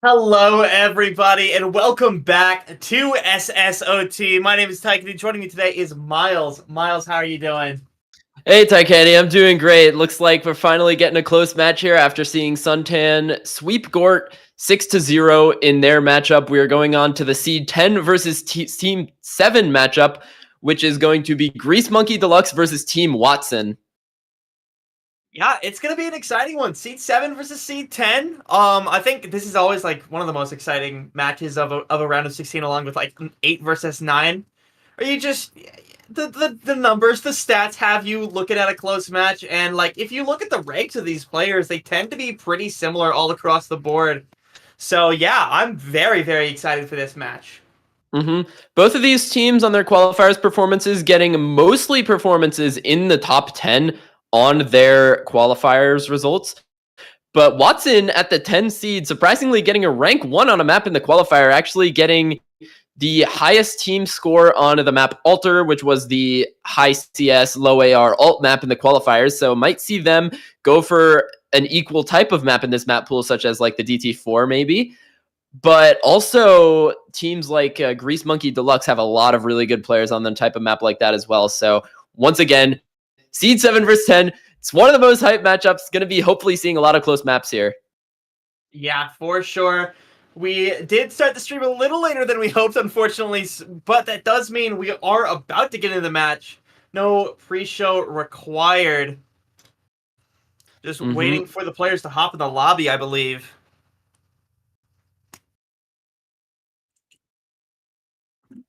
Hello, everybody, and welcome back to SSOT. My name is Taiko. Joining me today is Miles. Miles, how are you doing? Hey, Tatakae, I'm doing great. Looks like we're finally getting a close match here after seeing Suntan sweep Gort 6-0 in their matchup. We are going on to the seed 10 versus team 7 matchup, which is going to be Grease Monkey Deluxe versus Team Watson. Yeah, it's gonna be an exciting one. Seed 7 versus Seed 10. I think this is always like one of the most exciting matches of a round of 16, along with like 8 versus 9. Are you just the numbers, the stats have you looking at a close match, and like if you look at the ranks of these players, they tend to be pretty similar all across the board. So yeah, I'm very, very excited for this match. Both of these teams on their qualifiers performances getting mostly performances in the top 10 on their qualifiers results. But Watson at the 10 seed, surprisingly getting a rank 1 on a map in the qualifier, actually getting the highest team score on the map Alter, which was the high CS, low AR alt map in the qualifiers. So might see them go for an equal type of map in this map pool, such as like the DT4 maybe. But also teams like Grease Monkey Deluxe have a lot of really good players on the type of map like that as well. So once again, seed 7 versus 10. It's one of the most hype matchups. Going to be hopefully seeing a lot of close maps here. Yeah, for sure. We did start the stream a little later than we hoped, unfortunately, but that does mean we are about to get into the match. No pre-show required. Just waiting for the players to hop in the lobby, I believe.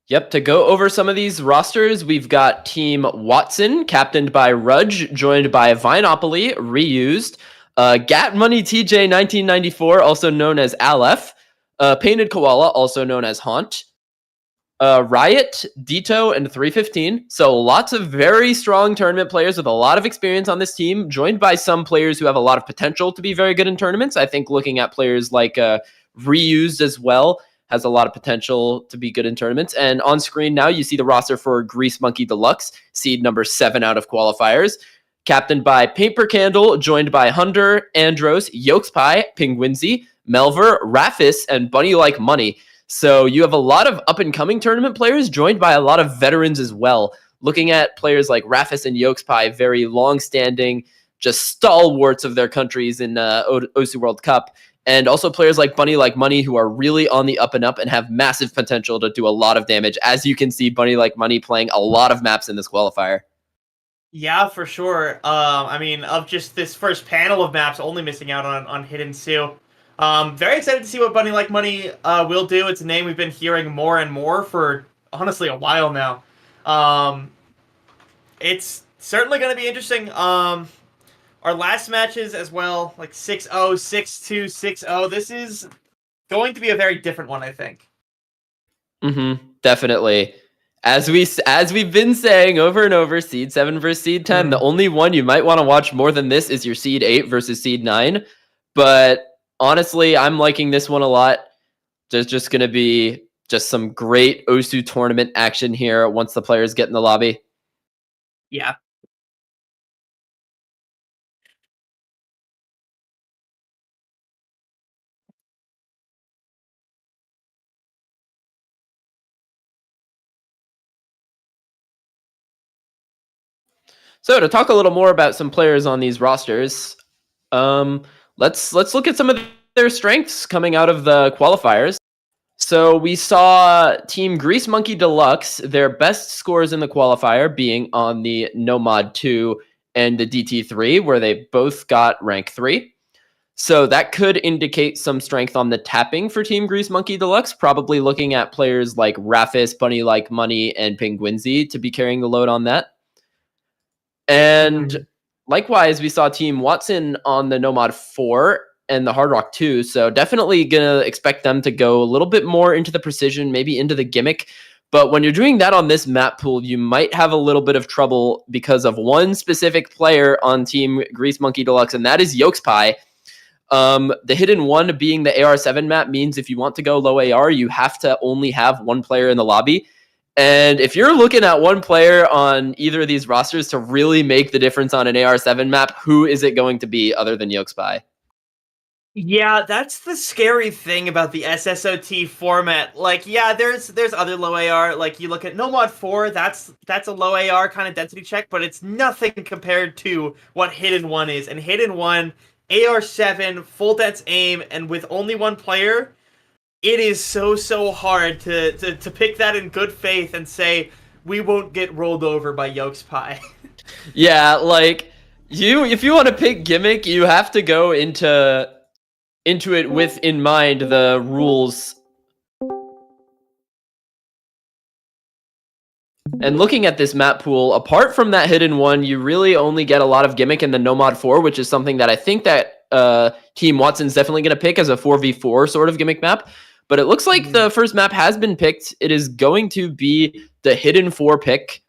Yep, to go over some of these rosters, we've got Team Watson, captained by Rudge, joined by Vinopoly, reused, Gat Money TJ 1994, also known as Aleph, Painted Koala, also known as Haunt, Riot, Dito, and 315. So lots of very strong tournament players with a lot of experience on this team, joined by some players who have a lot of potential to be very good in tournaments. I think looking at players like Reused as well has a lot of potential to be good in tournaments. And on screen now, you see the roster for Grease Monkey Deluxe, seed number 7 out of qualifiers. Captained by Paint Per Candle, joined by Hunder, Andros, Yolkspie, Penguinzy, Melver, Raffis, and Bunny Like Money. So you have a lot of up-and-coming tournament players joined by a lot of veterans as well. Looking at players like Raffis and Yolkspie, very long-standing, just stalwarts of their countries in OSU World Cup. And also players like Bunny Like Money, who are really on the up and up and have massive potential to do a lot of damage. As you can see, Bunny Like Money playing a lot of maps in this qualifier. Yeah, for sure. I mean, of just this first panel of maps, only missing out on Hidden Sue. Very excited to see what Bunny Like Money will do. It's a name we've been hearing more and more for, honestly, a while now. It's certainly going to be interesting. Our last matches as well, like 6-0, 6-2, 6-0. This is going to be a very different one, I think. Definitely. As we've been saying over and over, seed 7 versus seed 10, the only one you might want to watch more than this is your seed 8 versus seed 9. But honestly, I'm liking this one a lot. There's just going to be just some great OSU tournament action here once the players get in the lobby. Yeah. So to talk a little more about some players on these rosters, let's look at some of their strengths coming out of the qualifiers. So we saw Team Grease Monkey Deluxe, their best scores in the qualifier being on the Nomad 2 and the DT3, where they both got rank 3. So that could indicate some strength on the tapping for Team Grease Monkey Deluxe, probably looking at players like Raffis, Bunny Like Money, and Penguinzy to be carrying the load on that. And likewise, we saw Team Watson on the Nomad 4 and the Hard Rock 2. So definitely going to expect them to go a little bit more into the precision, maybe into the gimmick. But when you're doing that on this map pool, you might have a little bit of trouble because of one specific player on Team Grease Monkey Deluxe, and that is Yolkspie. The hidden one being the AR7 map means if you want to go low AR, you have to only have one player in the lobby. And if you're looking at one player on either of these rosters to really make the difference on an AR7 map, who is it going to be other than Yolkspie? Yeah, that's the scary thing about the SSOT format. Like, yeah, there's other low AR. Like, you look at No Mod 4, that's a low AR kind of density check, but it's nothing compared to what Hidden 1 is. And Hidden 1, AR7, full dense aim, and with only one player, it is so hard to pick that in good faith and say we won't get rolled over by Yolk's Pie. Yeah, like if you want to pick gimmick, you have to go into it with in mind the rules. And looking at this map pool, apart from that Hidden 1, you really only get a lot of gimmick in the No Mod 4, which is something that I think that Team Watson's definitely going to pick as a 4v4 sort of gimmick map. But it looks like the first map has been picked. It is going to be the Hidden 4 pick,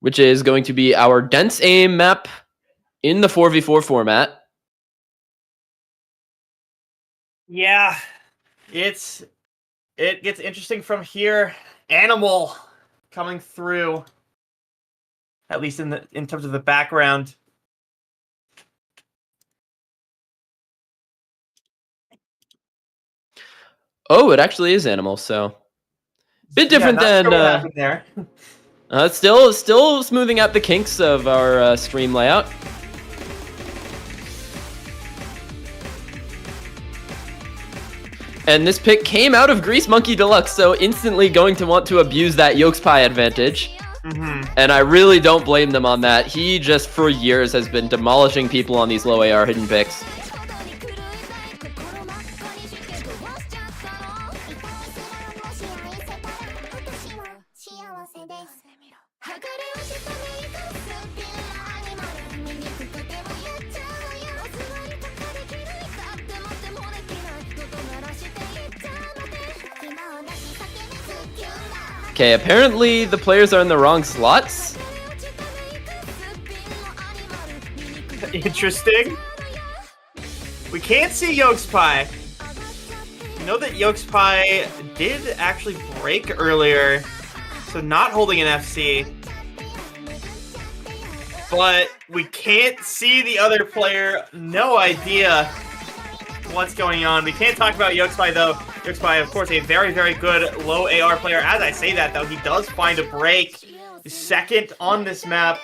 which is going to be our dense aim map in the 4v4 format. Yeah, it gets interesting from here. Animal coming through, at least in terms of the background. Oh, it actually is Animal, so bit different than what happened there. still smoothing out the kinks of our stream layout. And this pick came out of Grease Monkey Deluxe, so instantly going to want to abuse that Yolk's Pie advantage. And I really don't blame them on that. He just, for years, has been demolishing people on these low AR hidden picks. Okay, apparently the players are in the wrong slots. Interesting. We can't see Yolk's Pie. You know that Yolk's Pie did actually break earlier, so not holding an FC. But we can't see the other player. No idea what's going on. We can't talk about Yolk's Pie though. Yolk's Pie, of course, a very good low AR player. As I say that though, he does find a break. Second on this map.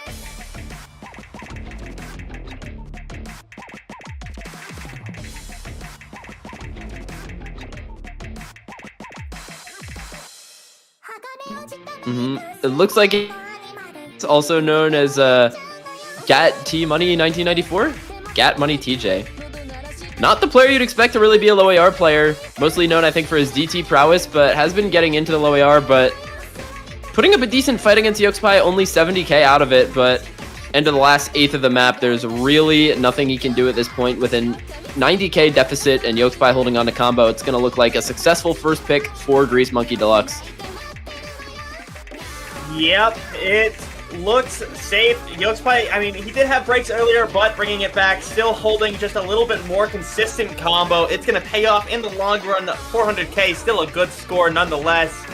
It looks like it's also known as Gat T Money 1994, Gat Money TJ. Not the player you'd expect to really be a low AR player, mostly known I think for his DT prowess, but has been getting into the low AR, but putting up a decent fight against Yolk's Pie, only 70k out of it, but into the last eighth of the map, there's really nothing he can do at this point. Within 90k deficit and Yolk's Pie holding on to combo, it's going to look like a successful first pick for Grease Monkey Deluxe. Yep, it looks safe. Yolk's Pie, I mean, he did have breaks earlier, but bringing it back, still holding just a little bit more consistent combo. It's going to pay off in the long run. 400k, still a good score nonetheless.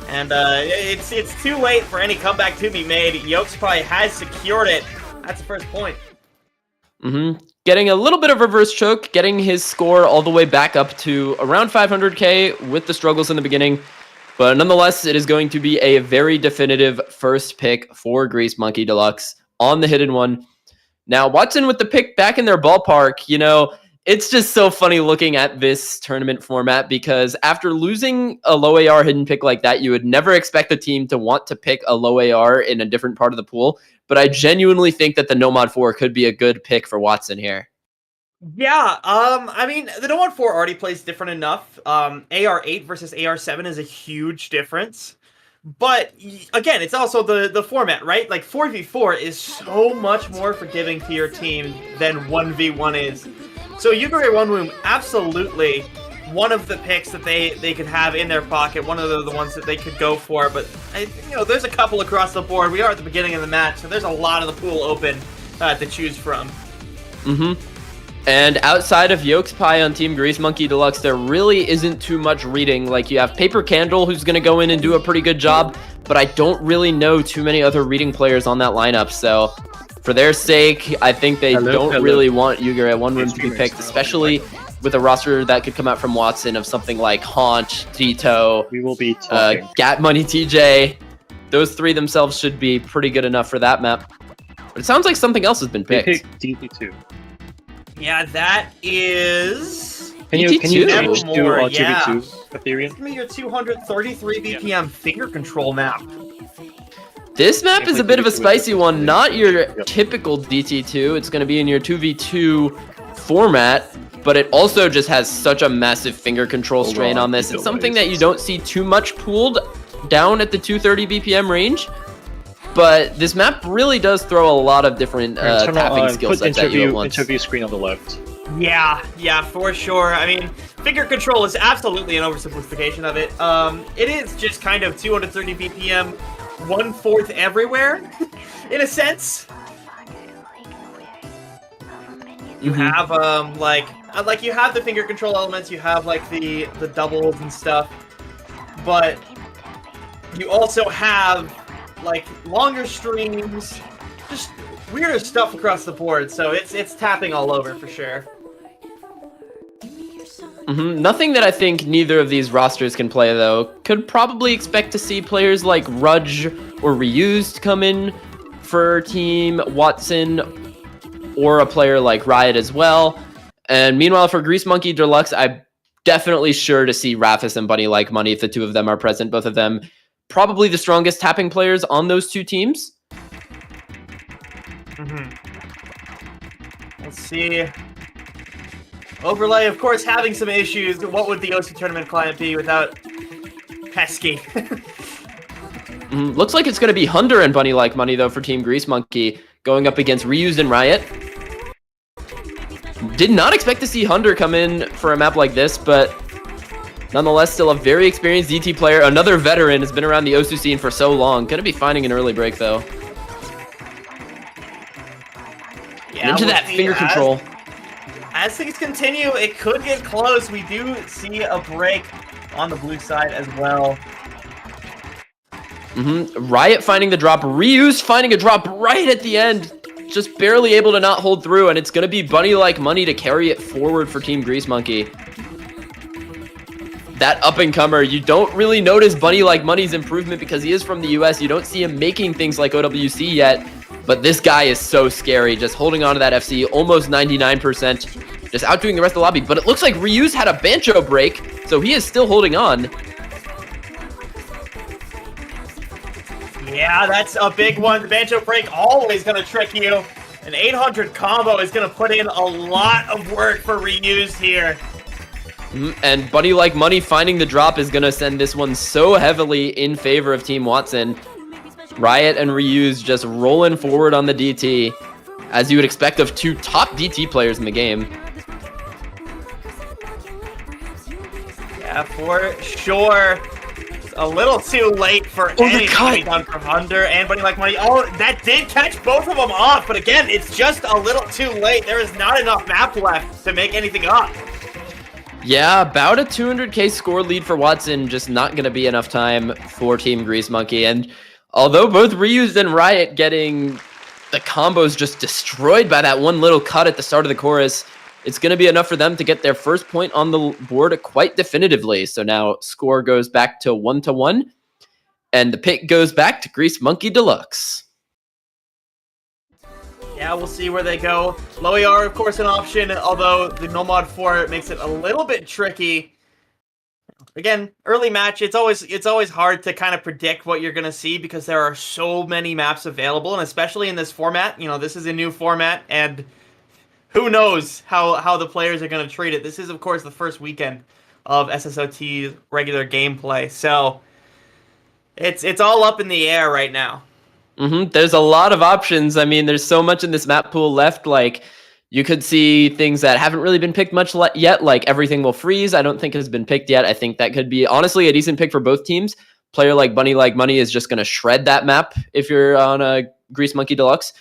And it's too late for any comeback to be made. Yolk's Pie has secured it. That's the first point. Getting a little bit of reverse choke, getting his score all the way back up to around 500k with the struggles in the beginning. But nonetheless, it is going to be a very definitive first pick for Grease Monkey Deluxe on the Hidden One. Now, Watson with the pick back in their ballpark, you know, it's just so funny looking at this tournament format because after losing a low AR hidden pick like that, you would never expect the team to want to pick a low AR in a different part of the pool. But I genuinely think that the No Mod 4 could be a good pick for Watson here. Yeah, I mean, the No Mod 4 already plays different enough. AR8 versus AR7 is a huge difference. But, again, it's also the format, right? Like, 4v4 is so much more forgiving to your team than 1v1 is. So, Yugure Onwum, absolutely one of the picks that they could have in their pocket, one of the ones that they could go for. But, you know, there's a couple across the board. We are at the beginning of the match, so there's a lot of the pool open to choose from. And outside of Yolk's Pie on Team Grease Monkey Deluxe, there really isn't too much reading. Like, you have Paper Candle, who's going to go in and do a pretty good job, but I don't really know too many other reading players on that lineup. So For their sake, I think they don't really want Yuger at 1 room to be picked, especially with a roster that could come out from Watson of something like Haunch, Tito, We will be talking. Gat Money TJ. Those 3 themselves should be pretty good enough for that map. But it sounds like something else has been They picked. picked DT2. Yeah, that is... Can you DT2? switch to Nevermore, yeah. 2v2 Ethereum? It's gonna be your 233 BPM finger control map. This map is a bit of a spicy one, not your Yep. typical DT2. It's going to be in your 2v2 format, but it also just has such a massive finger control strain on this. It's something that you don't see too much pooled down at the 230 BPM range, but this map really does throw a lot of different tapping skill Put sets at you at once. interview screen on the left. Yeah, for sure. I mean, finger control is absolutely an oversimplification of it. It is just kind of 230 BPM, 1/4 everywhere, in a sense. You have like you have the finger control elements, you have like the doubles and stuff, but you also have like longer streams, just weirder stuff across the board. So it's tapping all over for sure. Nothing that I think neither of these rosters can play, though. Could probably expect to see players like Rudge or Reused come in for Team Watson, or a player like Riot as well. And meanwhile, for Grease Monkey Deluxe, I'm definitely sure to see Rafis and Bunny Like Money if the 2 of them are present. Both of them probably the strongest tapping players on those 2 teams. Let's see. Overlay, of course, having some issues. What would the OC tournament client be without Pesky? Looks like it's going to be Hunter and Bunny Like Money, though, for Team Grease Monkey, going up against Reused and Riot. Did not expect to see Hunter come in for a map like this, but nonetheless, still a very experienced DT player. Another veteran, has been around the OSU scene for so long. Going to be finding an early break, though. Yeah, Into that finger control. As things continue, it could get close. We do see a break on the blue side as well. Riot finding the drop. Reused finding a drop right at the end. Just barely able to not hold through, and it's going to be Bunny Like Money to carry it forward for Team Grease Monkey. That up-and-comer, you don't really notice Bunny Like Money's improvement because he is from the US. You don't see him making things like OWC yet, but this guy is so scary. Just holding on to that FC, almost 99%. Just outdoing the rest of the lobby, but it looks like Reuse had a Bancho break, so he is still holding on. Yeah, that's a big one. The Bancho break always going to trick you. An 800 combo is going to put in a lot of work for Reused here. And Bunny Like Money finding the drop is going to send this one so heavily in favor of Team Watson. Riot and Reuse just rolling forward on the DT, as you would expect of 2 top DT players in the game. Yeah, for sure. A little too late for anything done from Hunter and Bunny Like Money. Oh, that did catch both of them off, but again, it's just a little too late. There is not enough map left to make anything up. Yeah, about a 200k score lead for Watson, just not going to be enough time for Team Grease Monkey. And although both Reused and Riot getting the combos just destroyed by that one little cut at the start of the chorus, it's going to be enough for them to get their first point on the board quite definitively. So now score goes back to 1-1, and the pick goes back to Grease Monkey Deluxe. Yeah, we'll see where they go. Low AR, of course, an option, although the no mod 4 makes it a little bit tricky. Again, early match, it's always hard to kind of predict what you're going to see because there are so many maps available, and especially in this format. You know, this is a new format, and who knows how the players are going to treat it. This is, of course, the first weekend of SSOT's regular gameplay, so it's all up in the air right now. There's a lot of options. I mean, there's so much in this map pool left. Like, you could see things that haven't really been picked much yet, like Everything Will Freeze. I don't think has been picked yet. I think that could be, honestly, a decent pick for both teams. Player like Bunny Like Money is just going to shred that map if you're on a Grease Monkey Deluxe.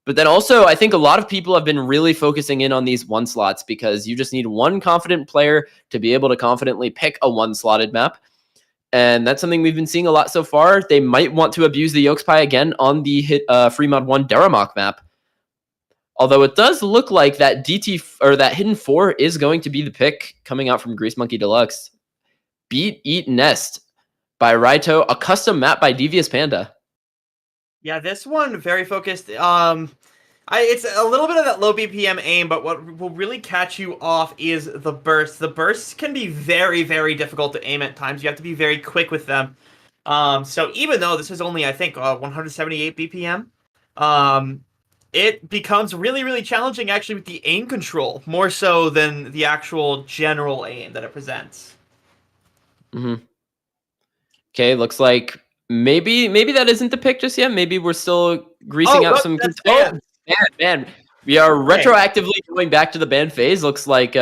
But then also, I think a lot of people have been really focusing in on these 1 slots because you just need one confident player to be able to confidently pick a 1-slotted map. And that's something we've been seeing a lot so far. They might want to abuse the Yolks Pie again on the Free Mod 1 Daramak map. Although it does look like that DT or that hidden 4 is going to be the pick coming out from Grease Monkey Deluxe. Beat Eat Nest by Raito, a custom map by Devious Panda. Yeah, this one very focused. It's a little bit of that low BPM aim, but what will really catch you off is the bursts. The bursts can be very, very difficult to aim at times. You have to be very quick with them. So even though this is only, I think, 178 BPM, it becomes really, really challenging actually with the aim control, more so than the actual general aim that it presents. Okay, looks like maybe that isn't the pick just yet. Maybe we're still greasing up some. Ban. We are retroactively going back to the ban phase. Looks like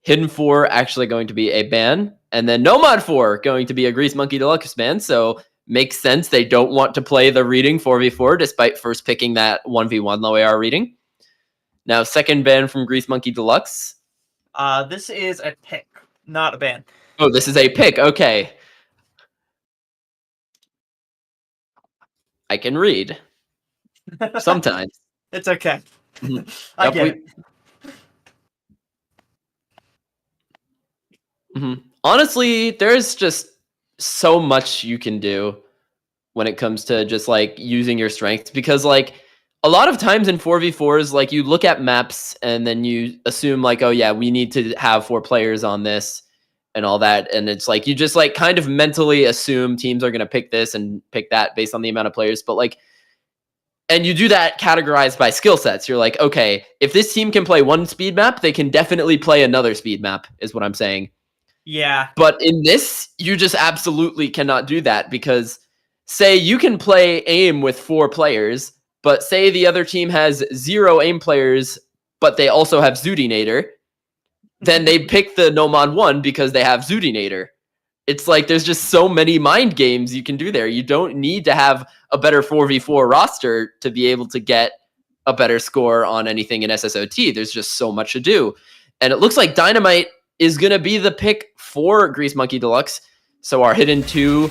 Hidden 4 actually going to be a ban, and then Nomad 4 going to be a Grease Monkey Deluxe ban. So makes sense. They don't want to play the reading 4v4 despite first picking that 1v1 low AR reading. Now second ban from Grease Monkey Deluxe. This is a pick, not a ban. Oh, this is a pick. Okay. I can read. Sometimes. It's okay. I Yep, get it. Honestly, there's just so much you can do when it comes to just like using your strengths, because like a lot of times in 4v4s, like you look at maps and then you assume like, oh yeah, we need to have 4 players on this and all that, and it's like you just like kind of mentally assume teams are going to pick this and pick that based on the amount of players, but like, and you do that categorized by skill sets. You're like, okay, if this team can play one speed map, they can definitely play another speed map, is what I'm saying. Yeah. But in this, you just absolutely cannot do that, because say you can play aim with 4 players, but say the other team has 0 aim players, but they also have Zoodinator, then they pick the Nomad 1 because they have Zoodinator. It's like there's just so many mind games you can do there. You don't need to have a better 4v4 roster to be able to get a better score on anything in SSOT. There's just so much to do. And it looks like Dynamite is going to be the pick for Grease Monkey Deluxe. So our Hidden 2,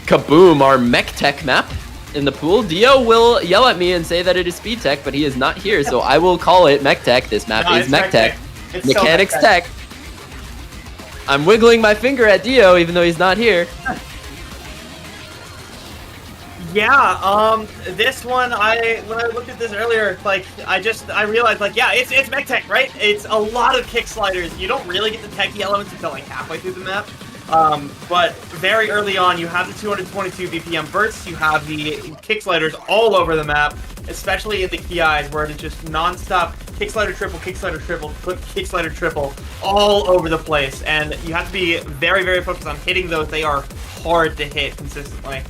Kaboom, our Mech Tech map in the pool. Dio will yell at me and say that it is Speed Tech, but he is not here. So I will call it Mech Tech. This map is Mech Tech. Mechanics so Tech. I'm wiggling my finger at Dio, even though he's not here. Yeah, this one, when I looked at this earlier, like, I realized, like, yeah, it's Mech Tech, right? It's a lot of kick sliders. You don't really get the techie elements until, like, halfway through the map. But very early on, you have the 222 BPM bursts, you have the kick sliders all over the map, especially in the key eyes, where it's just non-stop kick slider triple, kick slider triple, kick slider triple, all over the place. And you have to be very, very focused on hitting those. They are hard to hit consistently.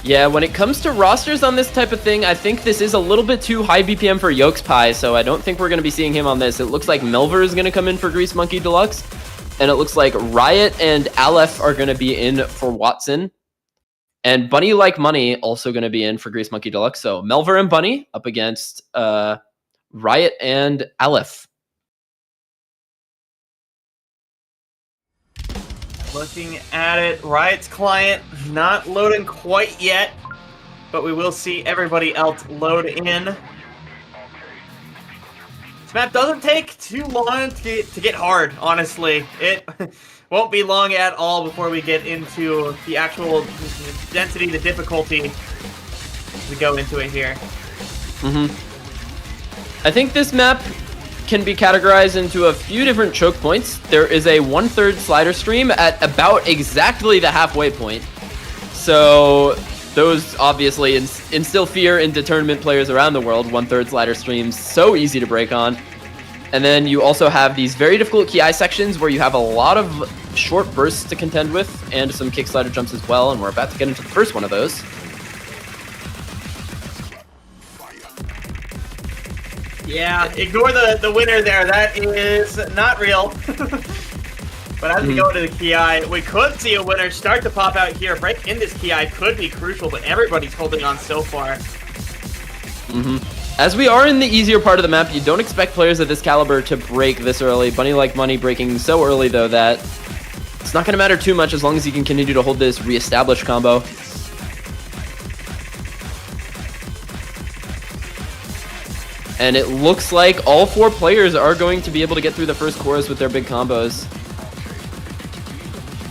Yeah, when it comes to rosters on this type of thing, I think this is a little bit too high BPM for Yolks Pie, so I don't think we're going to be seeing him on this. It looks like Melver is going to come in for Grease Monkey Deluxe, and it looks like Riot and Aleph are going to be in for Watson, and Bunny Like Money also going to be in for Grease Monkey Deluxe. So Melver and Bunny up against Riot and Aleph. Looking at it, Riot's client not loading quite yet, but we will see everybody else load in. This map doesn't take too long to get hard, honestly. It won't be long at all before we get into the actual density, the difficulty, as we go into it here. I think this map can be categorized into a few different choke points. There is a 1/3 slider stream at about exactly the halfway point. So those obviously instill fear into tournament players around the world. 1/3 slider streams, so easy to break on. And then you also have these very difficult ki sections where you have a lot of short bursts to contend with and some kick slider jumps as well. And we're about to get into the first one of those. Yeah, ignore the winner there. That is not real. But as we go into the ki, we could see a winner start to pop out here. Break in this ki could be crucial, but everybody's holding on so far. As we are in the easier part of the map, you don't expect players of this caliber to break this early. Bunny Like Money breaking so early, though, that it's not going to matter too much as long as you can continue to hold this reestablished combo. And it looks like all 4 players are going to be able to get through the first chorus with their big combos.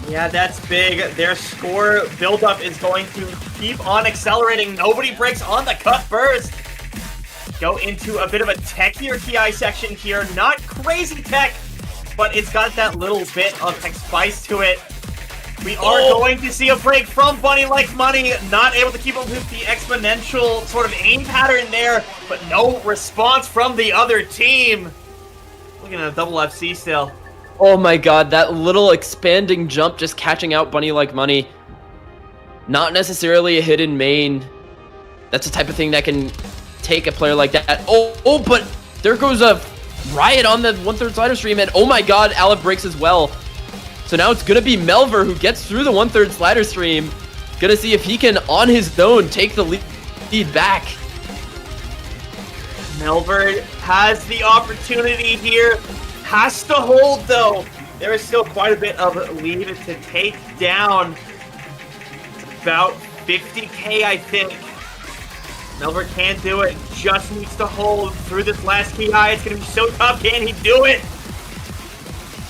Yeah, that's big. Their score buildup is going to keep on accelerating. Nobody breaks on the cut first. Go into a bit of a techier TI section here. Not crazy tech, but it's got that little bit of tech spice to it. We are going to see a break from Bunny Like Money. Not able to keep up with the exponential sort of aim pattern there, but no response from the other team. Looking at a double FC still. Oh my god, that little expanding jump just catching out Bunny Like Money. Not necessarily a hidden main. That's the type of thing that can take a player like that. Oh, but there goes a riot on the 1/3 slider stream, and oh my god, Aleph breaks as well. So now it's gonna be Melver who gets through the 1/3 slider stream. Gonna see if he can, on his own, take the lead back. Melver has the opportunity here. Has to hold, though. There is still quite a bit of lead to take down. It's about 50k, I think. Melver can do it. Just needs to hold through this last ki. It's going to be so tough. Can he do it?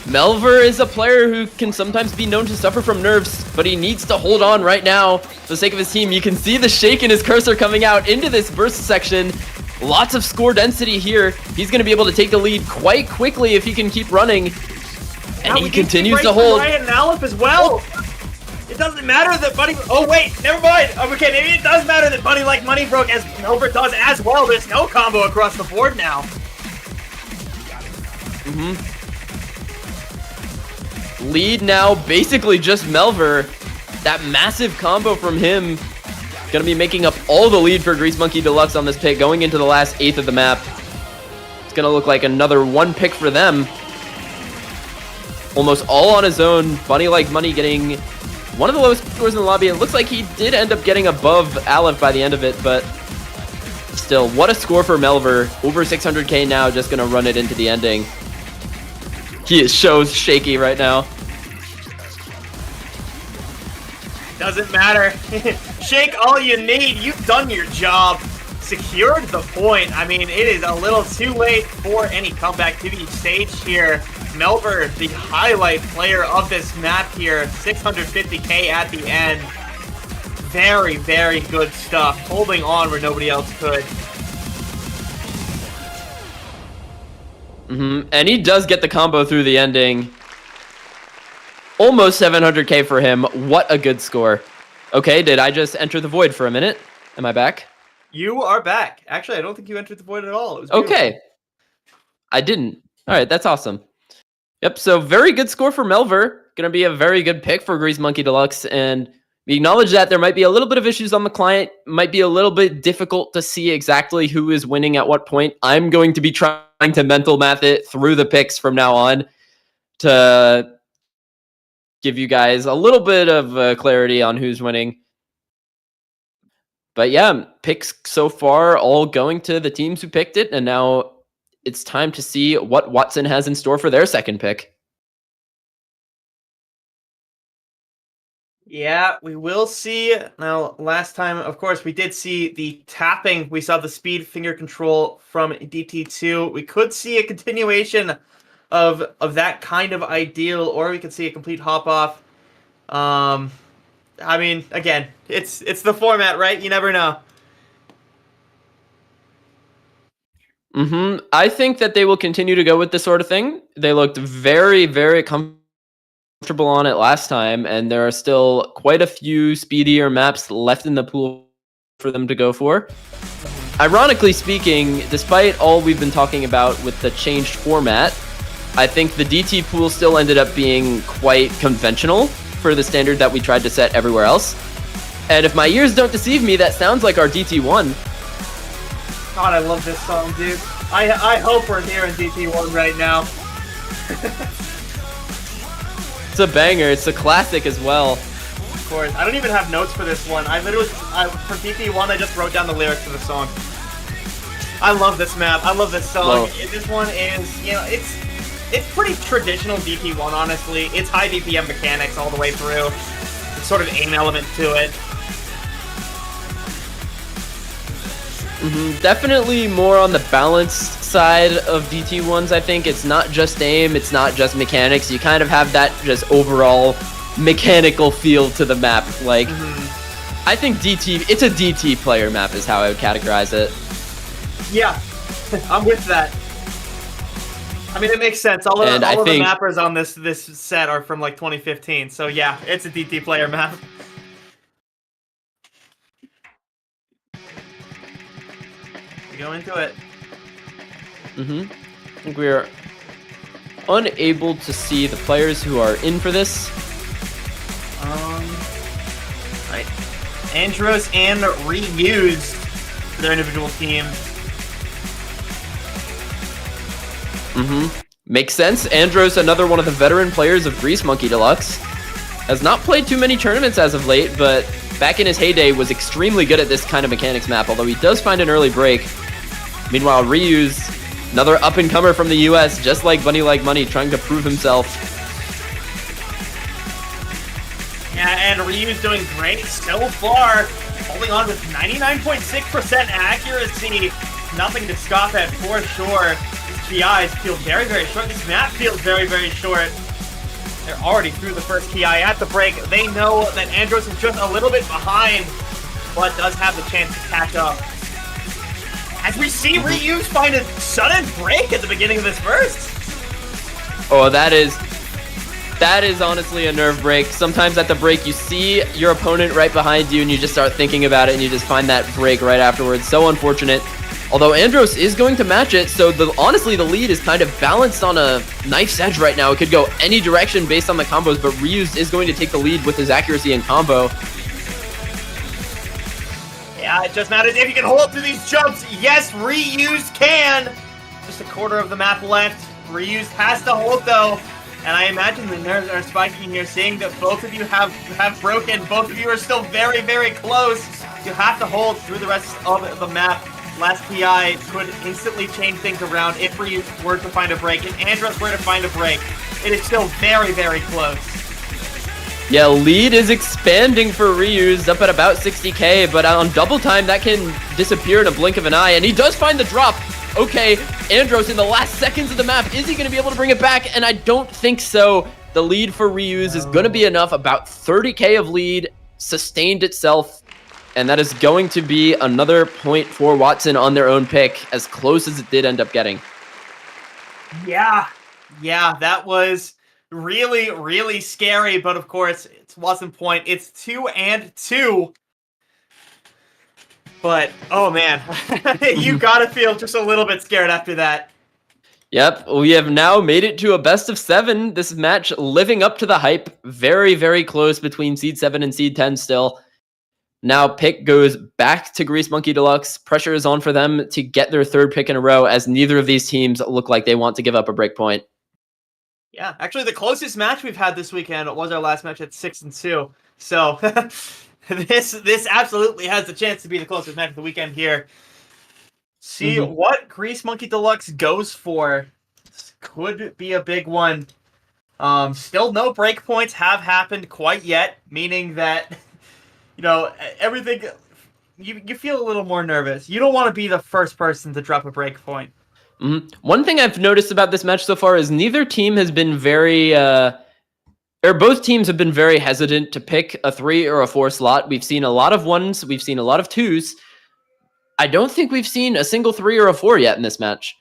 Melver is a player who can sometimes be known to suffer from nerfs, but he needs to hold on right now for the sake of his team. You can see the shake in his cursor coming out into this burst section. Lots of score density here. He's going to be able to take the lead quite quickly if he can keep running. And he continues to hold. Ryan and Aleph as well. It doesn't matter that Bunny... Oh, wait. Never mind. Okay, maybe it does matter that Bunny Like Money broke, as Herbert does as well. There's no combo across the board now. Lead now, basically just Melver. That massive combo from him gonna be making up all the lead for Grease Monkey Deluxe on this pick, going into the last 1/8 of the map. It's gonna look like another 1 pick for them. Almost all on his own. Bunny Like Money getting one of the lowest scores in the lobby. It looks like he did end up getting above Aleph by the end of it, but still, what a score for Melver. Over 600k now, just gonna run it into the ending. He is so shaky right now. Doesn't matter. Shake all you need. You've done your job. Secured the point. I mean, it is a little too late for any comeback to be staged here. Melver, the highlight player of this map here. 650k at the end. Very, very good stuff. Holding on where nobody else could. And he does get the combo through the ending. Almost 700k for him. What a good score. Okay, did I just enter the void for a minute? Am I back? You are back. Actually, I don't think you entered the void at all. It was okay. I didn't. All right, that's awesome. Yep, so very good score for Melver. Gonna be a very good pick for Grease Monkey Deluxe, and we acknowledge that there might be a little bit of issues on the client. Might be a little bit difficult to see exactly who is winning at what point. I'm going to be trying to mental math it through the picks from now on to give you guys a little bit of clarity on who's winning. But yeah, picks so far all going to the teams who picked it, and now it's time to see what Watson has in store for their second pick. Yeah, we will see. Now, last time, of course, we did see the tapping. We saw the speed finger control from DT2. We could see a continuation of that kind of ideal, or we could see a complete hop off. I mean, again, it's the format, right? You never know. I think that they will continue to go with this sort of thing. They looked very, very comfortable on it last time, and there are still quite a few speedier maps left in the pool for them to go for. Ironically speaking, despite all we've been talking about with the changed format, I think the DT pool still ended up being quite conventional for the standard that we tried to set everywhere else. And if my ears don't deceive me, that sounds like our DT1. God, I love this song, dude. I hope we're here in DT1 right now. It's a banger. It's a classic as well. Of course. I don't even have notes for this one. For DT1, I just wrote down the lyrics to the song. I love this map. I love this song. Whoa. This one is, you know, it's pretty traditional DT1, honestly. It's high BPM mechanics all the way through. It's sort of aim element to it. Definitely more on the balanced side of DT1s, I think. It's not just aim, it's not just mechanics. You kind of have that just overall mechanical feel to the map. Like, I think it's a DT player map is how I would categorize it. Yeah, I'm with that. I mean, it makes sense. All of the mappers on this set are from like 2015, so yeah, it's a DT player map. Go into it. I think we are unable to see the players who are in for this. Right. Andros and reused their individual teams. Makes sense. Andros, another one of the veteran players of Grease Monkey Deluxe, has not played too many tournaments as of late, but back in his heyday was extremely good at this kind of mechanics map, although he does find an early break. Meanwhile, Ryu's another up-and-comer from the US, just like Bunny Like Money, trying to prove himself. Yeah, and Ryu's doing great so far, holding on with 99.6% accuracy. Nothing to scoff at for sure. These PIs feel very, very short. This map feels very, very short. They're already through the first PI at the break. They know that Andros is just a little bit behind, but does have the chance to catch up. As we see Ryu's find a sudden break at the beginning of this burst. Oh, that is honestly a nerve break. Sometimes at the break, you see your opponent right behind you, and you just start thinking about it, and you just find that break right afterwards. So unfortunate. Although Andros is going to match it, so honestly, the lead is kind of balanced on a knife's edge right now. It could go any direction based on the combos, but Ryu's is going to take the lead with his accuracy and combo. Yeah, it just matters if you can hold through these jumps. Yes, Ryu's can. Just a quarter of the map left. Ryu's has to hold though. And I imagine the nerves are spiking here, seeing that both of you have broken. Both of you are still very, very close. You have to hold through the rest of the map. Last PI could instantly change things around if Ryu were to find a break. If Andros were to find a break, it is still very, very close. Yeah, lead is expanding for Ryu's, up at about 60k, but on double time, that can disappear in a blink of an eye, and he does find the drop. Okay, Andros in the last seconds of the map, is he going to be able to bring it back? And I don't think so. The lead for Ryu's is going to be enough, about 30k of lead, sustained itself, and that is going to be another point for Watson on their own pick, as close as it did end up getting. Yeah, that was really, really scary, but of course, it's Watson point. It's 2-2. But, oh man, you gotta feel just a little bit scared after that. Yep, we have now made it to a best of 7. This match living up to the hype. Very, very close between Seed 7 and Seed 10 still. Now pick goes back to Grease Monkey Deluxe. Pressure is on for them to get their third pick in a row, as neither of these teams look like they want to give up a break point. Yeah, actually the closest match we've had this weekend was our last match at 6-2. So this absolutely has the chance to be the closest match of the weekend here. See what Grease Monkey Deluxe goes for. This could be a big one. Still no break points have happened quite yet, meaning that, you know, everything, you feel a little more nervous. You don't want to be the first person to drop a break point. One thing I've noticed about this match so far is neither team has been very, both teams have been very hesitant to pick a 3 or a 4 slot. We've seen a lot of 1s, we've seen a lot of 2s. I don't think we've seen a single 3 or a 4 yet in this match.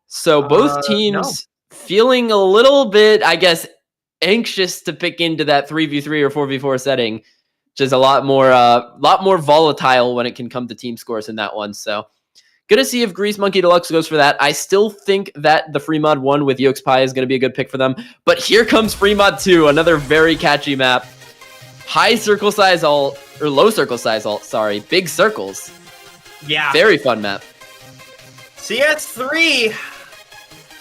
So both teams feeling a little bit, I guess, anxious to pick into that 3v3 or 4v4 setting, which is a lot more volatile when it can come to team scores in that one. So gonna see if Grease Monkey Deluxe goes for that. I still think that the Free Mod 1 with Yolks Pie is gonna be a good pick for them. But here comes Free Mod 2, another very catchy map. High circle size alt, or low circle size alt, sorry. Big circles. Yeah. Very fun map. CS3.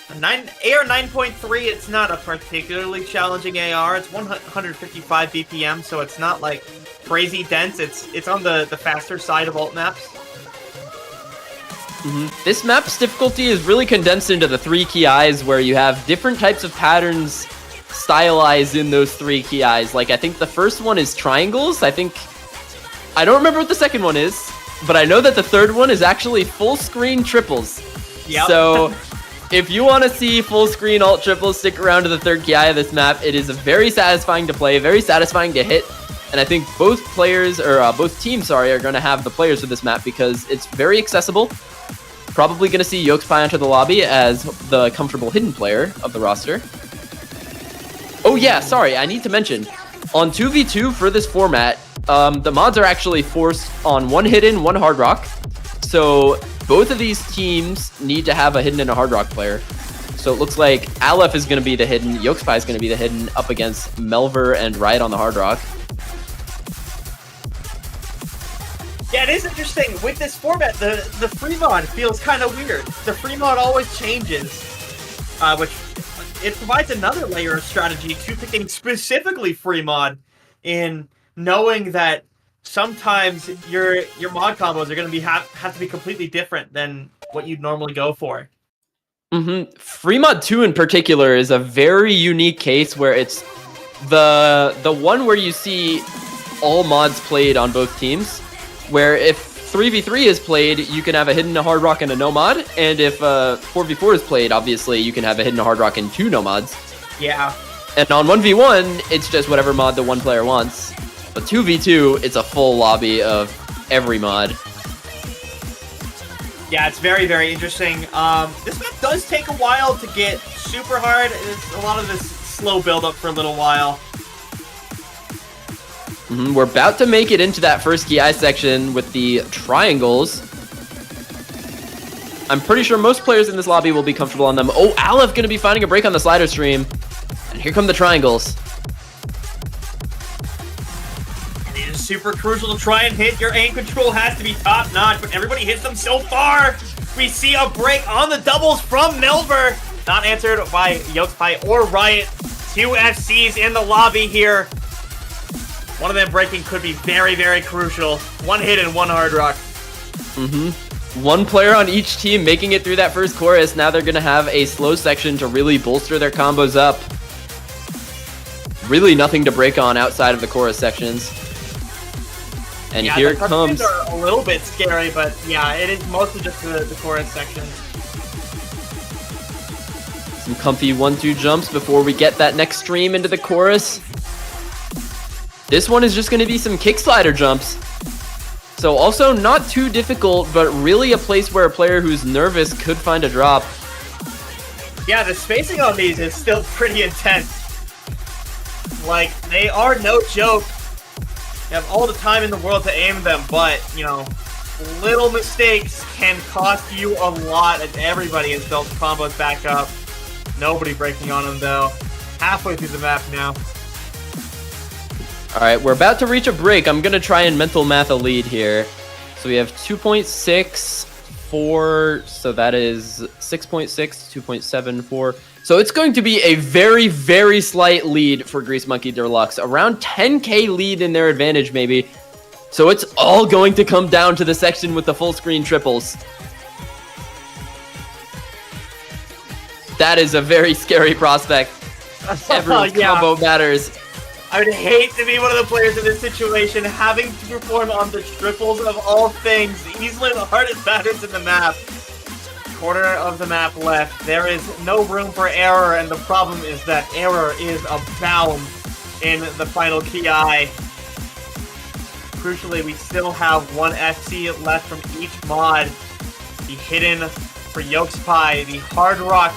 AR 9.3, it's not a particularly challenging AR. It's 155 BPM, so it's not like crazy dense. It's on the faster side of alt maps. This map's difficulty is really condensed into the 3 key eyes, where you have different types of patterns stylized in those 3 key eyes. Like, I think the first one is triangles. I don't remember what the second one is. but I know that the third one is actually full screen triples. Yep. So if you want to see full screen alt triples, stick around to the third Ki of this map. It is very satisfying to play, very satisfying to hit. And I think both players, or both teams, sorry, are going to have the players for this map because it's very accessible. Probably going to see Yokespie enter the lobby as the comfortable hidden player of the roster. Oh yeah, sorry, I need to mention, on 2v2 for this format, the mods are actually forced on one hidden, one hard rock. So both of these teams need to have a hidden and a hard rock player. So it looks like Aleph is going to be the hidden, Yokespie is going to be the hidden up against Melver and Riot on the hard rock. Yeah, it is interesting. With this format, the free mod feels kind of weird. The free mod always changes, which it provides another layer of strategy to picking specifically free mod in knowing that sometimes your mod combos are going to have to be completely different than what you'd normally go for. Free mod 2 in particular is a very unique case where it's the one where you see all mods played on both teams. Where if 3v3 is played, you can have a hidden, a hard rock, and a no mod. And if 4v4 is played, obviously, you can have a hidden, a hard rock, and 2 no mods. Yeah. And on 1v1, it's just whatever mod the one player wants. But 2v2, it's a full lobby of every mod. Yeah, it's very, very interesting. This map does take a while to get super hard. It's a lot of this slow build-up for a little while. We're about to make it into that first Ki section with the triangles. I'm pretty sure most players in this lobby will be comfortable on them. Oh, Aleph gonna be finding a break on the slider stream. And here come the triangles. It is super crucial to try and hit. Your aim control has to be top notch, but everybody hits them so far. We see a break on the doubles from Melver. Not answered by Yokespie or Riot. 2 FCs in the lobby here. One of them breaking could be very, very crucial. One hit and one hard rock. One player on each team making it through that first chorus. Now they're going to have a slow section to really bolster their combos up. Really nothing to break on outside of the chorus sections. And yeah, here it comes. Are a little bit scary, but yeah, it is mostly just the chorus sections. Some comfy 1-2 jumps before we get that next stream into the chorus. This one is just going to be some kick slider jumps. So also not too difficult, but really a place where a player who's nervous could find a drop. Yeah, the spacing on these is still pretty intense. Like, they are no joke. You have all the time in the world to aim them, but, you know, little mistakes can cost you a lot, and everybody has built combos back up. Nobody breaking on them, though. Halfway through the map now. Alright, we're about to reach a break. I'm going to try and mental math a lead here. So we have 2.64, so that is 6.6, 2.74. So it's going to be a very, very slight lead for Grease Monkey Deluxe. Around 10k lead in their advantage, maybe. So it's all going to come down to the section with the full screen triples. That is a very scary prospect. Everyone's combo matters. I would hate to be one of the players in this situation, having to perform on the triples of all things. Easily the hardest batters in the map. Quarter of the map left. There is no room for error, and the problem is that error is abound in the final Ki. Crucially, we still have one FC left from each mod. The hidden for Yokespie, the hard rock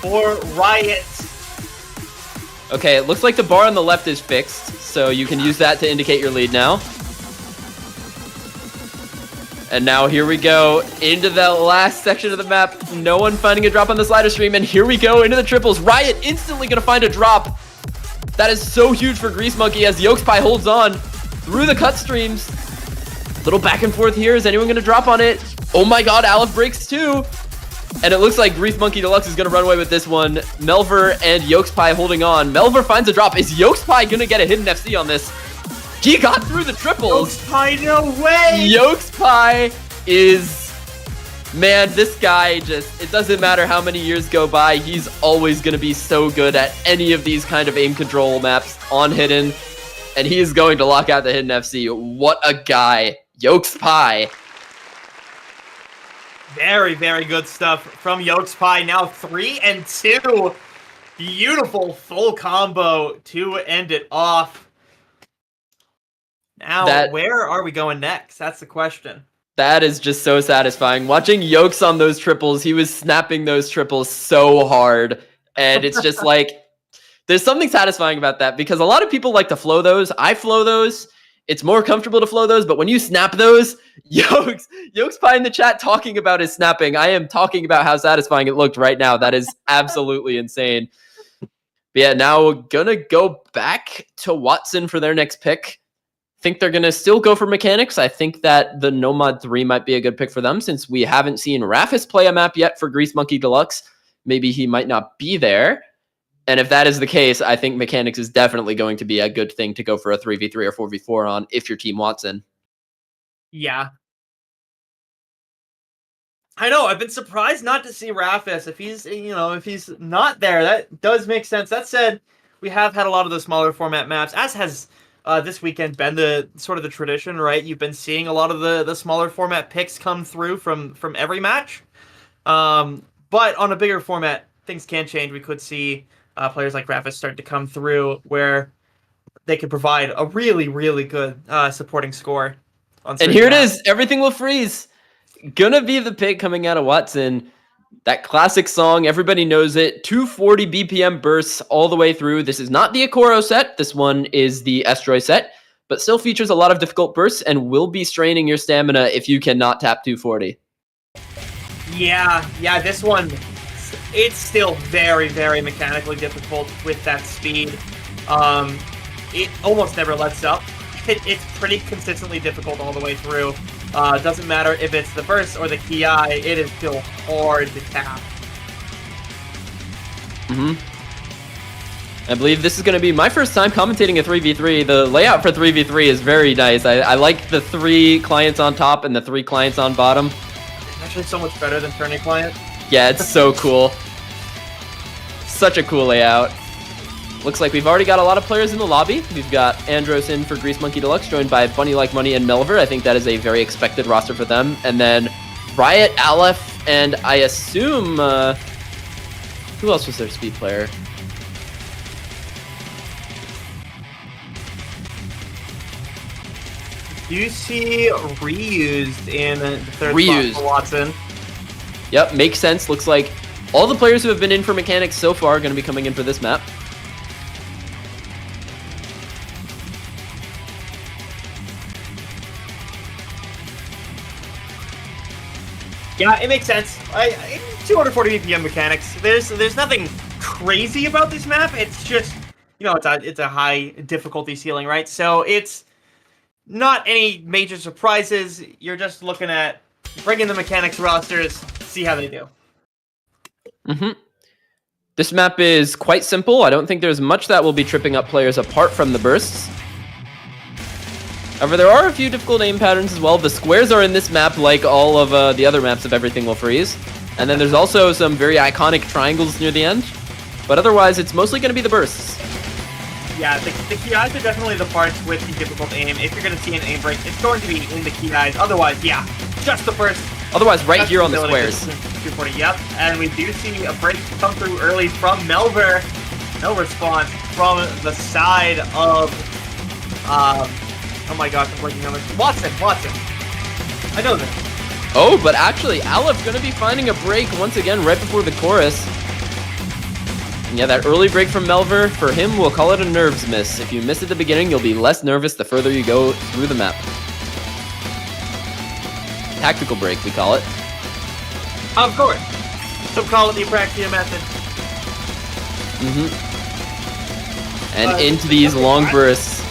for Riot. Okay, it looks like the bar on the left is fixed, so you can use that to indicate your lead now. And now here we go into the last section of the map. No one finding a drop on the slider stream, and here we go into the triples. Riot instantly gonna find a drop. That is so huge for Grease Monkey as Yokespie holds on through the cut streams. Little back and forth here. Is anyone gonna drop on it? Oh my god, Aleph breaks too. And it looks like Grease Monkey Deluxe is going to run away with this one. Melver and Yokespie holding on. Melver finds a drop. Is Yokespie going to get a hidden FC on this? He got through the triples. Yokespie, no way! Yokespie is... Man, this guy just... It doesn't matter how many years go by. He's always going to be so good at any of these kind of aim control maps on hidden. And he is going to lock out the hidden FC. What a guy. Yokespie Very, very good stuff from Yolks Pie. Now 3 and 2. Beautiful full combo to end it off. Now, where are we going next? That's the question. That is just so satisfying. Watching Yolks on those triples, he was snapping those triples so hard. And it's just like, there's something satisfying about that because a lot of people like to flow those. I flow those. It's more comfortable to flow those, but when you snap those, Yolks Pie in the chat talking about his snapping. I am talking about how satisfying it looked right now. That is absolutely insane. But yeah, now gonna go back to Watson for their next pick. Think they're gonna still go for mechanics. I think that the Nomad 3 might be a good pick for them since we haven't seen Rafis play a map yet for Grease Monkey Deluxe. Maybe he might not be there. And if that is the case, I think mechanics is definitely going to be a good thing to go for a 3v3 or 4v4 on if you're Team Watson. Yeah. I know, I've been surprised not to see Rafis. If he's not there, that does make sense. That said, we have had a lot of the smaller format maps, as has this weekend been the sort of the tradition, right? You've been seeing a lot of the smaller format picks come through from every match. But on a bigger format, things can change. We could see players like Rafis start to come through where they could provide a really, really good supporting score. On and here it is. Everything will freeze. Gonna be the pick coming out of Watson. That classic song, everybody knows it. 240 BPM bursts all the way through. This is not the Akoro set. This one is the Estroy set, but still features a lot of difficult bursts and will be straining your stamina if you cannot tap 240. Yeah, this one, it's still very, very mechanically difficult with that speed. It almost never lets up. It's pretty consistently difficult all the way through. Doesn't matter if it's the burst or the Ki, it is still hard to tap. I believe this is going to be my first time commentating a 3v3. The layout for 3v3 is very nice. I like the 3 clients on top and the 3 clients on bottom. It's actually so much better than Tourney Client. Yeah, it's so cool. Such a cool layout. Looks like we've already got a lot of players in the lobby. We've got Andros in for Grease Monkey Deluxe, joined by Bunny Like Money and Melver. I think that is a very expected roster for them. And then Riot, Aleph, and I assume... who else was their speed player? You see reused in the third Reused. spot for Watson. Yep, makes sense. Looks like all the players who have been in for mechanics so far are going to be coming in for this map. Yeah, it makes sense. 240 BPM mechanics. There's nothing crazy about this map. It's just, it's a high difficulty ceiling, right? So it's not any major surprises. You're just looking at bringing the mechanics rosters, see how they do. This map is quite simple. I don't think there's much that will be tripping up players apart from the bursts. However, there are a few difficult aim patterns as well. The squares are in this map like all of the other maps of Everything Will Freeze. And then there's also some very iconic triangles near the end. But otherwise, it's mostly going to be the bursts. Yeah, the Kiais are definitely the parts with the difficult aim. If you're going to see an aim break, it's going to be in the Kiais. Otherwise, yeah, just the burst. Otherwise, right here on the squares. 240, yep. And we do see a break come through early from Melver. No response from the side of... oh my gosh, I'm blanking on this. Watson. I know this. Oh, but actually, Aleph going to be finding a break once again right before the chorus. And yeah, that early break from Melver, for him, we'll call it a nerves miss. If you miss at the beginning, you'll be less nervous the further you go through the map. Tactical break, we call it. Of course. So call it the Apraxia method. And into these long bursts.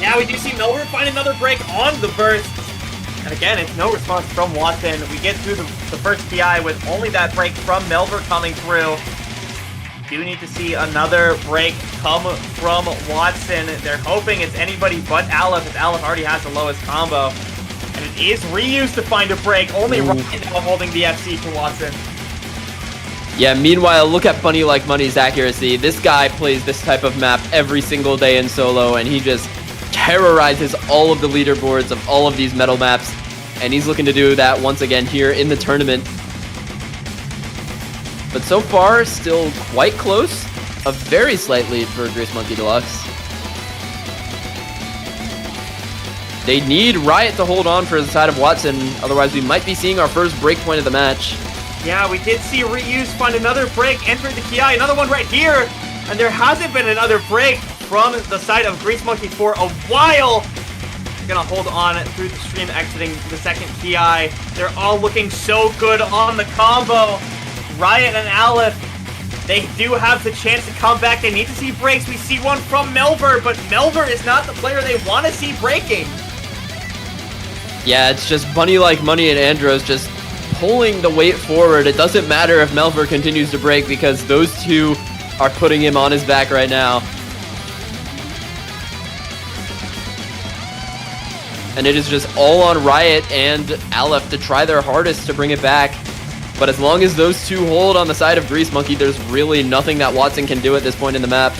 Yeah, we do see Melver find another break on the burst. And again, it's no response from Watson. We get through the first PI with only that break from Melver coming through. Do need to see another break come from Watson. They're hoping it's anybody but Aleph, as Aleph already has the lowest combo. And it is reused to find a break. Only Ryan now holding the FC for Watson. Yeah, meanwhile, look at Bunny Like Money's accuracy. This guy plays this type of map every single day in solo, and he just terrorizes all of the leaderboards of all of these metal maps. And he's looking to do that once again here in the tournament. But so far, still quite close. A very slight lead for Grease Monkey Deluxe. They need Riot to hold on for the side of Watson, otherwise we might be seeing our first break point of the match. Yeah, we did see Reuse find another break, entering the Ki, another one right here, and there hasn't been another break from the side of Grease Monkey for a while. They're gonna hold on through the stream, exiting the second Ki. They're all looking so good on the combo. Riot and Aleph, they do have the chance to come back. They need to see breaks. We see one from Melver, but Melver is not the player they want to see breaking. Yeah, it's just Bunny Like Money and Andros just pulling the weight forward. It doesn't matter if Melver continues to break because those two are putting him on his back right now. And it is just all on Riot and Aleph to try their hardest to bring it back. But as long as those two hold on the side of Grease Monkey, there's really nothing that Watson can do at this point in the map.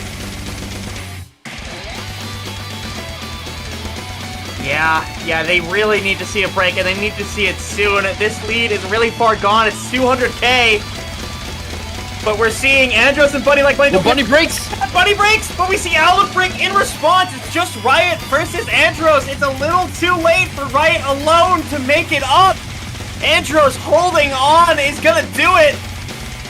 Yeah, they really need to see a break, and they need to see it soon. This lead is really far gone. It's 200k. But we're seeing Andros and Bunny Like Money. Well, Bunny breaks! Bunny breaks, but we see Aleph break in response. It's just Riot versus Andros. It's a little too late for Riot alone to make it up. Andros holding on is gonna do it.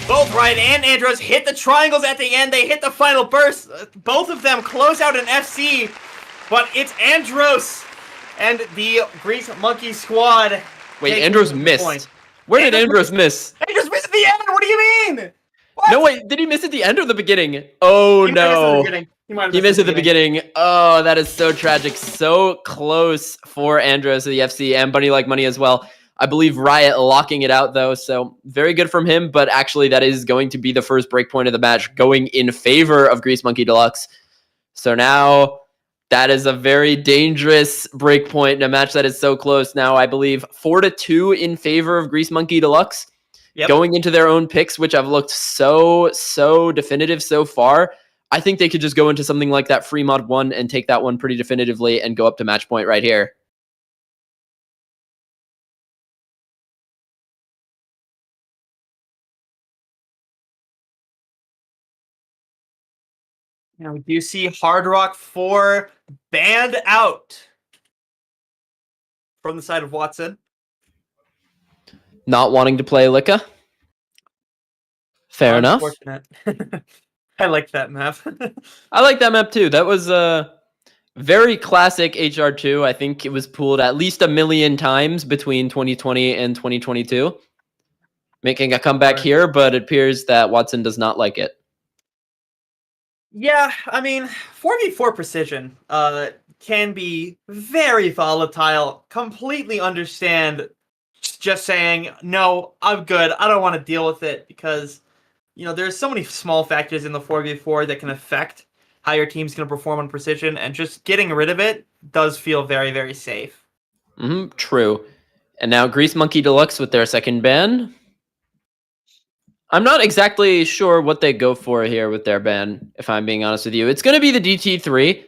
Both Riot and Andros hit the triangles at the end. They hit the final burst. Both of them close out an FC, but it's Andros and the Grease Monkey squad. Wait, Andros missed. Where did Andros miss? Andros missed at the end. What do you mean? What? No, wait, did he miss at the end or the beginning? Oh, no. He missed at the beginning. Oh, that is so tragic. So close for Andros of the FC and Bunny Like Money as well. I believe Riot locking it out, though, so very good from him, but actually that is going to be the first breakpoint of the match, going in favor of Grease Monkey Deluxe. So now that is a very dangerous breakpoint in a match that is so close. Now, I believe 4-2 in favor of Grease Monkey Deluxe. Yep. Going into their own picks, which have looked so definitive so far. I think they could just go into something like that free mod 1 and take that one pretty definitively and go up to match point right here. Now we do see Hard Rock 4 banned out from the side of Watson. Not wanting to play Licka. Fair enough. I like that map. I like that map too. That was a very classic HR2. I think it was pooled at least 1 million times between 2020 and 2022. Making a comeback here, but it appears that Watson does not like it. Yeah, I mean, 4v4 precision can be very volatile. Completely understand just saying, no, I'm good. I don't want to deal with it because, you know, there's so many small factors in the 4v4 that can affect how your team's going to perform on precision, and just getting rid of it does feel very, very safe. True. And now Grease Monkey Deluxe with their second ban. I'm not exactly sure what they go for here with their ban, if I'm being honest with you. It's going to be the DT3.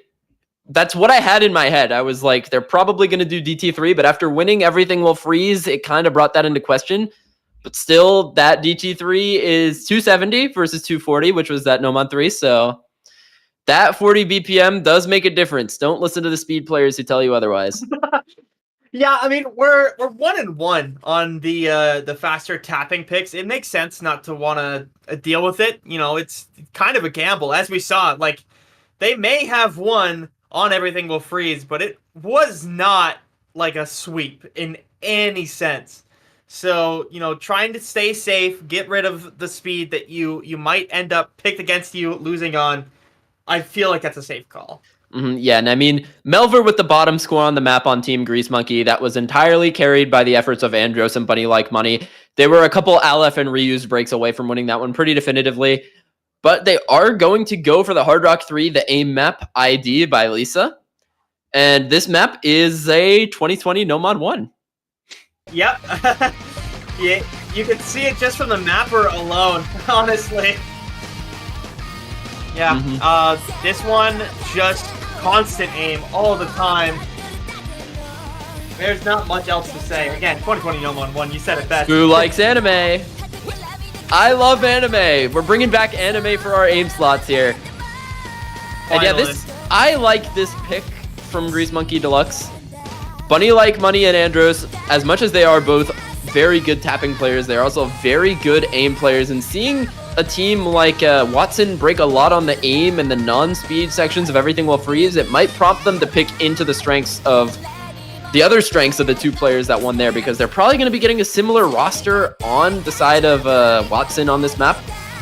That's what I had in my head. I was like, they're probably going to do DT3, but after winning Everything Will Freeze, it kind of brought that into question. But still, that DT3 is 270 versus 240, which was that No Mod 3, so that 40 BPM does make a difference. Don't listen to the speed players who tell you otherwise. Yeah, I mean, we're 1-1 on the faster tapping picks. It makes sense not to want to deal with it. You know, it's kind of a gamble, as we saw. Like, they may have won on Everything Will Freeze, but it was not like a sweep in any sense. So, you know, trying to stay safe, get rid of the speed that you might end up picked against you losing on, I feel like that's a safe call. Yeah, and I mean, Melver with the bottom score on the map on Team Grease Monkey, that was entirely carried by the efforts of Andros and Bunny Like Money. They were a couple Aleph and reused breaks away from winning that one pretty definitively, but they are going to go for the Hard Rock 3, the AIM map ID by Lisa. And this map is a 2020 No Mod 1. Yep. Yeah, you can see it just from the mapper alone, honestly. Yeah, this one, just constant aim all the time. There's not much else to say. Again, 2020 No Mod 1, you said it best. Who likes anime? I love anime. We're bringing back anime for our aim slots here. And yeah, I like this pick from Grease Monkey Deluxe. Bunny Like Money and Andros, as much as they are both very good tapping players, they're also very good aim players. And seeing a team like Watson break a lot on the aim and the non-speed sections of Everything Will Freeze, it might prompt them to pick into the strengths of the other strengths of the two players that won there, because they're probably going to be getting a similar roster on the side of Watson on this map.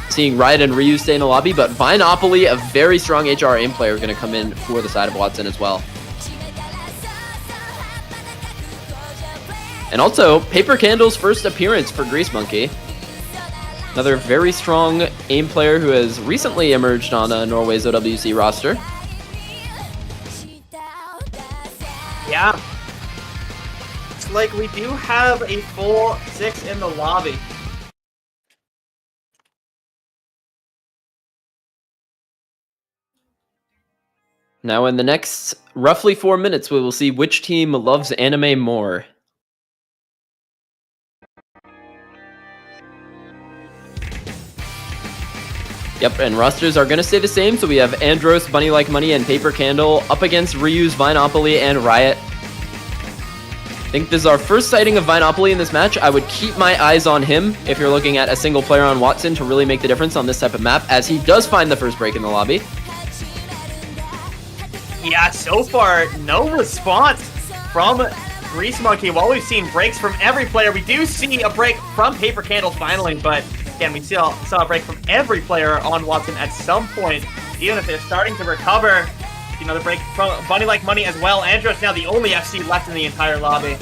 Seeing Riot and Ryu stay in the lobby, but Vinopoly, a very strong HR aim player, is going to come in for the side of Watson as well. And also, Paper Candle's first appearance for Grease Monkey. Another very strong aim player who has recently emerged on Norway's OWC roster. Yeah. It's like we do have a full 6 in the lobby. Now in the next roughly 4 minutes, we will see which team loves anime more. Yep, and rosters are going to stay the same, so we have Andros, Bunny Like Money, and Paper Candle up against Ryu's Vinopoly and Riot. I think this is our first sighting of Vinopoly in this match. I would keep my eyes on him if you're looking at a single player on Watson to really make the difference on this type of map, as he does find the first break in the lobby. Yeah, so far, no response from Grease Monkey. While we've seen breaks from every player, we do see a break from Paper Candle finally, but again, we saw a break from every player on Watson at some point, even if they're starting to recover. Another break from Bunny Like Money as well. Andros now the only FC left in the entire lobby.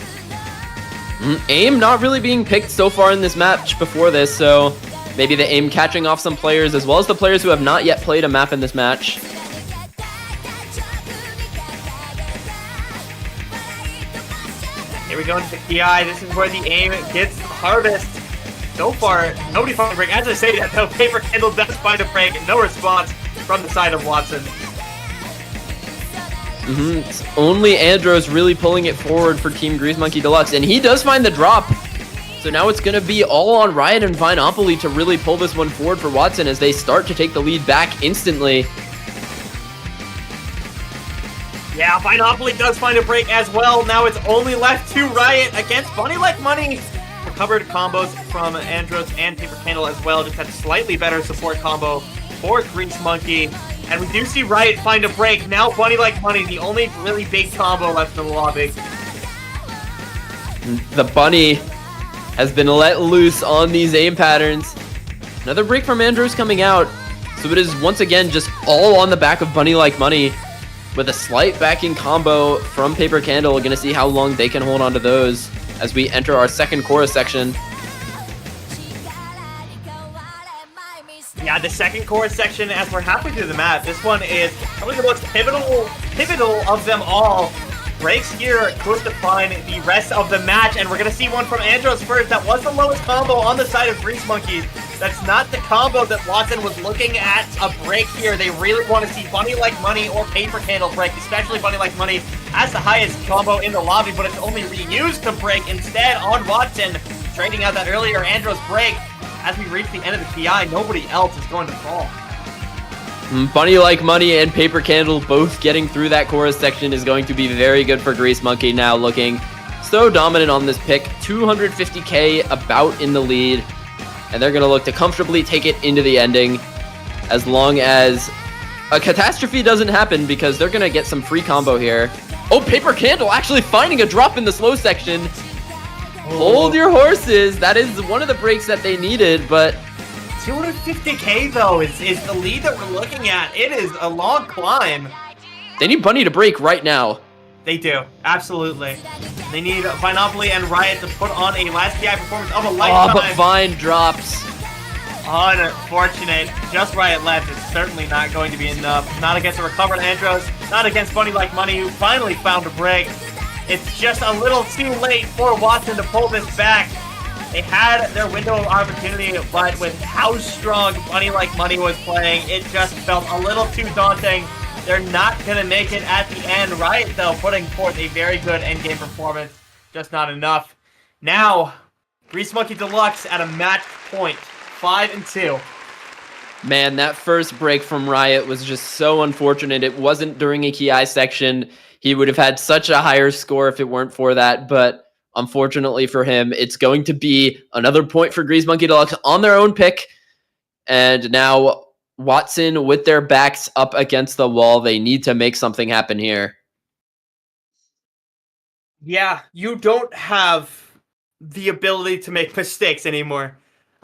Aim not really being picked so far in this match before this, so maybe the aim catching off some players as well as the players who have not yet played a map in this match. Here we go into the PI. This is where the aim gets Harvest. So far, nobody found a break. As I say that, though, Paper Candle does find a break. No response from the side of Watson. It's only Andros really pulling it forward for Team Grease Monkey Deluxe, and he does find the drop. So now it's going to be all on Riot and Vinopoly to really pull this one forward for Watson as they start to take the lead back instantly. Yeah, Vinopoly does find a break as well. Now it's only left to Riot against Bunny Like Money. Recovered combos from Andros and Paper Candle as well. Just had slightly better support combo for Grease Monkey. And we do see Riot find a break. Now Bunny Like Money, the only really big combo left in the lobby. The Bunny has been let loose on these aim patterns. Another break from Andros coming out. So it is once again just all on the back of Bunny Like Money with a slight backing combo from Paper Candle. We're going to see how long they can hold on to those as we enter our second chorus section. Yeah, the second chorus section, as we're halfway through the map, this one is probably the most pivotal of them all. Breaks here close to find the rest of the match, and we're going to see one from Andros first. That was the lowest combo on the side of Grease Monkey. That's not the combo that Watson was looking at a break here. They really want to see Bunny Like Money or Paper Candle break, especially Bunny Like Money as the highest combo in the lobby, but it's only reused to break instead on Watson. Trading out that earlier Andros break. As we reach the end of the PI, nobody else is going to fall. Bunny Like Money and Paper Candle both getting through that chorus section is going to be very good for Grease Monkey, now looking so dominant on this pick. 250k about in the lead, and they're going to look to comfortably take it into the ending as long as a catastrophe doesn't happen, because they're going to get some free combo here. Oh, Paper Candle actually finding a drop in the slow section. Hold your horses. That is one of the breaks that they needed, but 250k though is the lead that we're looking at. It is a long climb. They need Bunny to break right now. They do, absolutely. They need Vinopoly and Riot to put on a last PI performance of a lifetime. Oh, but Vine drops. Unfortunate. Just Riot left is certainly not going to be enough. Not against a recovered Andros, not against Bunny Like Money, who finally found a break. It's just a little too late for Watson to pull this back. They had their window of opportunity, but with how strong Bunny Like Money was playing, it just felt a little too daunting. They're not going to make it at the end. Riot, though, putting forth a very good endgame performance. Just not enough. Now, Grease Monkey Deluxe at a match point, 5-2. Man, that first break from Riot was just so unfortunate. It wasn't during a Ki section. He would have had such a higher score if it weren't for that, but unfortunately for him, it's going to be another point for Grease Monkey Deluxe on their own pick. And now Watson with their backs up against the wall. They need to make something happen here. Yeah, you don't have the ability to make mistakes anymore.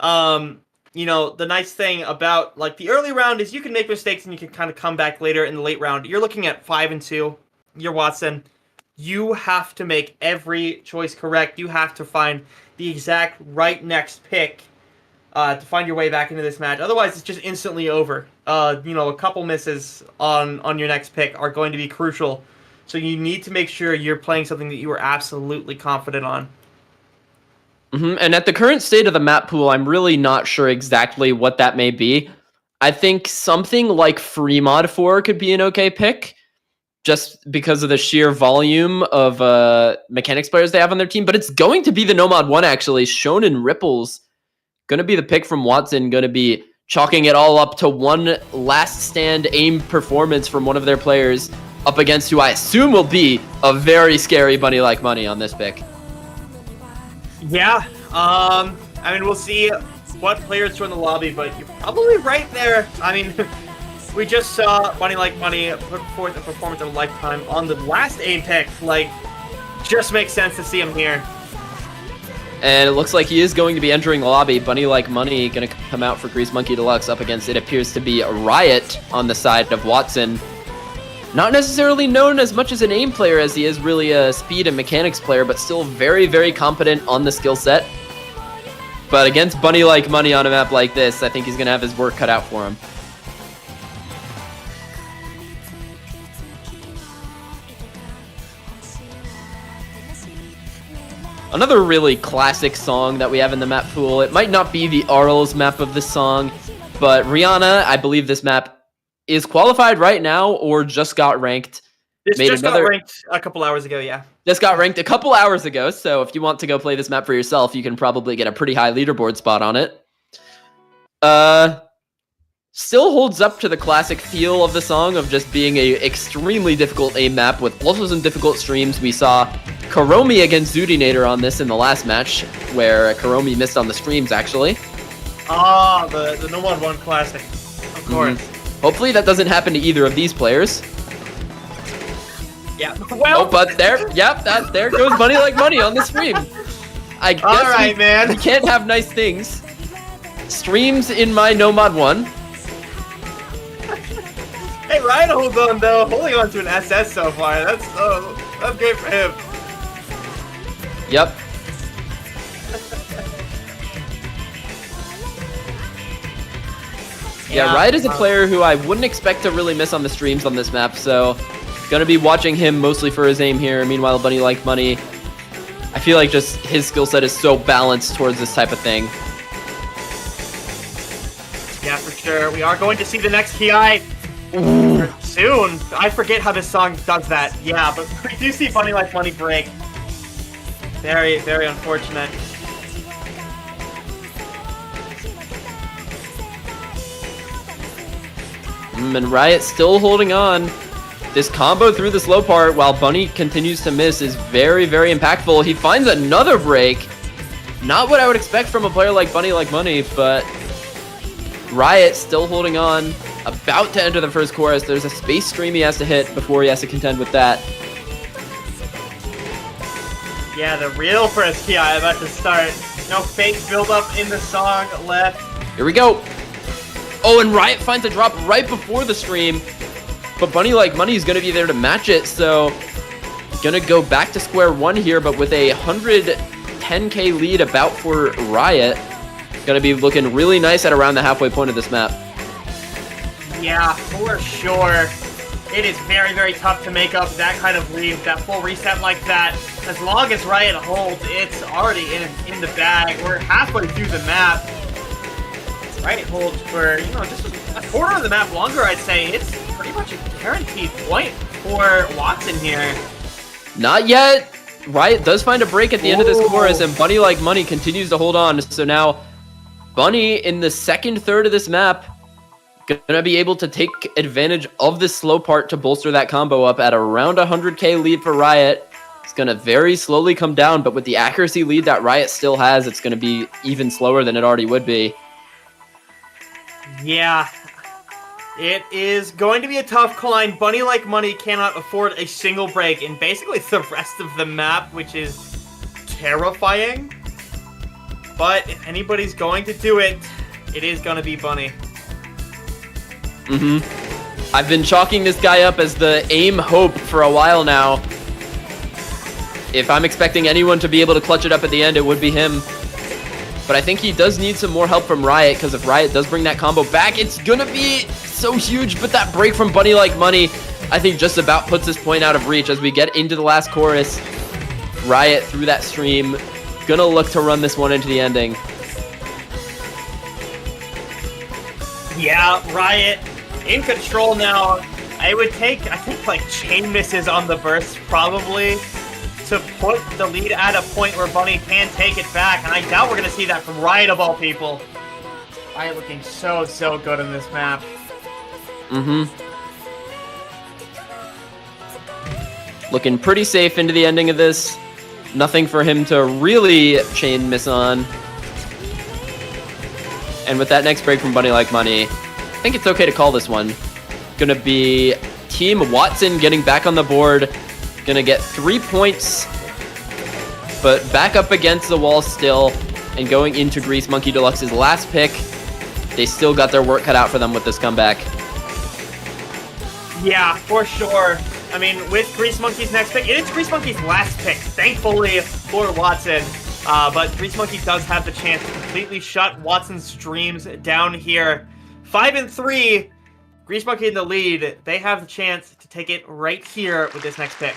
You know, the nice thing about like the early round is you can make mistakes and you can kind of come back later in the late round. You're looking at 5-2. You're Watson. You have to make every choice correct. You have to find the exact right next pick to find your way back into this match. Otherwise, it's just instantly over. You know, a couple misses on your next pick are going to be crucial. So you need to make sure you're playing something that you are absolutely confident on. And at the current state of the map pool, I'm really not sure exactly what that may be. I think something like Free Mod 4 could be an okay pick, just because of the sheer volume of mechanics players they have on their team. But it's going to be the No Mod 1, actually. Shonen Ripples, going to be the pick from Watson, going to be chalking it all up to one last stand aim performance from one of their players up against who I assume will be a very scary Bunny Like Money on this pick. Yeah, I mean, we'll see what players join the lobby, but you're probably right there. I mean, we just saw Bunny Like Money put forth a performance of a lifetime on the last aim pick. Like, just makes sense to see him here. And it looks like he is going to be entering the lobby. Bunny Like Money going to come out for Grease Monkey Deluxe up against, it appears to be, Riot on the side of Watson. Not necessarily known as much as an aim player as he is really a speed and mechanics player, but still very, very competent on the skill set. But against Bunny Like Money on a map like this, I think he's going to have his work cut out for him. Another really classic song that we have in the map pool. It might not be the Arl's map of this song, but Rihanna, I believe this map is qualified right now or just got ranked. This just got ranked a couple hours ago, yeah. Just got ranked a couple hours ago, so if you want to go play this map for yourself, you can probably get a pretty high leaderboard spot on it. Still holds up to the classic feel of the song of just being a extremely difficult aim map with also some difficult streams. We saw Karomi against Zudinator on this in the last match, where Karomi missed on the streams, actually. Ah, the No Mod 1 classic, of course. Hopefully that doesn't happen to either of these players. Yeah. Well, oh, but there goes Bunny Like Money on the stream. I guess all right, man. We can't have nice things. Streams in my No Mod 1. Hey, Ryan holds on though, holding on to an SS so far. That's great for him. Yep. Yeah, Riot is a player who I wouldn't expect to really miss on the streams on this map, so gonna be watching him mostly for his aim here. Meanwhile, Bunny Like Money, I feel like just his skill set is so balanced towards this type of thing. Yeah, for sure. We are going to see the next Ki soon. I forget how this song does that. Yeah, but we do see Bunny Like Money break. Very, very unfortunate. And Riot still holding on. This combo through the slow part while Bunny continues to miss is very, very impactful. He finds another break. Not what I would expect from a player like Bunny Like Money, but Riot still holding on. About to enter the first chorus. There's a space stream he has to hit before he has to contend with that. Yeah, the real first Ki about to start. No fake build-up in the song left. Here we go. Oh, and Riot finds a drop right before the stream. But Bunny Like Money is going to be there to match it, so going to go back to square one here, but with a 110k lead about for Riot. Going to be looking really nice at around the halfway point of this map. Yeah, for sure. It is very, very tough to make up that kind of lead, that full reset like that. As long as Riot holds, it's already in the bag. We're halfway through the map. Riot holds for, just a quarter of the map longer, I'd say. It's pretty much a guaranteed point for Watson here. Not yet. Riot does find a break at the end of this chorus, and Bunny Like Money continues to hold on. So now Bunny in the second third of this map gonna be able to take advantage of this slow part to bolster that combo up at around 100k lead for Riot. It's gonna very slowly come down, but with the accuracy lead that Riot still has, it's gonna be even slower than it already would be. Yeah, it is going to be a tough climb. Bunny Like Money cannot afford a single break in basically the rest of the map, which is terrifying. But if anybody's going to do it, it is going to be Bunny. I've been chalking this guy up as the aim hope for a while now. If I'm expecting anyone to be able to clutch it up at the end, it would be him. But I think he does need some more help from Riot, because if Riot does bring that combo back, it's gonna be so huge. But that break from Bunny Like Money, I think just about puts this point out of reach as we get into the last chorus. Riot through that stream, gonna look to run this one into the ending. Yeah, Riot in control now. I would take, I think, like chain misses on the burst probably to put the lead at a point where Bunny can take it back, and I doubt we're going to see that from Riot of all people. Riot looking so good in this map. Looking pretty safe into the ending of this. Nothing for him to really chain miss on. And with that next break from Bunny Like Money, I think it's okay to call this one. Gonna be Team Watson getting back on the board. Gonna get 3 points, but back up against the wall still, and going into Grease Monkey Deluxe's last pick. They still got their work cut out for them with this comeback. Yeah, for sure. I mean, with Grease Monkey's next pick, it is Grease Monkey's last pick, thankfully for Watson. But Grease Monkey does have the chance to completely shut Watson's dreams down here. 5-3, Grease Monkey in the lead. They have the chance to take it right here with this next pick.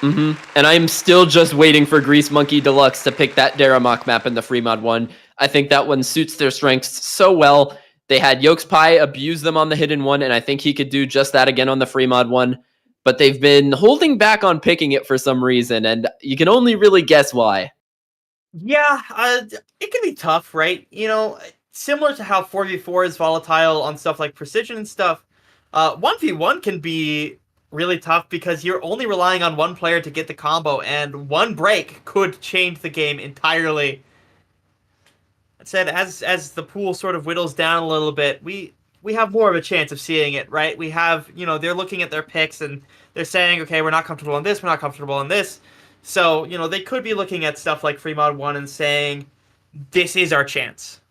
And I'm still just waiting for Grease Monkey Deluxe to pick that Daramak map in the free mod one. I think that one suits their strengths so well. They had Yolkspie abuse them on the hidden one, and I think he could do just that again on the free mod one. But they've been holding back on picking it for some reason, and you can only really guess why. Yeah, it can be tough, right? You know, similar to how 4v4 is volatile on stuff like precision and stuff, 1v1 can be really tough because you're only relying on one player to get the combo, and one break could change the game entirely. That said, as the pool sort of whittles down a little bit, we have more of a chance of seeing it, right? We have, you know, they're looking at their picks and they're saying, okay, we're not comfortable on this, we're not comfortable on this. So, you know, they could be looking at stuff like free mod 1 and saying, this is our chance.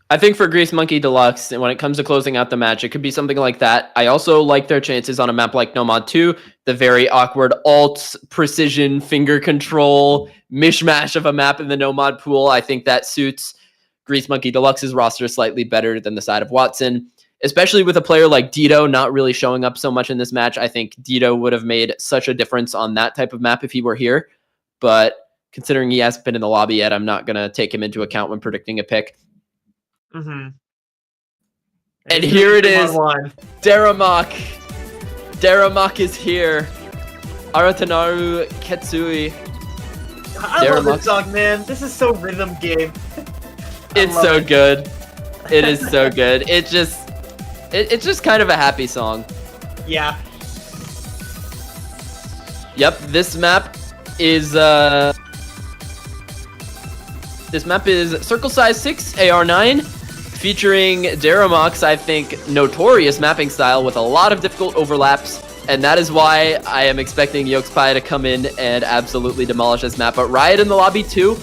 I think for Grease Monkey Deluxe, when it comes to closing out the match, it could be something like that. I also like their chances on a map like No Mod 2, the very awkward alt, precision, finger control, mishmash of a map in the No Mod pool. I think that suits Grease Monkey Deluxe's roster slightly better than the side of Watson, especially with a player like Dito not really showing up so much in this match. I think Dito would have made such a difference on that type of map if he were here, but considering he hasn't been in the lobby yet, I'm not going to take him into account when predicting a pick. And here it is, Daramak. Daramak is here. Aratanaru Ketsui. I love this song, man. This is so rhythm game. It's so good. It is so good. It's just kind of a happy song. Yeah. Yep, this map is Circle Size 6 AR9, featuring Daramak's, I think, notorious mapping style with a lot of difficult overlaps, and that is why I am expecting Yolkspie to come in and absolutely demolish this map. But Riot in the lobby too.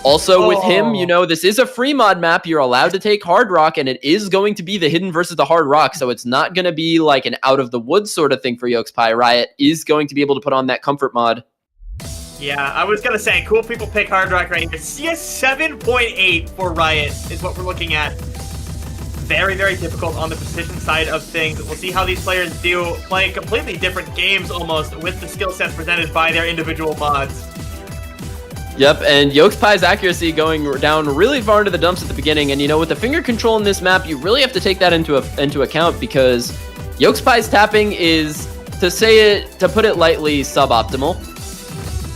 Also with him, you know, this is a free mod map. You're allowed to take Hard Rock, and it is going to be the hidden versus the Hard Rock, so it's not going to be like an out of the woods sort of thing for Yolkspie. Riot is going to be able to put on that comfort mod. Yeah, I was going to say, cool people pick Hard Rock right here. CS 7.8 for Riot is what we're looking at. Very, very difficult on the precision side of things. We'll see how these players do, playing completely different games almost with the skill sets presented by their individual mods. Yep, and Yolkspie's accuracy going down really far into the dumps at the beginning, and you know, with the finger control in this map, you really have to take that into account, because Yolkspie's tapping is, to put it lightly, suboptimal.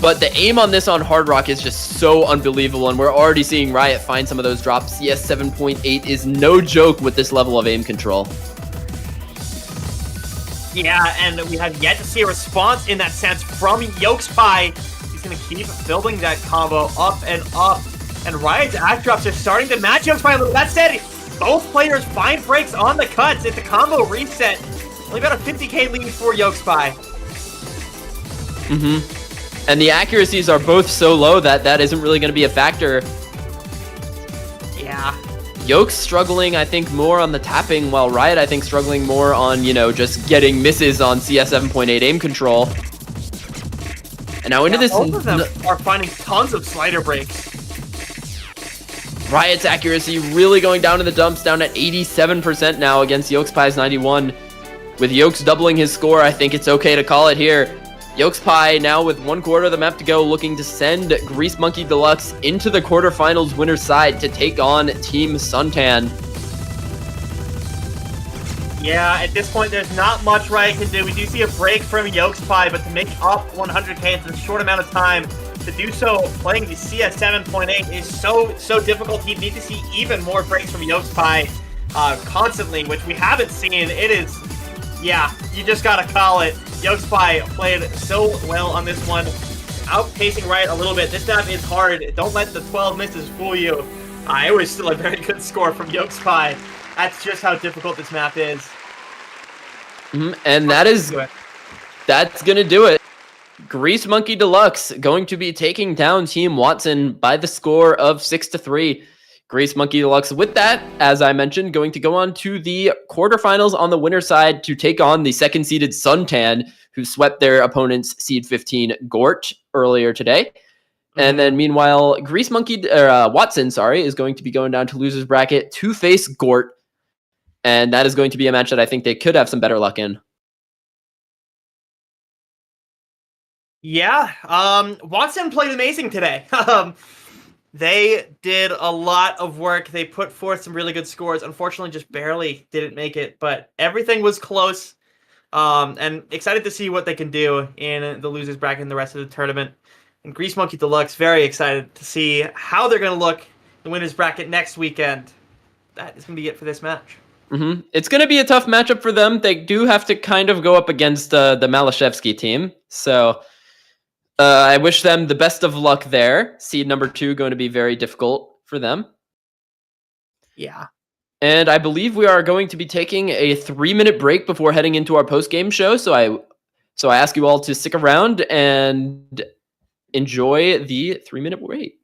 But the aim on this on Hard Rock is just so unbelievable, and we're already seeing Riot find some of those drops. CS 7.8 is no joke with this level of aim control. Yeah, and we have yet to see a response in that sense from Yokespie. He's going to keep building that combo up and up. And Riot's act drops are starting to match Yokespie a little. That said, both players find breaks on the cuts. It's a combo reset. Only about a 50k lead for Yokespie. And the accuracies are both so low that that isn't really going to be a factor. Yeah. Yoke's struggling, I think, more on the tapping, while Riot, I think, struggling more on, you know, just getting misses on CS 7.8 aim control. And now into this... Both of them are finding tons of slider breaks. Riot's accuracy really going down in the dumps, down at 87% now against Yokespie's 91. With Yokes doubling his score, I think it's okay to call it here. Yokespie now with 1/4 of the map to go, looking to send Grease Monkey Deluxe into the quarterfinals winner's side to take on Team Suntan. Yeah, at this point, there's not much Riot can do. We do see a break from Yokespie, but to make up 100k in a short amount of time, to do so playing the CS 7.8 is so difficult. He'd need to see even more breaks from Yokespie constantly, which we haven't seen. It is, yeah, you just gotta call it. Yokespie played so well on this one, outpacing Riot a little bit. This map is hard. Don't let the 12 misses fool you. It was still a very good score from Yokespie. That's just how difficult this map is. And that's gonna do it. Grease Monkey Deluxe going to be taking down Team Watson by the score of 6-3. Grease Monkey Deluxe, with that, as I mentioned, going to go on to the quarterfinals on the winner side to take on the second-seeded Suntan, who swept their opponent's seed 15 Gort earlier today. And then, meanwhile, Watson, is going to be going down to losers bracket to face Gort, and that is going to be a match that I think they could have some better luck in. Yeah, Watson played amazing today. They did a lot of work. They put forth some really good scores. Unfortunately, just barely didn't make it, but everything was close. And excited to see what they can do in the losers bracket and the rest of the tournament. And Grease Monkey Deluxe, very excited to see how they're going to look in the winners bracket next weekend. That is going to be it for this match. It's going to be a tough matchup for them. They do have to kind of go up against the Malashevsky team. So I wish them the best of luck there. Seed number 2 going to be very difficult for them. Yeah. And I believe we are going to be taking a 3-minute break before heading into our post-game show. So I ask you all to stick around and enjoy the 3-minute wait.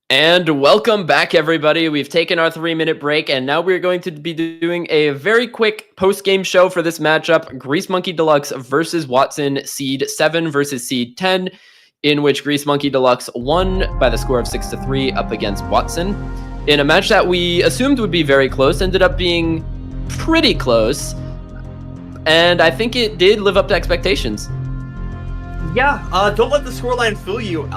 And welcome back, everybody. We've taken our 3-minute break, and now we're going to be doing a very quick post-game show for this matchup, Grease Monkey Deluxe versus Watson, Seed 7 versus Seed 10, in which Grease Monkey Deluxe won by the score of 6-3 up against Watson. In a match that we assumed would be very close, ended up being pretty close, and I think it did live up to expectations. Yeah, don't let the scoreline fool you.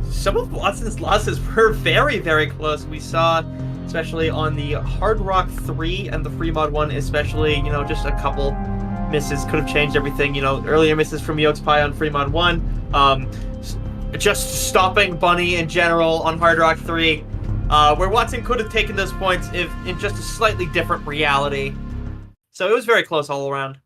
Some of Watson's losses were very, very close. We saw, especially on the Hard Rock 3 and the Free Mod 1, especially, just a couple misses could have changed everything. Earlier misses from Yolks Pie on Free Mod 1, just stopping Bunny in general on Hard Rock 3, where Watson could have taken those points if in just a slightly different reality. So it was very close all around.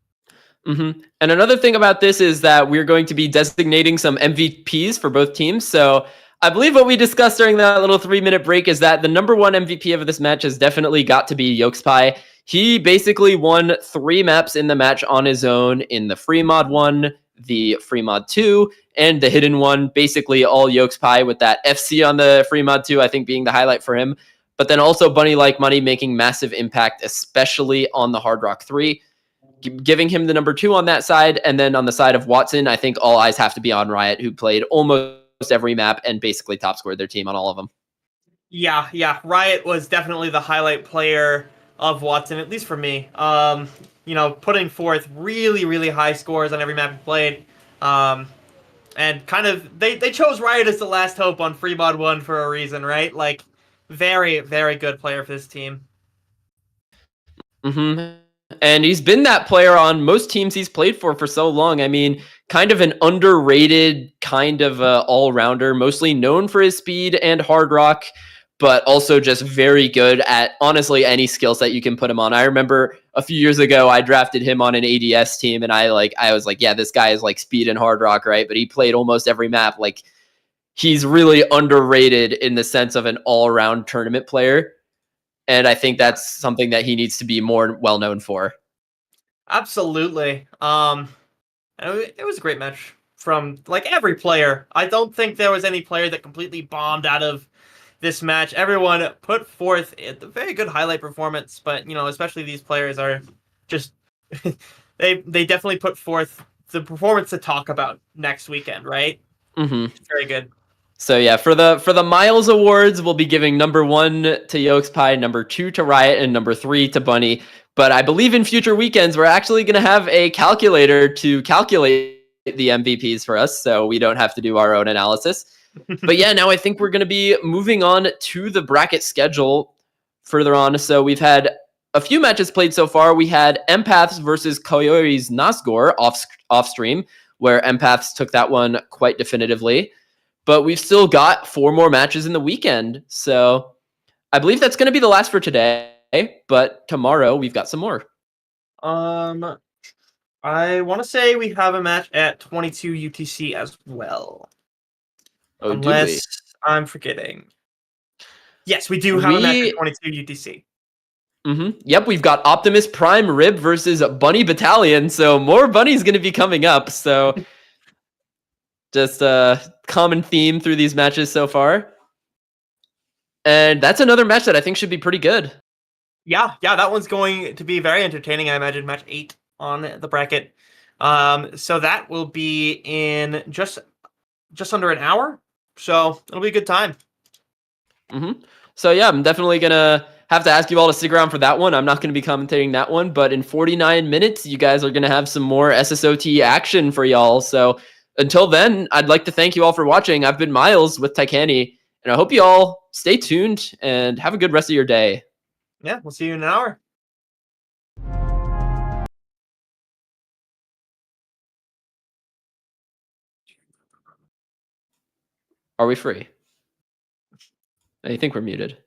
Mm-hmm. And another thing about this is that we're going to be designating some MVPs for both teams. So I believe what we discussed during that little 3-minute break is that the number one MVP of this match has definitely got to be Yolks Pie. He basically won 3 maps in the match on his own in the Free Mod 1, the Free Mod 2, and the Hidden 1. Basically all Yolks Pie, with that FC on the Free Mod 2, I think, being the highlight for him. But then also Bunny Like Money making massive impact, especially on the Hard Rock 3. Giving him the number 2 on that side. And then on the side of Watson, I think all eyes have to be on Riot, who played almost every map and basically top scored their team on all of them. Yeah. Riot was definitely the highlight player of Watson, at least for me. Putting forth really, really high scores on every map he played. And kind of, they chose Riot as the last hope on Free Mod 1 for a reason, right? Like, very, very good player for this team. Mm-hmm. And he's been that player on most teams he's played for so long. I mean, kind of an underrated kind of all-rounder, mostly known for his speed and hard rock, but also just very good at, honestly, any skill set you can put him on. I remember a few years ago, I drafted him on an ADS team, and I was like, yeah, this guy is like speed and hard rock, right? But he played almost every map. Like, he's really underrated in the sense of an all-around tournament player. And I think that's something that he needs to be more well-known for. Absolutely. It was a great match from, every player. I don't think there was any player that completely bombed out of this match. Everyone put forth a very good highlight performance, but, especially these players are just... they definitely put forth the performance to talk about next weekend, right? Mm-hmm. Very good. So yeah, for the Miles Awards, we'll be giving number 1 to Yolks Pie, number 2 to Riot, and number 3 to Bunny. But I believe in future weekends, we're actually going to have a calculator to calculate the MVPs for us, so we don't have to do our own analysis. But yeah, now I think we're going to be moving on to the bracket schedule further on. So we've had a few matches played so far. We had EMPHATS versus Koyori's Nasgor off stream, where EMPHATS took that one quite definitively. But we've still got 4 more matches in the weekend. So I believe that's going to be the last for today. But tomorrow we've got some more. I want to say we have a match at 22 UTC as well. Oh, unless I'm forgetting. Yes, we do have a match at 22 UTC. Mm-hmm. Yep, we've got Optimus Prime Rib versus Bunny Battalion. So more Bunny's going to be coming up. So... just a common theme through these matches so far. And that's another match that I think should be pretty good. Yeah, that one's going to be very entertaining. I imagine match 8 on the bracket. So that will be in just under an hour. So it'll be a good time. Mm-hmm. So yeah, I'm definitely going to have to ask you all to stick around for that one. I'm not going to be commentating that one, but in 49 minutes, you guys are going to have some more SSOT action for y'all. So until then, I'd like to thank you all for watching. I've been Miles with Taikani, and I hope you all stay tuned and have a good rest of your day. Yeah, we'll see you in an hour. Are we free? I think we're muted.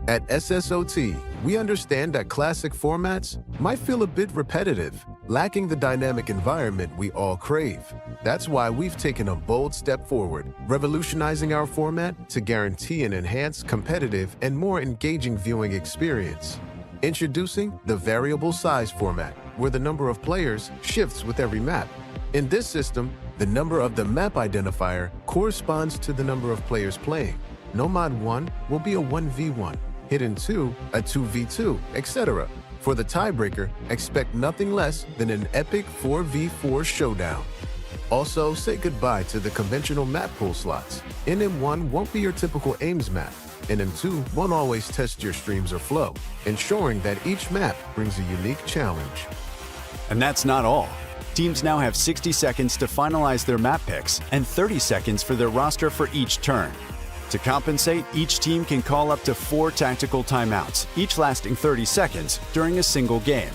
At SSOT, we understand that classic formats might feel a bit repetitive, lacking the dynamic environment we all crave. That's why we've taken a bold step forward, revolutionizing our format to guarantee an enhanced, competitive, and more engaging viewing experience. Introducing the variable size format, where the number of players shifts with every map. In this system, the number of the map identifier corresponds to the number of players playing. Nomad 1 will be a 1v1, Hidden 2 a 2v2, etc. For the tiebreaker, expect nothing less than an epic 4v4 showdown. Also, say goodbye to the conventional map pool slots. NM1 won't be your typical aims map. NM2 won't always test your streams or flow, ensuring that each map brings a unique challenge. And that's not all. Teams now have 60 seconds to finalize their map picks and 30 seconds for their roster for each turn. To compensate, each team can call up to 4 tactical timeouts, each lasting 30 seconds during a single game.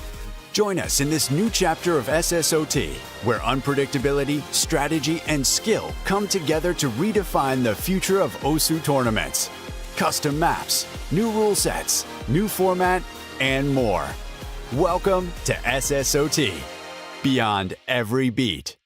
Join us in this new chapter of SSOT, where unpredictability, strategy, and skill come together to redefine the future of OSU tournaments. Custom maps, new rule sets, new format, and more. Welcome to SSOT, beyond every beat.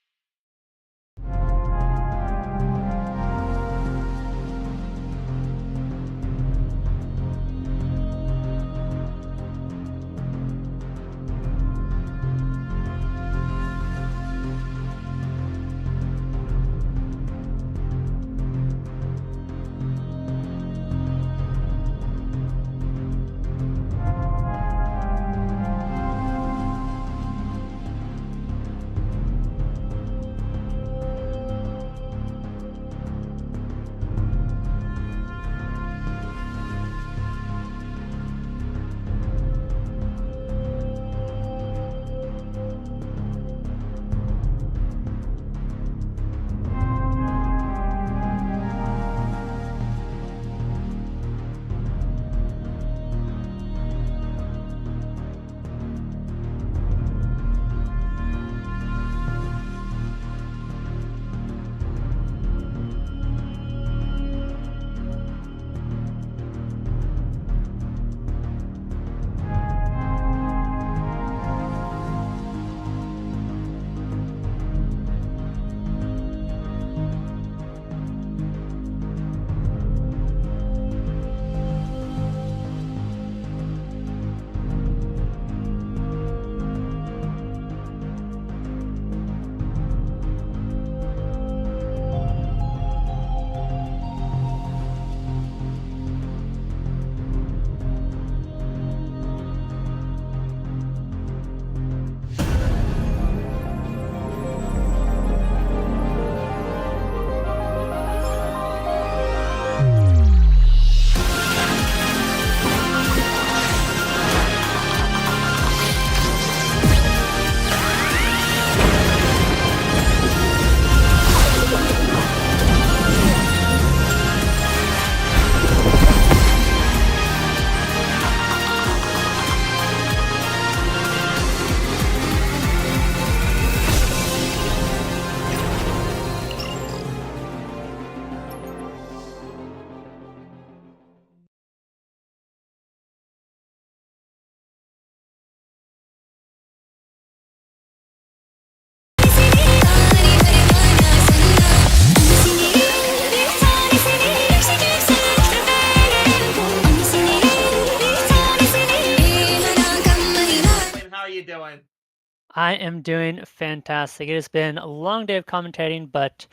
I am doing fantastic. It has been a long day of commentating, but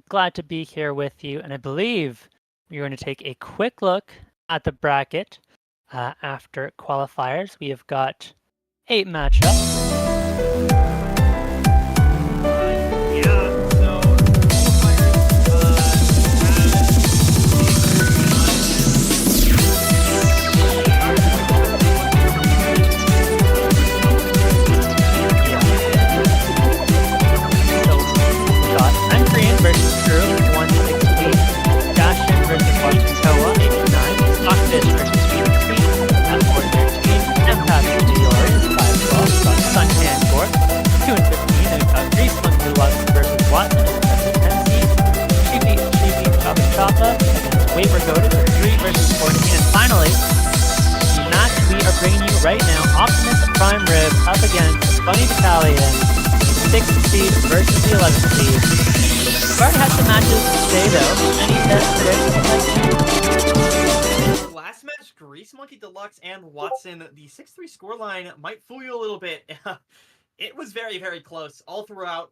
glad to be here with you. And I believe we're going to take a quick look at the bracket after qualifiers. We have got 8 matchups. EMPHATS versus Koyori, 5-12. against Bunny Battalion, 6th seed versus the 11th seed. We've already had some matches today though. Any best predictions? Last match, Grease Monkey Deluxe and Watson. The 6-3 scoreline might fool you a little bit. It was very, very close all throughout.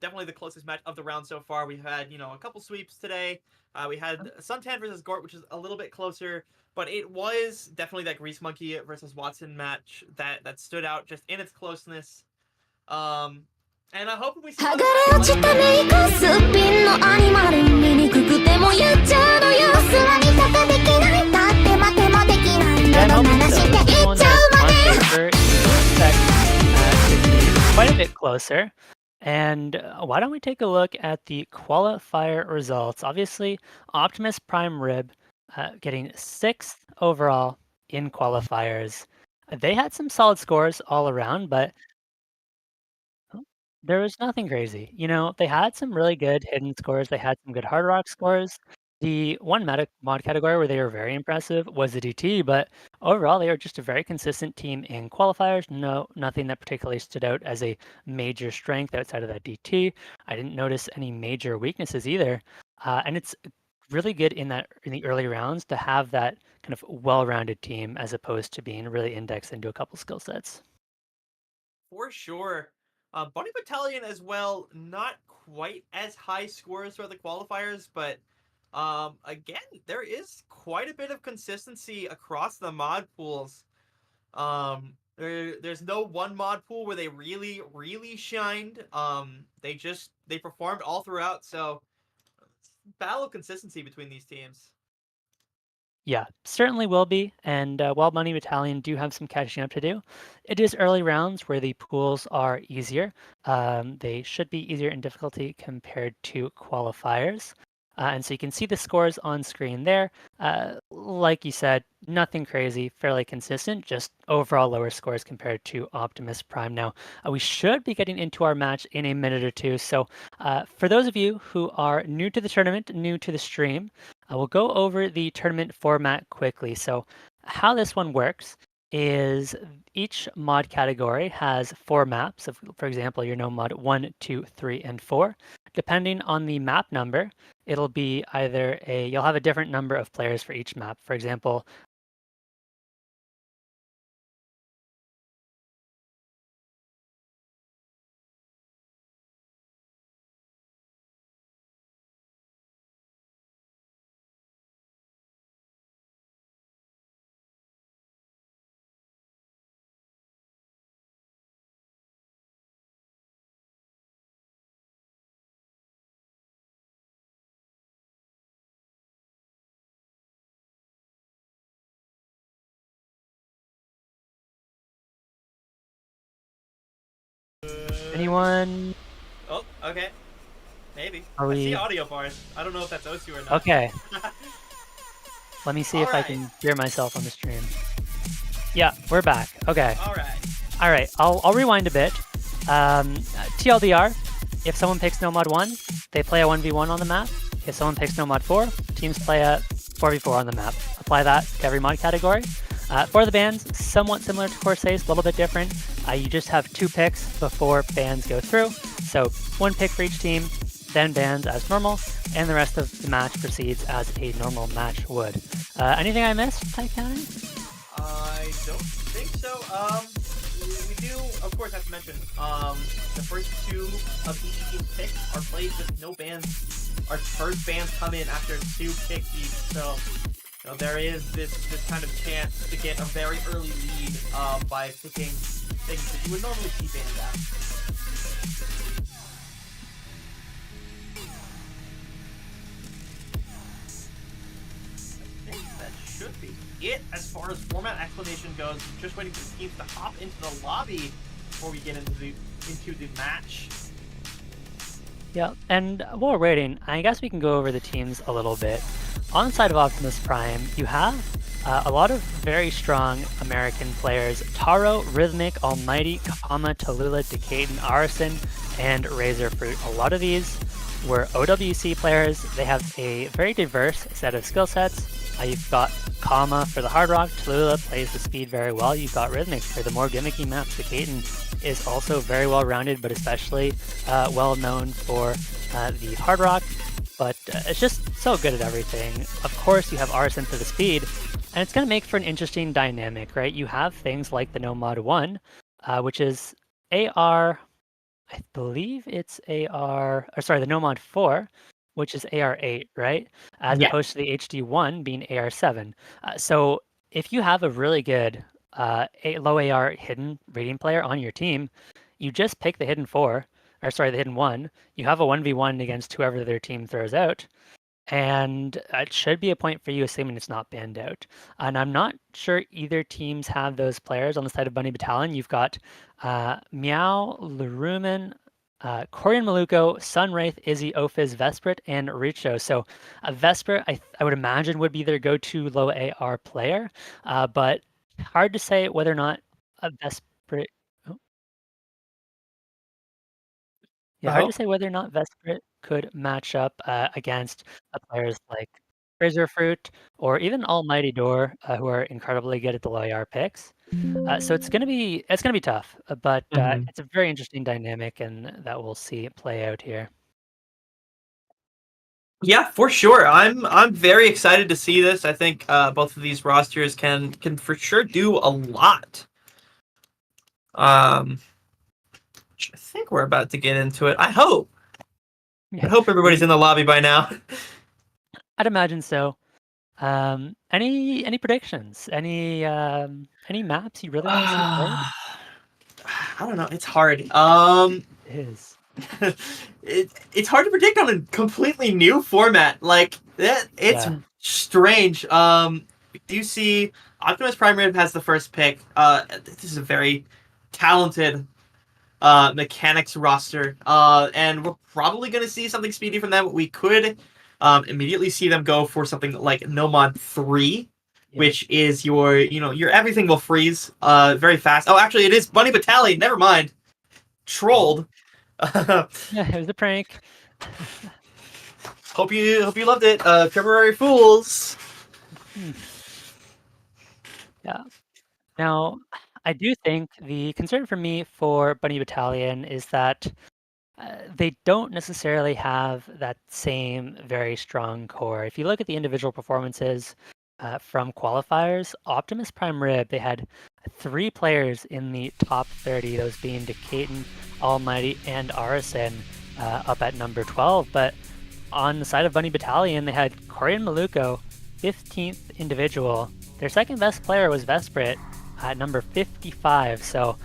Definitely the closest match of the round so far. We had, a couple sweeps today. We had Suntan versus Gort, which is a little bit closer, but it was definitely that Grease Monkey versus Watson match that stood out just in its closeness. And I hope we see other matches like quite a bit closer. And why don't we take a look at the qualifier results? Obviously, Optimus Prime Rib getting 6th overall in qualifiers. They had some solid scores all around, but there was nothing crazy. They had some really good hidden scores. They had some good hard rock scores. The one mod category where they were very impressive was the DT, but overall they were just a very consistent team in qualifiers. Nothing that particularly stood out as a major strength outside of that DT. I didn't notice any major weaknesses either. And it's really good in the early rounds to have that kind of well-rounded team as opposed to being really indexed into a couple skill sets. For sure. Bunny Battalion as well, not quite as high scores for the qualifiers, but again, there is quite a bit of consistency across the mod pools. There's no one mod pool where they really, really shined. They performed all throughout, so battle of consistency between these teams. Yeah, certainly will be. And while Bunny Battalion do have some catching up to do, it is early rounds where the pools are easier. They should be easier in difficulty compared to qualifiers. And so you can see the scores on screen there. Like you said, nothing crazy, fairly consistent, just overall lower scores compared to Optimus Prime. Now, we should be getting into our match in a minute or two. So for those of you who are new to the tournament, new to the stream, we'll go over the tournament format quickly. So how this one works is each mod category has 4 maps. For example, mod 1, 2, 3, and 4. Depending on the map number, it'll be either you'll have a different number of players for each map. For example, anyone? Oh, okay. Maybe. Are I see we- audio bars. I don't know if that's Osu or not. Okay, let me see if I Alright. can hear myself on the stream. Yeah, we're back. Okay. All right. I'll rewind a bit. TLDR, if someone picks no mod 1, they play a 1v1 on the map. If someone picks no mod 4, teams play a 4v4 on the map. Apply that to every mod category. For the bans, somewhat similar to Corsair's, a little bit different. You just have 2 picks before bans go through. So 1 pick for each team, then bans as normal, and the rest of the match proceeds as a normal match would. Anything I missed, Taikae? I don't think so. We do, of course, have to mention, the first 2 of each team's picks are played with no bans. Our first bans come in after 2 picks each, so there is this kind of chance to get a very early lead by picking things that you would normally see banned out. I think that should be it as far as format explanation goes. I'm just waiting for the teams to hop into the lobby before we get into the match. Yeah, and while we're waiting, I guess we can go over the teams a little bit. On the side of Optimus Prime, you have a lot of very strong American players. Taro, Rhythmic, Almighty, Kama, Tallulah, Decaden, Arison, and Razorfruit. A lot of these were OWC players. They have a very diverse set of skill sets. You've got Kama for the hard rock. Tallulah plays the speed very well. You've got Rhythmic for the more gimmicky maps. The Kaiten is also very well rounded, but especially well known for the hard rock. But it's just so good at everything. Of course, you have Arson for the speed, and it's going to make for an interesting dynamic, right? You have things like the Nomad 1, which is AR, I believe it's AR, or sorry, the Nomad 4, which is AR8, right? As opposed to the HD1 being AR7. So if you have a really good low AR hidden rating player on your team, you just pick the hidden 4, or sorry, the hidden 1. You have a 1v1 against whoever their team throws out. And it should be a point for you, assuming it's not banned out. And I'm not sure either teams have those players on the side of Bunny Battalion. You've got Meow, Laruman, Corian Maluko, Sunwraith, Izzy, Ophiz, Vesprit, and Richo. So Vesprit, I would imagine, would be their go-to low AR player, but hard to say whether or not a Vesprit... Yeah, hard to say whether or not Vesprit could match up against players like Razor Fruit or even Almighty Door, who are incredibly good at the low AR picks. So it's gonna be tough, but it's a very interesting dynamic, and that we'll see it play out here. Yeah, for sure. I'm very excited to see this. I think both of these rosters can for sure do a lot. I think we're about to get into it. I hope. Yeah. I hope everybody's in the lobby by now. I'd imagine so. Any predictions? Any maps you really want to see played? I don't know. It's hard. It is. It's hard to predict on a completely new format. Like it's strange. Do you see Optimus Prime Rib has the first pick? This is a very talented mechanics roster, and we're probably going to see something speedy from them. We could immediately see them go for something like Nomad 3, which is your everything will freeze very fast. Oh, actually, it is Bunny Battalion. Never mind. Trolled. Yeah, it was a prank. Hope you loved it. February Fools. Yeah. Now, I do think the concern for me for Bunny Battalion is that they don't necessarily have that same very strong core. If you look at the individual performances from qualifiers, Optimus Prime Rib, they had 3 players in the top 30, those being Decaton, Almighty, and Arison up at number 12. But on the side of Bunny Battalion, they had Corian Maluko, 15th individual. Their second best player was Vesprit at number 55. So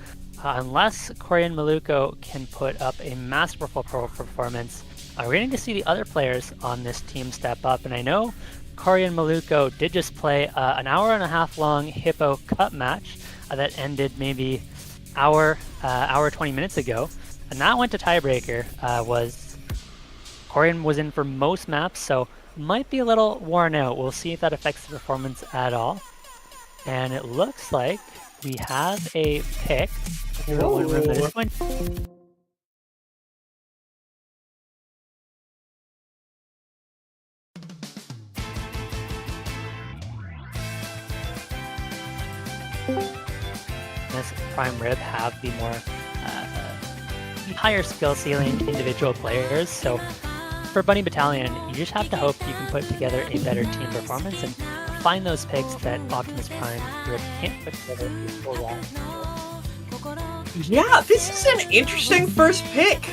unless Corian Maluko can put up a masterful performance, we're going to see the other players on this team step up. And I know Corian Maluko did just play an hour-and-a-half long Hippo Cup match that ended maybe hour 20 minutes ago. And that went to tiebreaker. Corian was in for most maps, so might be a little worn out. We'll see if that affects the performance at all. And it looks like we have a pick. This Prime Rib have the more higher skill ceiling individual players. So for Bunny Battalion, you just have to hope you can put together a better team performance and find those picks that Optimus Prime Rib can't put together before that. Yeah, this is an interesting first pick.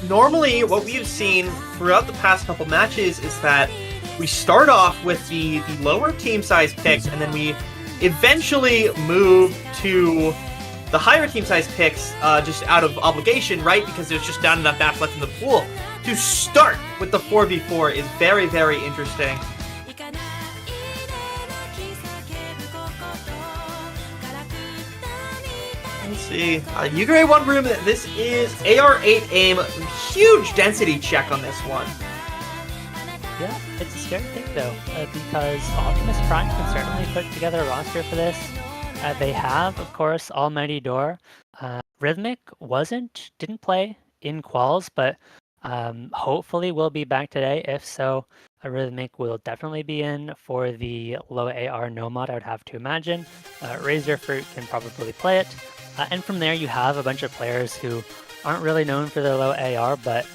Normally what we've seen throughout the past couple matches is that we start off with the lower team size picks, and then we eventually move to the higher team size picks just out of obligation, right? Because there's just not enough maps left in the pool. To start with the 4v4 is very, very interesting. Let's see. Yugure 1 room. This is AR8 aim. Huge density check on this one. Yeah, it's a scary pick though, because Optimus Prime can certainly put together a roster for this. They have, of course, Almighty Door. Rhythmic didn't play in quals, but hopefully will be back today. If so, Rhythmic will definitely be in for the low AR no mod, I would have to imagine. Razor Fruit can probably play it. And from there, you have a bunch of players who aren't really known for their low AR, but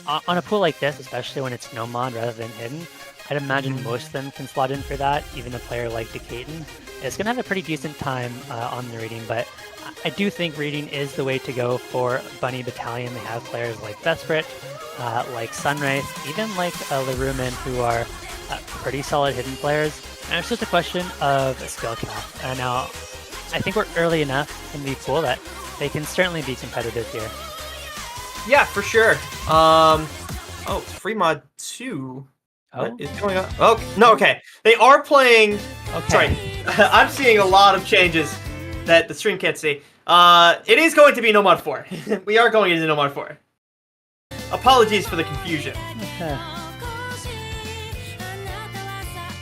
on a pool like this, especially when it's no mod rather than hidden, I'd imagine most of them can slot in for that. Even a player like Decaton is going to have a pretty decent time on the reading, but I do think reading is the way to go for Bunny Battalion. They have players like Besprit, like Sunrise, even like Laruman, who are pretty solid hidden players. And it's just a question of a skill cap. Now, I think we're early enough in the pool that they can certainly be competitive here. Yeah, for sure. Oh, free mod 2. Oh, What is going on? Oh, no, okay. They are playing... okay. Sorry. I'm seeing a lot of changes that the stream can't see. It is going to be No Mod 4. We are going into No Mod 4. Apologies for the confusion. Okay.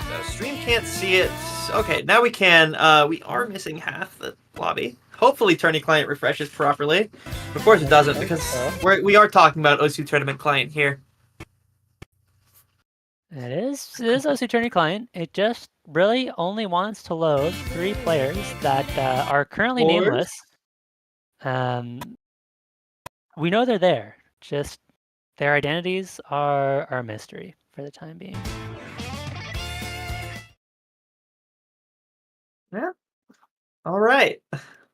The stream can't see it. Okay, now we can. We are missing half the lobby. Hopefully Tourney Client refreshes properly. Of course it doesn't, because we are talking about OSU Tournament Client here. It is OSU Tourney Client. It just really only wants to load 3 players that are currently nameless. We know they're there. Just their identities are a mystery for the time being. Yeah. All right.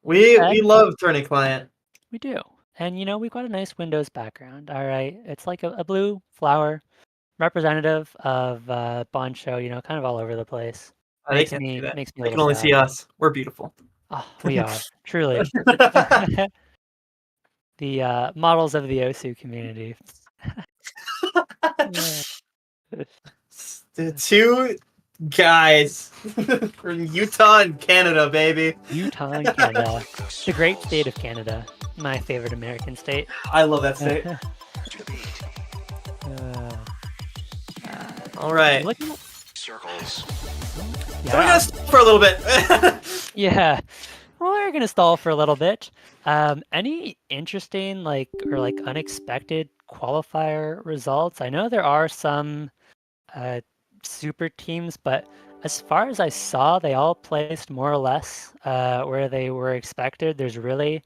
We love Tourney Client. We do. And you know, we've got a nice Windows background. All right. It's like a blue flower, representative of Boncho, you know, kind of all over the place. They Makes can't me see that. makes me a They can little only sad. see us. We're beautiful. Oh, we are, truly. The models of the OSU community. The 2 guys from Utah and Canada, baby. Utah and Canada. The great state of Canada. My favorite American state. I love that state. All right. Looking Circles. So we're gonna stop for a little bit. Yeah, we're gonna stall for a little bit. Any interesting, or unexpected qualifier results? I know there are some super teams, but as far as I saw, they all placed more or less where they were expected. There's really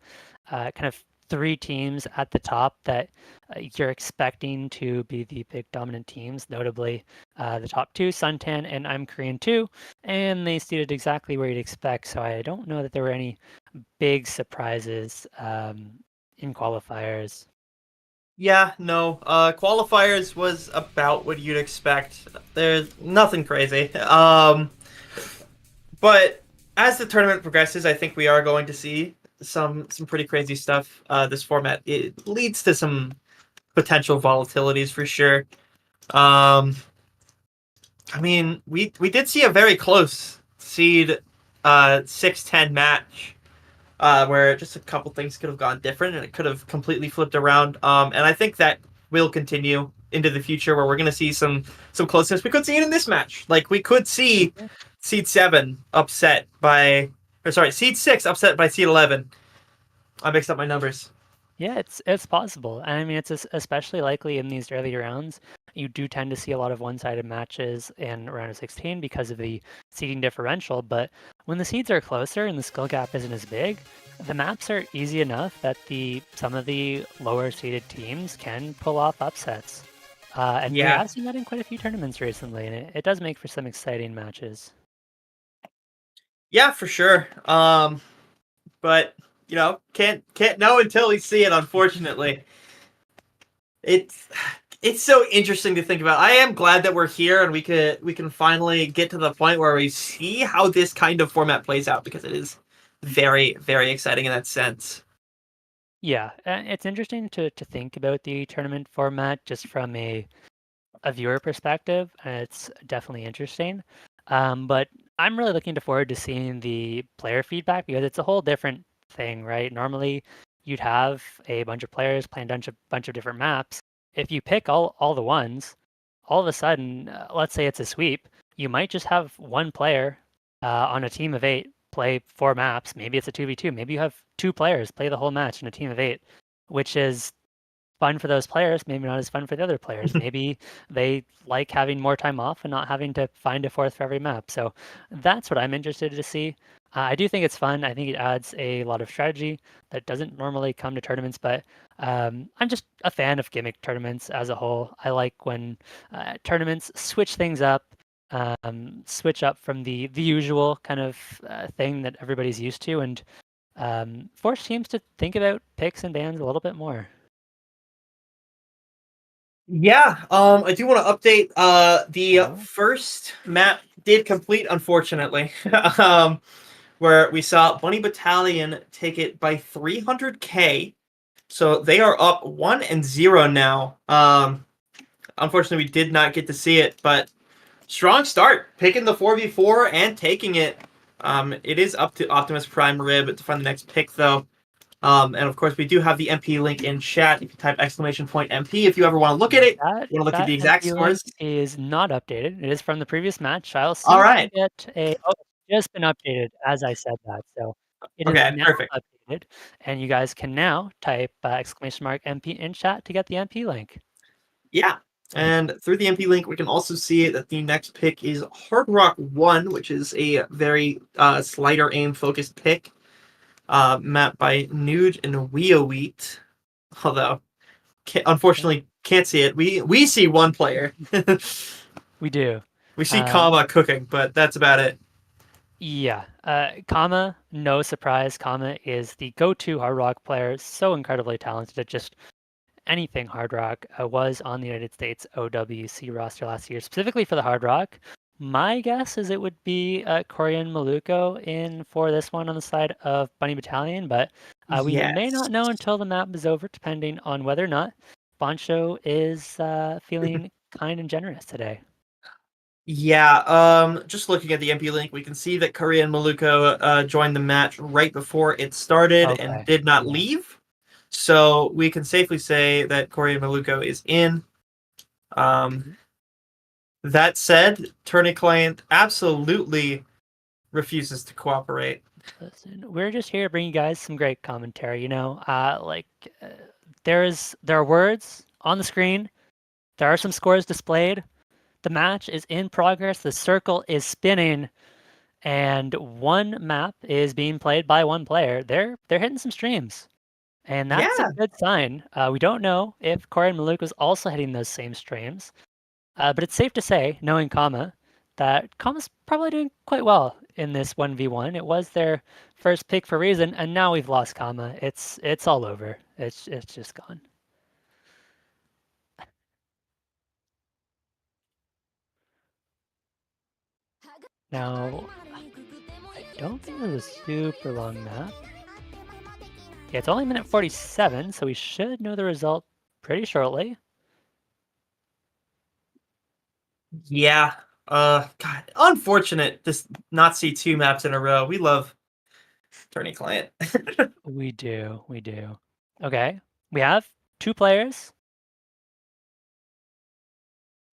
kind of 3 teams at the top that you're expecting to be the big dominant teams, notably the top 2, Suntan and I'm Korean 2, and they seated exactly where you'd expect, so I don't know that there were any big surprises in qualifiers. Yeah, no. Qualifiers was about what you'd expect. There's nothing crazy. But as the tournament progresses, I think we are going to see some pretty crazy stuff. This format, it leads to some potential volatilities for sure. I mean, we did see a very close seed 6-10 match where just a couple things could have gone different and it could have completely flipped around. And I think that will continue into the future where we're going to see some closeness. We could see it in this match. Like, we could see seed 7 upset by... Or sorry, seed 6 upset by seed 11. I mixed up my numbers. Yeah, it's possible. And I mean, it's especially likely in these early rounds. You do tend to see a lot of one-sided matches in round of 16 because of the seeding differential. But when the seeds are closer and the skill gap isn't as big, the maps are easy enough that some of the lower-seeded teams can pull off upsets. And we have seen that in quite a few tournaments recently, and it does make for some exciting matches. Yeah, for sure. But you know, can't know until we see it. Unfortunately, it's so interesting to think about. I am glad that we're here and we can finally get to the point where we see how this kind of format plays out, because it is very, very exciting in that sense. Yeah, it's interesting to think about the tournament format just from a viewer perspective, and it's definitely interesting. But I'm really looking forward to seeing the player feedback, because it's a whole different thing, right? Normally, you'd have a bunch of players playing a bunch of different maps. If you pick all the ones, all of a sudden, let's say it's a sweep, you might just have one player on a team of 8 play 4 maps. Maybe it's a 2v2. Maybe you have 2 players play the whole match in a team of 8, which is fun for those players, maybe not as fun for the other players. Maybe they like having more time off and not having to find a fourth for every map. So that's what I'm interested to see. I do think it's fun. I think it adds a lot of strategy that doesn't normally come to tournaments, but I'm just a fan of gimmick tournaments as a whole. I like when tournaments switch things up, switch up from the usual kind of thing that everybody's used to, and force teams to think about picks and bans a little bit more. Yeah, I do want to update. The Oh. first map did complete, unfortunately, where we saw Bunny Battalion take it by 300k. So they are up 1-0 now. Unfortunately, we did not get to see it, but strong start, picking the 4v4 and taking it. It is up to Optimus Prime Rib to find the next pick, though. And of course, we do have the MP link in chat. You can type ~MP if you ever want to look at it. That, You want to look at that the exact MP link scores. is not updated. It is from the previous match. I'll see All if I right. can get a. Oh, it's just been updated as I said that. So it is Okay, now perfect. updated, and you guys can now type !MP in chat to get the MP link. Yeah. And through the MP link, we can also see that the next pick is Hard Rock 1, which is a very slider aim focused pick. Mapped by Nude and Weowheat. Although, unfortunately, can't see it. We see one player. We do. We see Kama cooking, but that's about it. Yeah. Kama, no surprise. Kama is the go-to hard rock player. So incredibly talented at just anything hard rock. Was on the United States OWC roster last year, specifically for the hard rock. My guess is it would be Korean Maluko in for this one on the side of Bunny Battalion, but we may not know until the map is over, depending on whether or not Boncho is feeling kind and generous today. Yeah, just looking at the MP link, we can see that Korean Maluko joined the match right before it started and did not leave. So we can safely say that Korean Maluko is in. That said, Tourney Client absolutely refuses to cooperate. Listen, we're just here to bring you guys some great commentary. You know, there are words on the screen. There are some scores displayed. The match is in progress. The circle is spinning, and one map is being played by one player. They're hitting some streams, and that's a good sign. We don't know if Korean Maluk was also hitting those same streams, but it's safe to say, knowing Kama, that Kama's probably doing quite well in this 1v1. It was their first pick for a reason, and now we've lost Kama. It's all over. It's just gone. Now, I don't think this is a super long map. Yeah, it's only minute 47, so we should know the result pretty shortly. Yeah. God, unfortunate to not see two maps in a row. We love Tourney Client. We do. Okay, we have two players.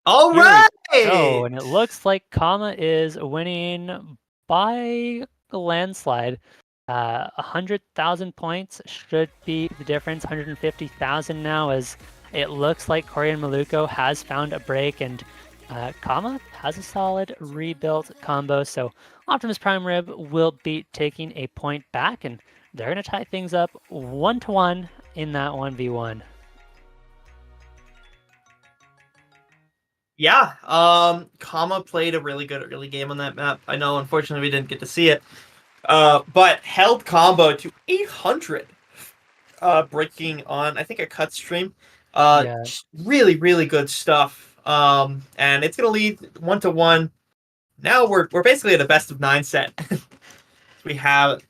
All right. Oh, and it looks like Kama is winning by a landslide. 100,000 points should be the difference. 150,000 now, as it looks like Korean Maluko has found a break, and Kama has a solid rebuilt combo. So Optimus Prime Rib will be taking a point back, and they're going to tie things up 1-1 in that 1v1. Yeah, Kama played a really good early game on that map. I know, unfortunately, we didn't get to see it. But held combo to 800, breaking on, I think, a cut stream. Really, really good stuff. And it's going to lead 1-1. Now we're basically at a best of 9 set. We have,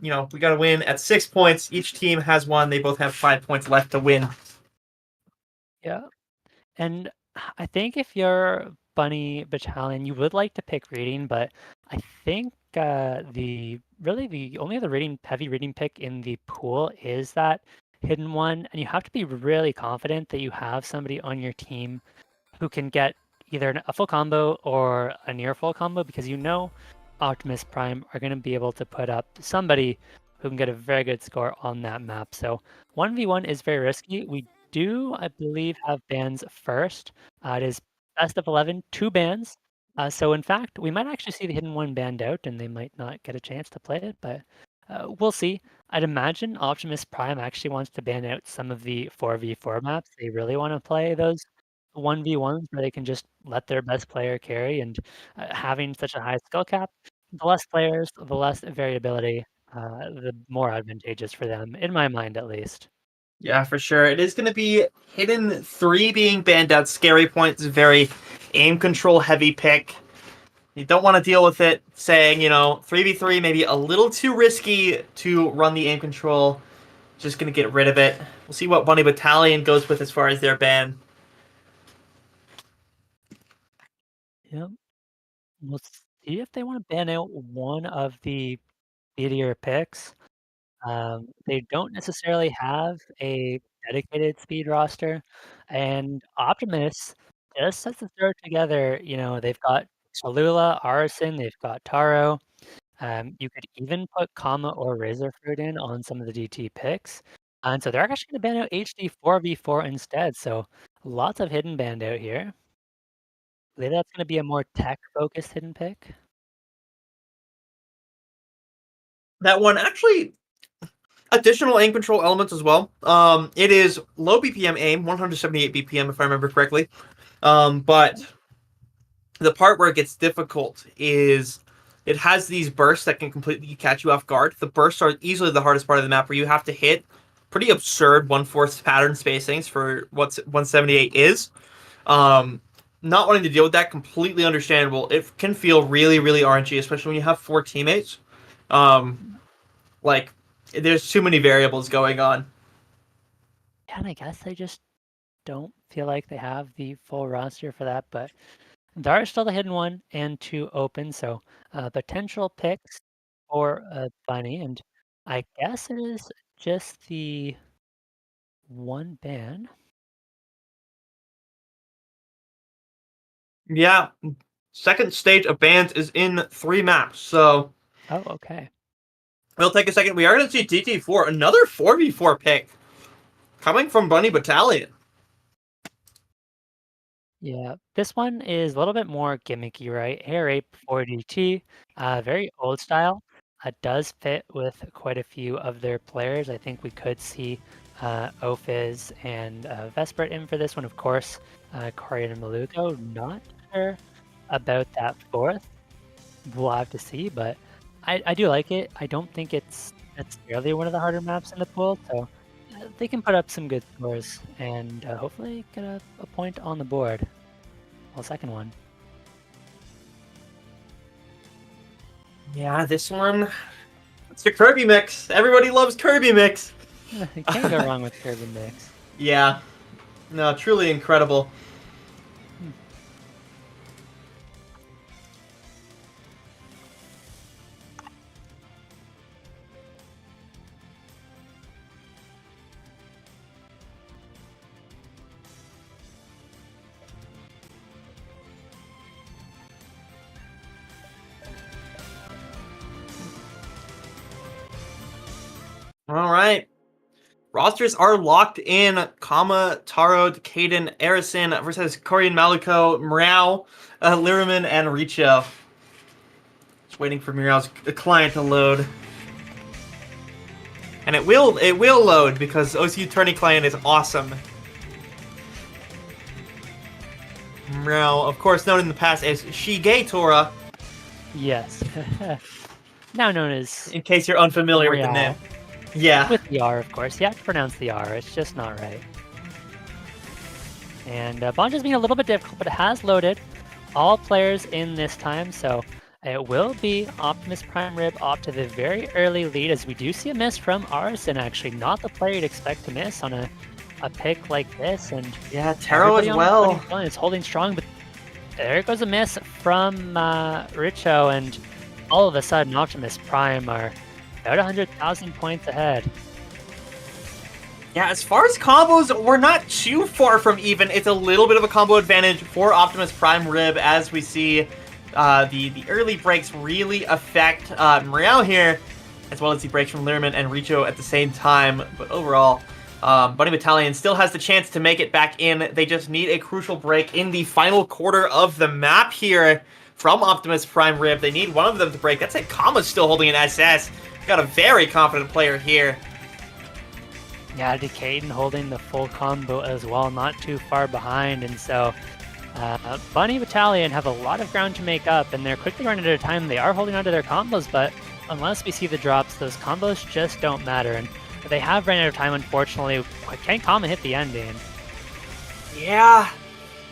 we got to win at 6 points. Each team has one. They both have 5 points left to win. Yeah. And I think if you're Bunny Battalion, you would like to pick reading, but I think the only other heavy reading pick in the pool is that hidden one, and you have to be really confident that you have somebody on your team who can get either a full combo or a near full combo, because Optimus Prime are going to be able to put up somebody who can get a very good score on that map. So 1v1 is very risky. We do, I believe, have bans first. It is best of 11, 2 bans. So in fact, we might actually see the hidden one banned out, and they might not get a chance to play it, but we'll see. I'd imagine Optimus Prime actually wants to ban out some of the 4v4 maps. They really want to play those 1v1s where they can just let their best player carry, and having such a high skill cap, the less players, the less variability, the more advantageous for them, in my mind at least. Yeah, for sure. It is going to be Hidden 3 being banned out. Scary Point is a very aim control heavy pick. You don't want to deal with it, saying, 3v3 maybe a little too risky to run the aim control. Just going to get rid of it. We'll see what Bunny Battalion goes with as far as their ban. Yep. We'll see if they want to ban out one of the speedier picks. They don't necessarily have a dedicated speed roster, and Optimus just sets the throw together. They've got Cholula, Arison, they've got Taro. You could even put Kama or Razorfruit in on some of the DT picks. And so they're actually going to ban out HD 4v4 instead. So lots of hidden banned out here. I believe that's going to be a more tech-focused hidden pick. That one actually additional aim control elements as well. It is low BPM aim, 178 BPM if I remember correctly. But the part where it gets difficult is it has these bursts that can completely catch you off guard. The bursts are easily the hardest part of the map, where you have to hit pretty absurd 1/4 pattern spacings for what 178 is. Not wanting to deal with that, completely understandable. It can feel really, really RNG, especially when you have 4 teammates. There's too many variables going on. Yeah, and I guess they just don't feel like they have the full roster for that, but there are still the hidden one and 2 open, so potential picks for Bunny, and I guess it is just the one ban. Yeah, second stage of bans is in 3 maps, so Oh, okay. we'll take a second. We are going to see DT4, another 4v4 pick, coming from Bunny Battalion. Yeah, this one is a little bit more gimmicky, right? Hair Ape 4DT, very old style. It does fit with quite a few of their players. I think we could see Ophiz and Vespert in for this one, of course. Koyori and Maluko, not sure about that 4th. We'll have to see, but I do like it. I don't think it's necessarily one of the harder maps in the pool, so they can put up some good scores and hopefully get a point on the board. Well, second one. Yeah, this one, it's the Kirby mix. Everybody loves Kirby mix. You can't go wrong with Kirby mix. Yeah, no, truly incredible. All right. Rosters are locked in. Kama, Taro, Caden, Arison versus Korean Maliko, Miao, Liraman, and Richo. Just waiting for Miao's client to load. And it will load because OCU Tourney client is awesome. Miao, of course known in the past as Shige Tora, Yes. Now known as in case you're unfamiliar with the Miao. name. Yeah. With the R, of course. You have to pronounce the R. It's just not right. And Bonja's being a little bit difficult, but it has loaded all players in this time, so it will be Optimus Prime Rib off to the very early lead, as we do see a miss from Arison, actually. Not the player you'd expect to miss on a pick like this. And Yeah, Taro as everybody on well. the front is holding strong, but there goes a miss from Richo, and all of a sudden Optimus Prime are about 100,000 points ahead. Yeah, as far as combos, we're not too far from even. It's a little bit of a combo advantage for Optimus Prime Rib, as we see the early breaks really affect Miao here. as well as the breaks from Learman and Richo at the same time. But overall, Bunny Battalion still has the chance to make it back in. They just need a crucial break in the final quarter of the map here from Optimus Prime Rib. They need one of them to break. That's it. Kama's still holding an SS. Got a very confident player here. Yeah, Decaden holding the full combo as well, not too far behind. And so Bunny Battalion have a lot of ground to make up, and they're quickly running out of time. They are holding on to their combos, but unless we see the drops, those combos just don't matter. And they have ran out of time, unfortunately. Can Kama hit the ending? Yeah,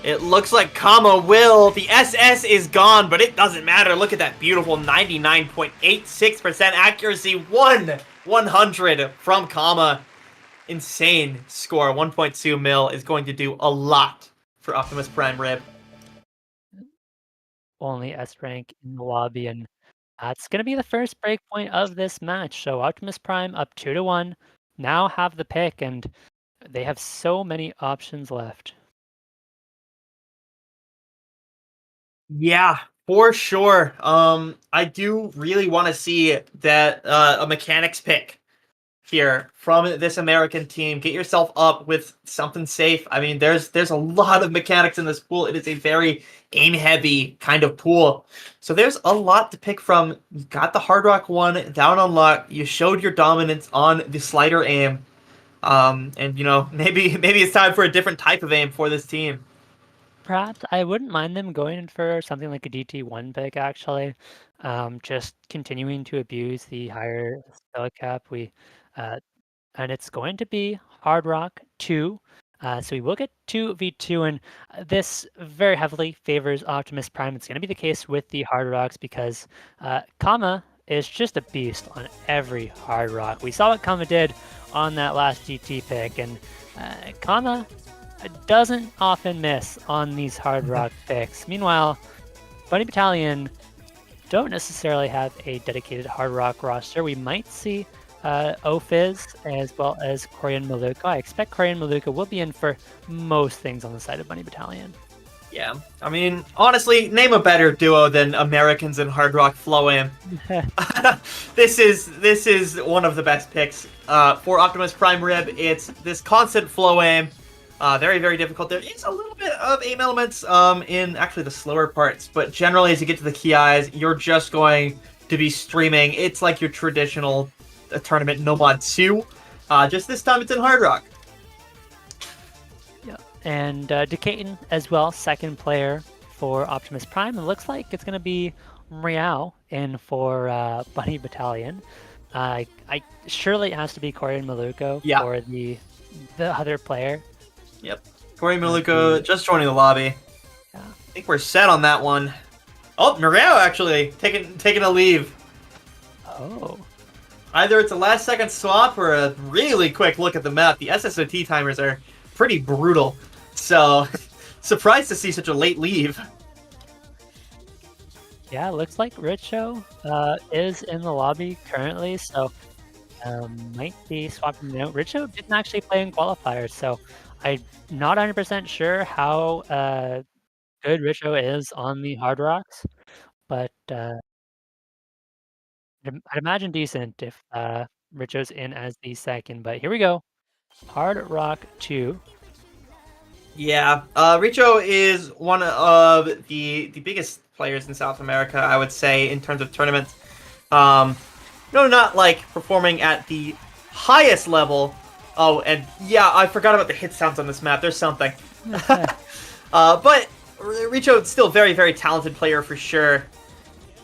it looks like Kama will. The SS is gone, but it doesn't matter. Look at that beautiful 99.86% accuracy. 100 from Kama. Insane score. 1.2 mil is going to do a lot for Optimus Prime Rib. Only S rank in the lobby, and that's going to be the first breakpoint of this match. So Optimus Prime up 2-1, now have the pick, and they have so many options left. Yeah, for sure. I do really want to see that a mechanics pick here from this American team. Get yourself up with something safe. I mean, there's a lot of mechanics in this pool. It is a very aim-heavy kind of pool. So there's a lot to pick from. You got the Hard Rock one down on lock. You showed your dominance on the slider aim. And you know, maybe it's time for a different type of aim for this team. Perhaps I wouldn't mind them going in for something like a DT1 pick, actually. Just continuing to abuse the higher skill cap. And it's going to be Hard Rock 2. So we will get 2v2, and this very heavily favors Optimus Prime. It's going to be the case with the Hard Rocks because Kama is just a beast on every Hard Rock. We saw what Kama did on that last GT pick, and Kama doesn't often miss on these Hard Rock picks. Meanwhile, Bunny Battalion don't necessarily have a dedicated Hard Rock roster. We might see Ophiz as well as Korean Maluka. I expect Korean Maluka will be in for most things on the side of Bunny Battalion. Yeah, I mean, honestly, name a better duo than Americans and Hard Rock Flow Aim. This is one of the best picks for Optimus Prime Rib. It's this constant flow aim. Very, very difficult. There is a little bit of aim elements in actually the slower parts, but generally as you get to the key eyes, you're just going to be streaming. It's like your traditional tournament No Mod 2. Just this time it's in Hard Rock. Yeah, and Decaden as well, second player for Optimus Prime. It looks like it's going to be Riao in for Bunny Battalion. Surely it has to be Korean Maluko for the other player. Yep. Corey Maluko just joining the lobby. Yeah. I think we're set on that one. Oh, Muriel actually taking a leave. Oh. Either it's a last second swap or a really quick look at the map. The SSOT timers are pretty brutal. So, surprised to see such a late leave. Yeah, it looks like Richo is in the lobby currently, so might be swapping out. Richo didn't actually play in qualifiers, so I'm not 100% sure how good Richo is on the Hard Rocks, but I'd imagine decent if Richo's in as the second. But here we go. Hard Rock 2. Yeah, Richo is one of the biggest players in South America, I would say, in terms of tournaments. No, not like performing at the highest level. Oh, and yeah, I forgot about the hit sounds on this map. There's something. But Richo is still a very, very talented player for sure.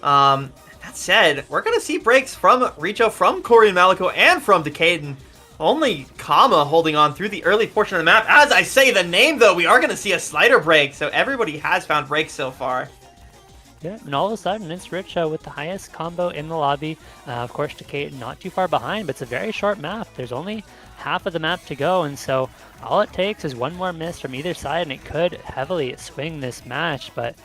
That said, we're going to see breaks from Richo, from Korean Maluko, and from Decaden. Only Kama holding on through the early portion of the map. As I say the name, though, we are going to see a slider break. So everybody has found breaks so far. Yeah, and all of a sudden, it's Richo with the highest combo in the lobby. Of course, Decaden not too far behind, but it's a very short map. There's only half of the map to go, and so all it takes is one more miss from either side, and it could heavily swing this match. But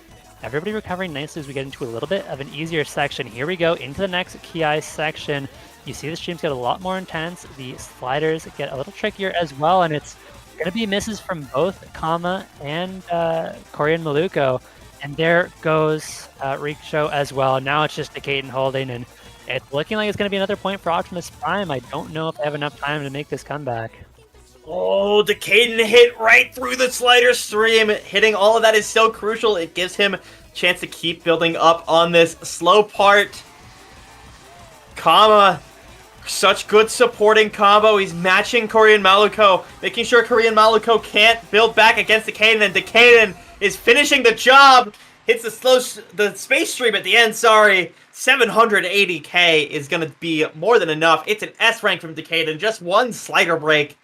everybody recovering nicely as we get into a little bit of an easier section. Here we go into the next key eye section. You see the streams get a lot more intense. The sliders get a little trickier as well, and it's going to be misses from both Kama and Korean Maluko. And there goes Richo as well. Now it's just Decaden holding, and It's looking like it's going to be another point for Optimus Prime. I don't know if I have enough time to make this comeback. Oh, Decaden hit right through the slider stream. Hitting all of that is so crucial. It gives him a chance to keep building up on this slow part. Kama, such good supporting combo. He's matching Korean Maluko, making sure Korean Maluko can't build back against Decaden, and Decaden is finishing the job. Hits the space stream at the end, sorry. 780k is going to be more than enough. It's an S rank from Decaden. Just one slider break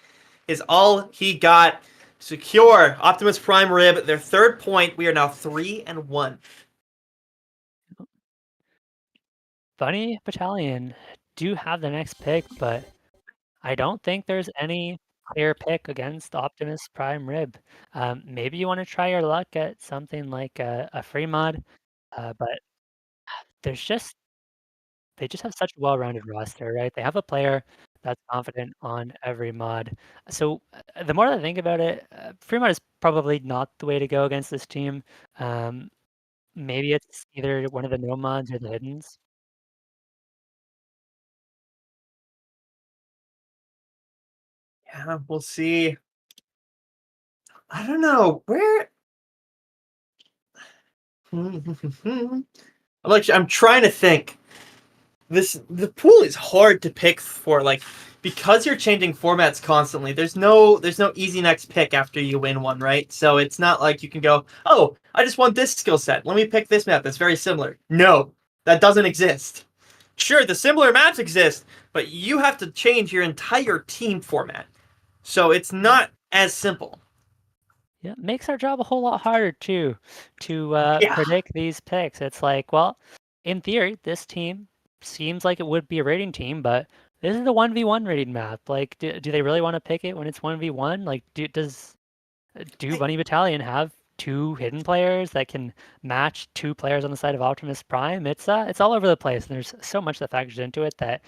is all he got. Secure Optimus Prime Rib, their 3rd point. We are now 3-1. Funny Battalion do have the next pick, but I don't think there's any clear pick against Optimus Prime Rib. Maybe you want to try your luck at something like a free mod, but there's they just have such a well-rounded roster, right? They have a player that's confident on every mod. So the more I think about it, free mod is probably not the way to go against this team. Maybe it's either one of the no mods or the hiddens. Yeah, we'll see. I don't know where. I'm trying to think. The pool is hard to pick for, like, because you're changing formats constantly. There's no easy next pick after you win one, right? So it's not like you can go, oh, I just want this skill set. Let me pick this map that's very similar. No, that doesn't exist. Sure, the similar maps exist, but you have to change your entire team format. So it's not as simple. Yeah, it makes our job a whole lot harder too to Yeah. predict these picks. It's like, well, in theory, this team seems like it would be a rating team, but this is the 1v1 rating map. Like, do they really want to pick it when it's 1v1? Like, do Bunny Battalion have 2 hidden players that can match 2 players on the side of Optimus Prime? It's all over the place, and there's so much that factors into it that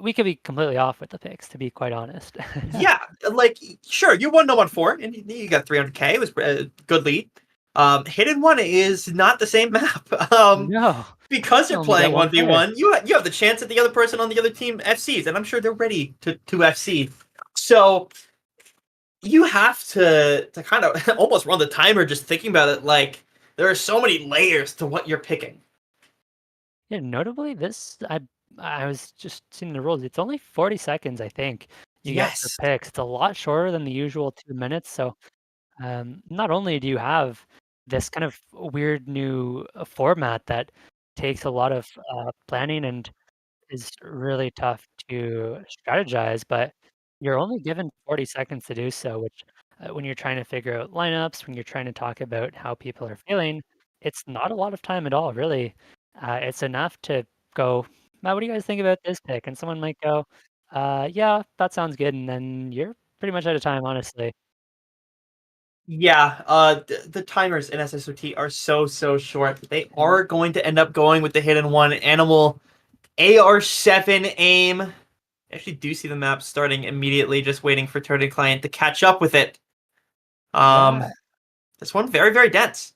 we could be completely off with the picks, to be quite honest. Yeah, like, sure, you won no 1-4, and you got 300k. It was a good lead. Hidden One is not the same map. No. Because you're Only playing got one 1v1, you have the chance that the other person on the other team FCs, and I'm sure they're ready to FC. So you have to kind of almost run the timer just thinking about it. Like, there are so many layers to what you're picking. Yeah, notably, I was just seeing the rules. It's only 40 seconds, I think, you get for Yes. picks. It's a lot shorter than the usual 2 minutes. So, not only do you have this kind of weird new format that takes a lot of planning and is really tough to strategize, but you're only given 40 seconds to do so, which when you're trying to figure out lineups, when you're trying to talk about how people are feeling, it's not a lot of time at all, really. It's enough to go, what do you guys think about this pick? And someone might go, yeah, that sounds good. And then you're pretty much out of time, honestly. Yeah, the timers in SSOT are so short. They are going to end up going with the Hidden One Animal AR7 aim. I actually do see the map starting immediately, just waiting for Turtle Client to catch up with it. This one very, very dense.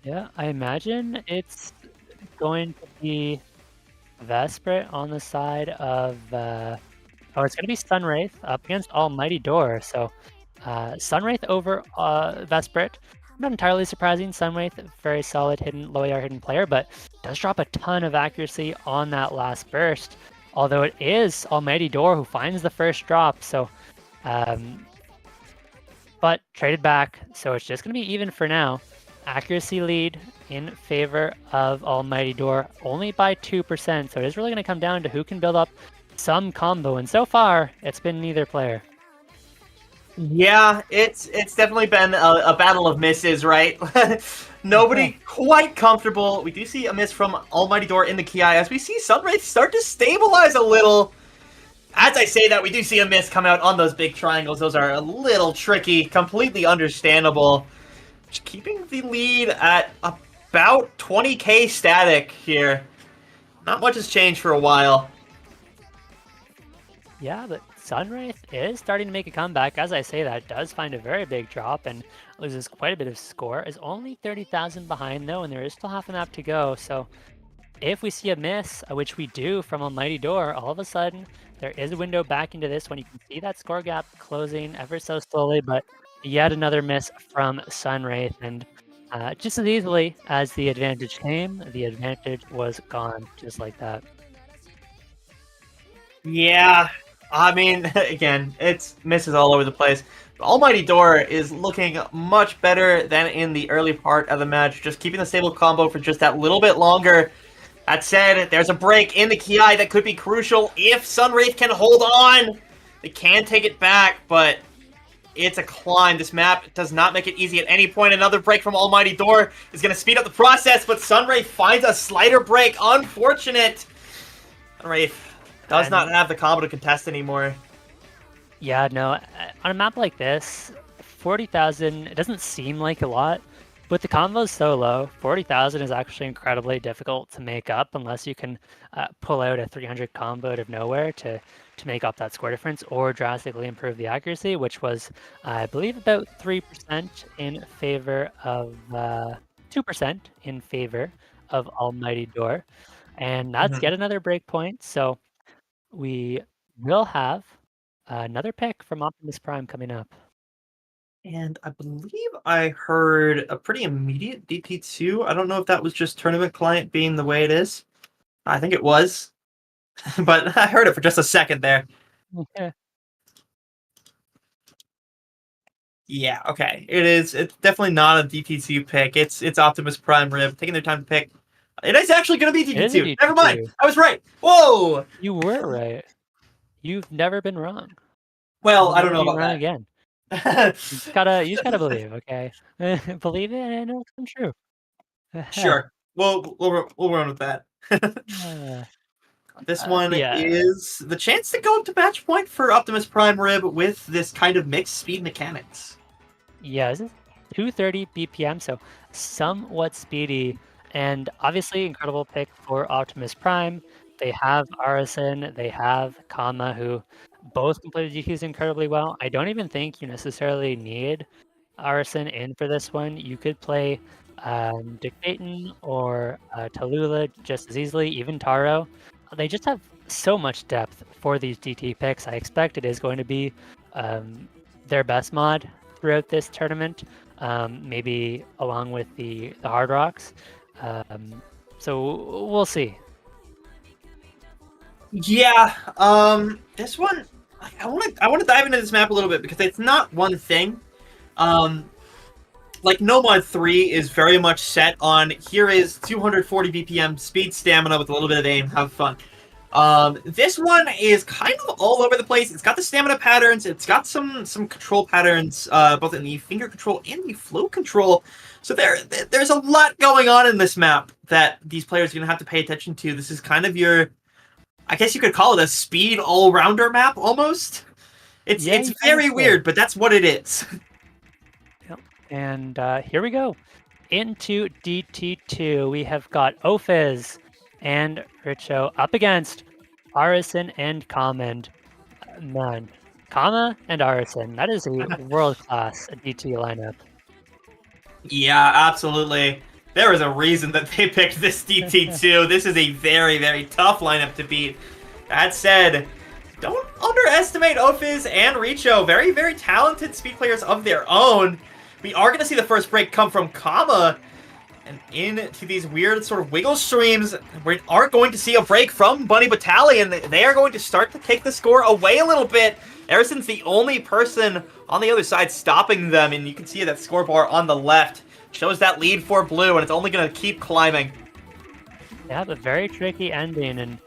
Yeah, I imagine it's going to be Vesprit on the side of it's gonna be Sunwraith up against Almighty Door. So Sunwraith over Vesprit. Not entirely surprising. Sunwraith, very solid low AR hidden player, but does drop a ton of accuracy on that last burst. Although it is Almighty Door who finds the first drop. So but traded back, so it's just gonna be even for now. Accuracy lead in favor of Almighty Door, only by 2%. So it is really going to come down to who can build up some combo. And so far, it's been neither player. Yeah, it's definitely been a battle of misses, right? Nobody quite comfortable. We do see a miss from Almighty Door in the Ki as we see Sunwraith start to stabilize a little. As I say that, we do see a miss come out on those big triangles. Those are a little tricky, completely understandable. Keeping the lead at about 20k static here. Not much has changed for a while. Yeah, but Sunwraith is starting to make a comeback. As I say that, does find a very big drop and loses quite a bit of score. Is only 30,000 behind though, and there is still half a map to go. So if we see a miss, which we do from Almighty Door, all of a sudden there is a window back into this one. You can see that score gap closing ever so slowly, but yet another miss from Sunwraith. And just as easily as the advantage came, the advantage was gone just like that. Yeah, I mean, again, it's misses all over the place. Almighty Door is looking much better than in the early part of the match, just keeping the stable combo for just that little bit longer. That said, there's a break in the Ki that could be crucial if Sunwraith can hold on. They can take it back, but it's a climb. This map does not make it easy at any point. Another break from Almighty Door is going to speed up the process, but Sunwraith finds a slider break. Unfortunate. Sunwraith does not have the combo to contest anymore. Yeah, no, on a map like this, 40,000, it doesn't seem like a lot, but the combo is so low. 40,000 is actually incredibly difficult to make up unless you can pull out a 300 combo out of nowhere to make up that score difference or drastically improve the accuracy, which was, I believe, about 3% in favor of 2% in favor of Almighty Door. And that's yet another breakpoint. So we will have another pick from Optimus Prime coming up. And I believe I heard a pretty immediate DT2. I don't know if that was just tournament client being the way it is. I think it was. But I heard it for just a second there. Okay. Yeah, okay. It is. It's definitely not a DT2 pick. It's Optimus Prime Rib taking their time to pick. It is actually going to be It is a DT2. Never mind. DT2. I was right. Whoa! You were right. You've never been wrong. Well, You'll I don't know never be about wrong that. again. You just gotta believe, okay? Believe it and it'll come true. Sure. We'll run with that. This one yeah. is the chance to go up to match point for Optimus Prime Rib with this kind of mixed speed mechanics. Yeah, this is 230 BPM, so somewhat speedy, and obviously incredible pick for Optimus Prime. They have Arisen, they have Kama, who both can play the DQs incredibly well. I don't even think you necessarily need Arisen in for this one. You could play Dictaton or Tallulah just as easily, even Taro. They just have so much depth for these DT picks. I expect it is going to be their best mod throughout this tournament, maybe along with the Hard Rocks. So we'll see. Yeah, this one, I want to dive into this map a little bit because it's not one thing. Like Nomad 3 is very much set on here is 240 BPM speed stamina with a little bit of aim, have fun. This one is kind of all over the place. It's got the stamina patterns, it's got some control patterns, both in the finger control and the flow control. So there's a lot going on in this map that these players are going to have to pay attention to. This is kind of your, I guess you could call it a speed all-rounder map, almost. It's very weird, but that's what it is. Yep. And here we go. Into DT2, we have got Ophiz and Richo up against Arisen and Kama. And man, Kama and Arisen, that is a world-class DT lineup. Yeah, absolutely. There is a reason that they picked this DT2. This is a very, very tough lineup to beat. That said, don't underestimate Ophiz and Richo. Very, very talented speed players of their own. We are going to see the first break come from Kama. And into these weird sort of wiggle streams, we are going to see a break from Bunny Battalion. They are going to start to take the score away a little bit. Erison's the only person on the other side stopping them, and you can see that score bar on the left shows that lead for Blue, and it's only going to keep climbing. Yeah, but very tricky ending, and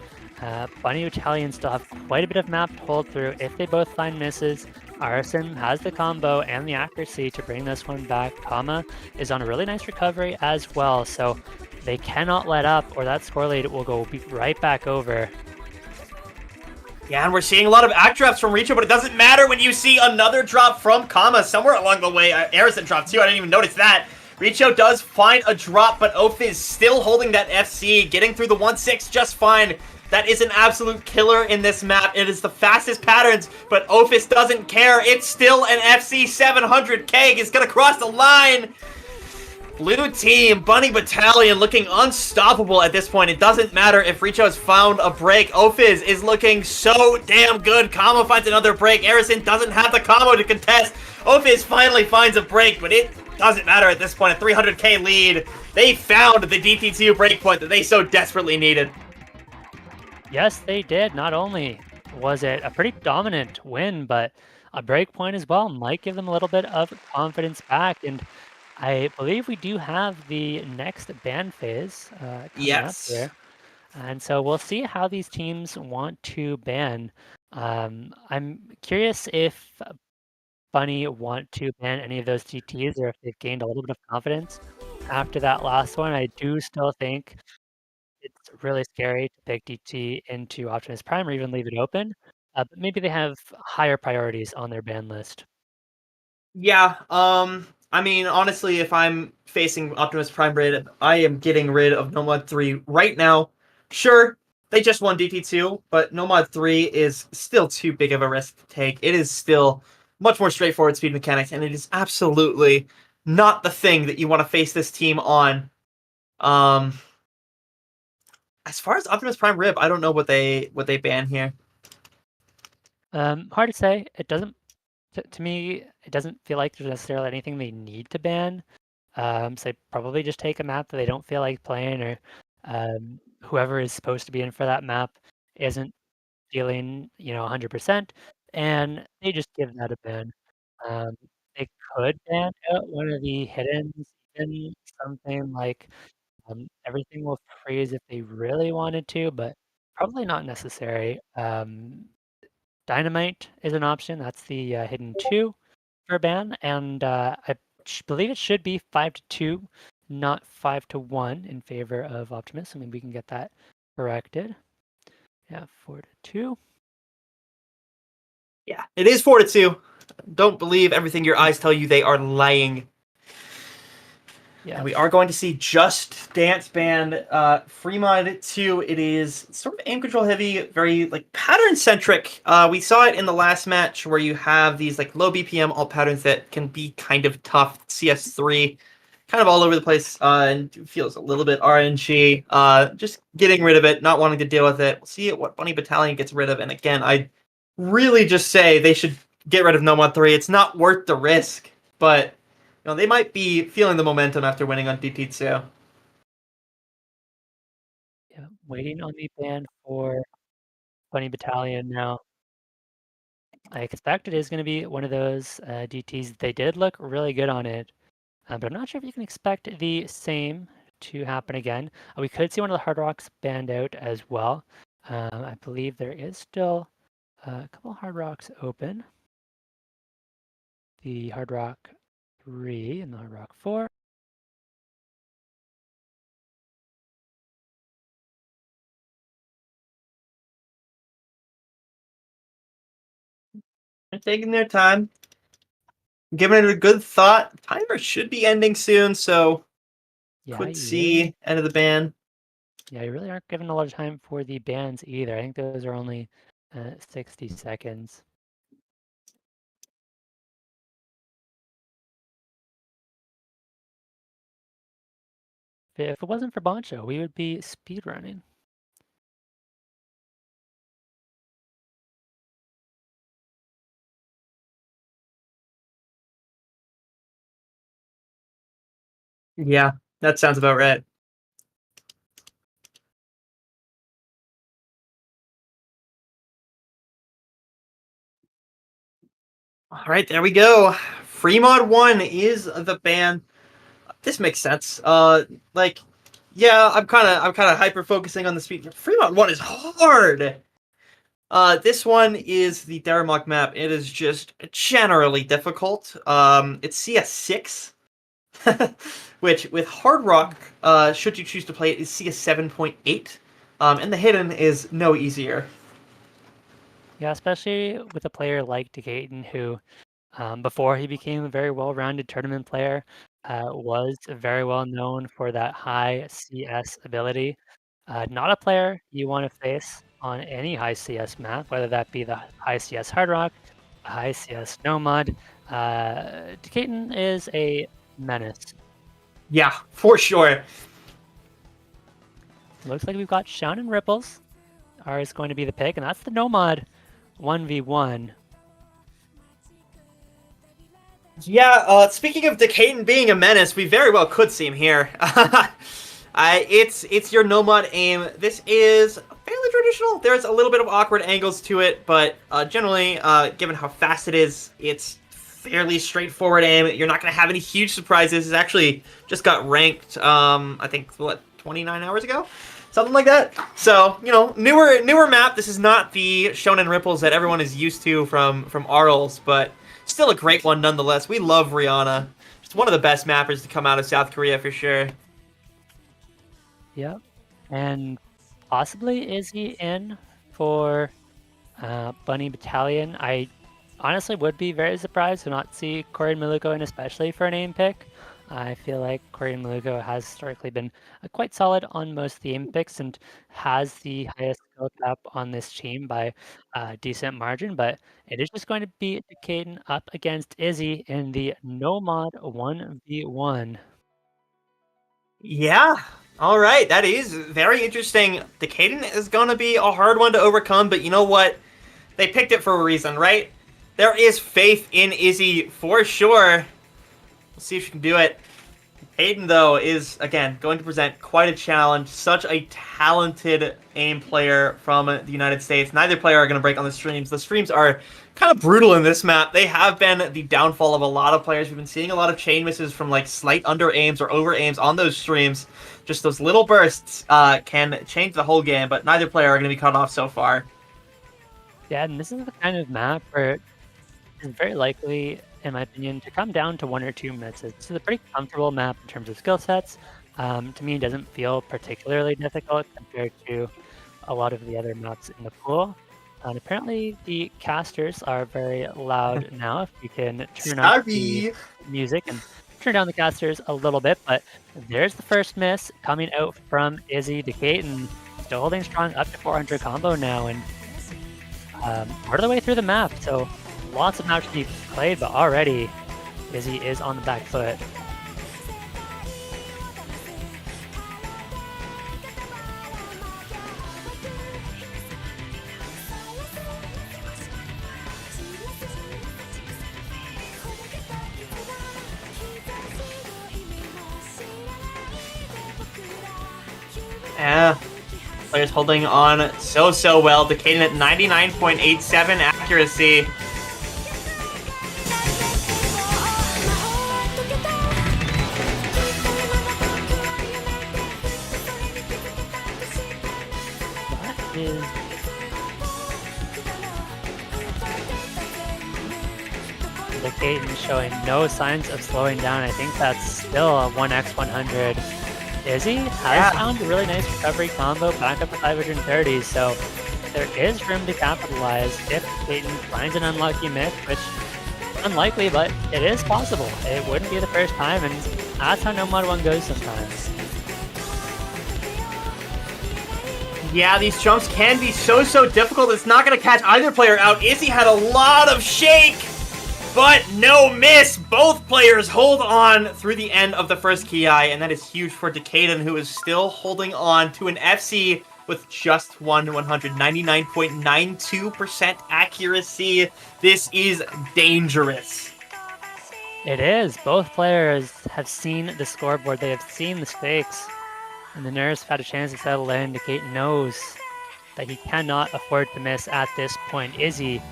Bunny Battalion still have quite a bit of map to hold through if they both find misses. Arisen has the combo and the accuracy to bring this one back. Kama is on a really nice recovery as well, so they cannot let up or that score lead will go right back over. Yeah, and we're seeing a lot of act drops from Richo, but it doesn't matter when you see another drop from Kama somewhere along the way. Arisen dropped too, I didn't even notice that. Richo does find a drop, but Ophiz still holding that FC, getting through the 1-6 just fine. That is an absolute killer in this map. It is the fastest patterns, but Ophiz doesn't care. It's still an FC 700 keg. It's going to cross the line. Blue team, Bunny Battalion looking unstoppable at this point. It doesn't matter if Richo's found a break. Ophiz is looking so damn good. Kamo finds another break. Arison doesn't have the combo to contest. Ophiz finally finds a break, but it doesn't matter at this point. A 300k lead. They found the DT2 breakpoint that they so desperately needed. Yes, they did. Not only was it a pretty dominant win, but a breakpoint as well might give them a little bit of confidence back. And I believe we do have the next ban phase coming up here. And so we'll see how these teams want to ban. I'm curious if Bunny want to ban any of those GTs or if they've gained a little bit of confidence after that last one. I do still think it's really scary to pick DT into Optimus Prime or even leave it open. But maybe they have higher priorities on their ban list. Yeah, I mean, honestly, if I'm facing Optimus Prime Raid, I am getting rid of Nomad 3 right now. Sure, they just won DT2, but Nomad 3 is still too big of a risk to take. It is still much more straightforward speed mechanics, and it is absolutely not the thing that you want to face this team on. As far as Optimus Prime Rib, I don't know what they ban here. Hard to say. It doesn't. To me, it doesn't feel like there's necessarily anything they need to ban. So they probably just take a map that they don't feel like playing, or whoever is supposed to be in for that map isn't feeling, 100%, and they just give that a ban. They could ban out one of the hiddens, even something like everything will freeze if they really wanted to, but probably not necessary. Dynamite is an option. That's the hidden 2 for ban, and I believe it should be 5-2, not 5-1 in favor of Optimus. I mean, we can get that corrected. Yeah, 4-2. Yeah, it is 4-2. Don't believe everything your eyes tell you. They are lying. Yeah, and we are going to see Just Dance Band Fremont 2. It is sort of aim control heavy, very like pattern centric. We saw it in the last match where you have these like low BPM alt patterns that can be kind of tough. CS3, kind of all over the place, and feels a little bit RNG. Just getting rid of it, not wanting to deal with it. We'll see what Bunny Battalion gets rid of. And again, I really just say they should get rid of Nomad 3. It's not worth the risk, but they might be feeling the momentum after winning on DT2. Yeah, waiting on the ban for Bunny Battalion now. I expect it is going to be one of those DTs. They did look really good on it, but I'm not sure if you can expect the same to happen again. We could see one of the Hard Rocks banned out as well. I believe there is still a couple Hard Rocks open. The Hard Rock 3 and the Hard Rock 4. They're taking their time, giving it a good thought. Timer should be ending soon, so could see end of the ban. Yeah, you really aren't given a lot of time for the bans either. I think those are only 60 seconds. If it wasn't for Boncho, we would be speedrunning. Yeah, that sounds about right. All right, there we go. Fremont 1 is the ban. This makes sense. Yeah, I'm kind of hyper focusing on the speed. Fremont 1 is hard. This one is the Daramok map. It is just generally difficult. It's CS6, which with Hard Rock, should you choose to play it, is CS7.8. And the hidden is no easier. Yeah, especially with a player like Decaton, who, before he became a very well-rounded tournament player, was very well known for that high CS ability. Not a player you want to face on any high CS map, whether that be the high CS Hard Rock, high CS Nomad. Decaton is a menace. Yeah, for sure. Looks like we've got Shaun and Ripples is going to be the pick, and that's the Nomad 1v1. Yeah, speaking of Decayton being a menace, we very well could see him here. It's your Nomad aim. This is fairly traditional. There's a little bit of awkward angles to it, but generally, given how fast it is, it's fairly straightforward aim. You're not going to have any huge surprises. It's actually just got ranked, I think, 29 hours ago? Something like that. So, newer map. This is not the Shonen Ripples that everyone is used to from Arls, but still a great one nonetheless. We love Rihanna. Just one of the best mappers to come out of South Korea for sure. Yep. And possibly is he in for Bunny Battalion? I honestly would be very surprised to not see Koyori Maluko in, especially for an aim pick. I feel like Koyori Maluko has historically been quite solid on most of the aim picks and has the highest skill cap on this team by a decent margin, but it is just going to be Decayton up against Izzy in the Nomad 1v1. Yeah. All right. That is very interesting. Decayton is going to be a hard one to overcome, but you know what? They picked it for a reason, right? There is faith in Izzy for sure. We'll see if she can do it. Hayden, though, is, again, going to present quite a challenge. Such a talented aim player from the United States. Neither player are going to break on the streams. The streams are kind of brutal in this map. They have been the downfall of a lot of players. We've been seeing a lot of chain misses from, like, slight under aims or over aims on those streams. Just those little bursts can change the whole game, but neither player are going to be cut off so far. Yeah, and this is the kind of map where it's very likely, in my opinion, to come down to one or two misses. This is a pretty comfortable map in terms of skill sets. To me, it doesn't feel particularly difficult compared to a lot of the other maps in the pool. And apparently, the casters are very loud now. If you can turn up the music and turn down the casters a little bit. But there's the first miss coming out from Izzy. Decayton still holding strong up to 400 combo now, and part of the way through the map. So lots of maps to be played, but already Izzy is on the back foot. Yeah. Players holding on so well. Decayton at 99.87 accuracy. Decayton showing no signs of slowing down. I think that's still a 1x100. Izzy has found a really nice recovery combo back up to 530, so there is room to capitalize if Decayton finds an unlucky miss, which is unlikely, but it is possible. It wouldn't be the first time, and that's how Nomad 1 goes sometimes. Yeah, these jumps can be so difficult. It's not going to catch either player out. Izzy had a lot of shake, but no miss. Both players hold on through the end of the first Ki, and that is huge for Decayton, who is still holding on to an FC with just 199.92% accuracy. This is dangerous. It is. Both players have seen the scoreboard. They have seen the stakes. And the nerves have had a chance to settle in. Decayton knows that he cannot afford to miss at this point. Izzy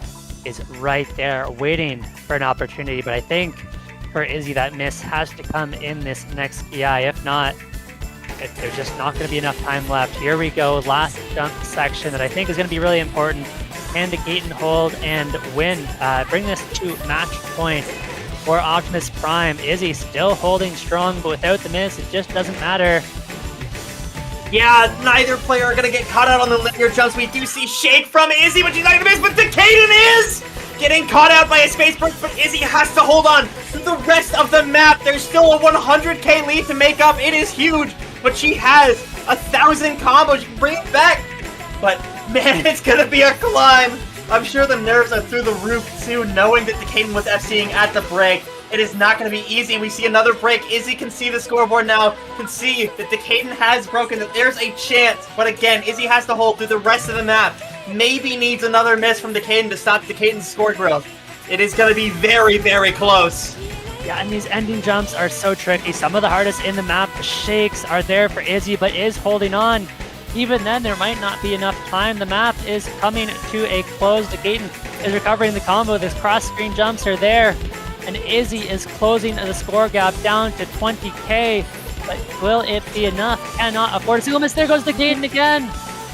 is right there waiting for an opportunity, but I think for Izzy that miss has to come in this next PI. If not, there's just not going to be enough time left. Here we go, last jump section that I think is going to be really important. Can Decayton hold and win? Bring this to match point for Optimus Prime. Izzy still holding strong, but without the miss, it just doesn't matter. Yeah, neither player are going to get caught out on the linear jumps. We do see shake from Izzy, but she's not going to miss, but Decayton is getting caught out by a space burst, but Izzy has to hold on to the rest of the map. There's still a 100k lead to make up. It is huge, but she has 1,000 combos. She can bring it back, but man, it's going to be a climb. I'm sure the nerves are through the roof too, knowing that Decayton was FCing at the break. It is not going to be easy. We see another break. Izzy can see the scoreboard now, can see that Decaden has broken, that there's a chance. But again, Izzy has to hold through the rest of the map. Maybe needs another miss from Decaden to stop Decaden's score growth. It is going to be very, very close. Yeah, and these ending jumps are so tricky. Some of the hardest in the map. The shakes are there for Izzy, but is holding on. Even then, there might not be enough time. The map is coming to a close. Decaden is recovering the combo. These cross-screen jumps are there. And Izzy is closing the score gap down to 20k. But will it be enough? Cannot afford a single miss. There goes Decaden again.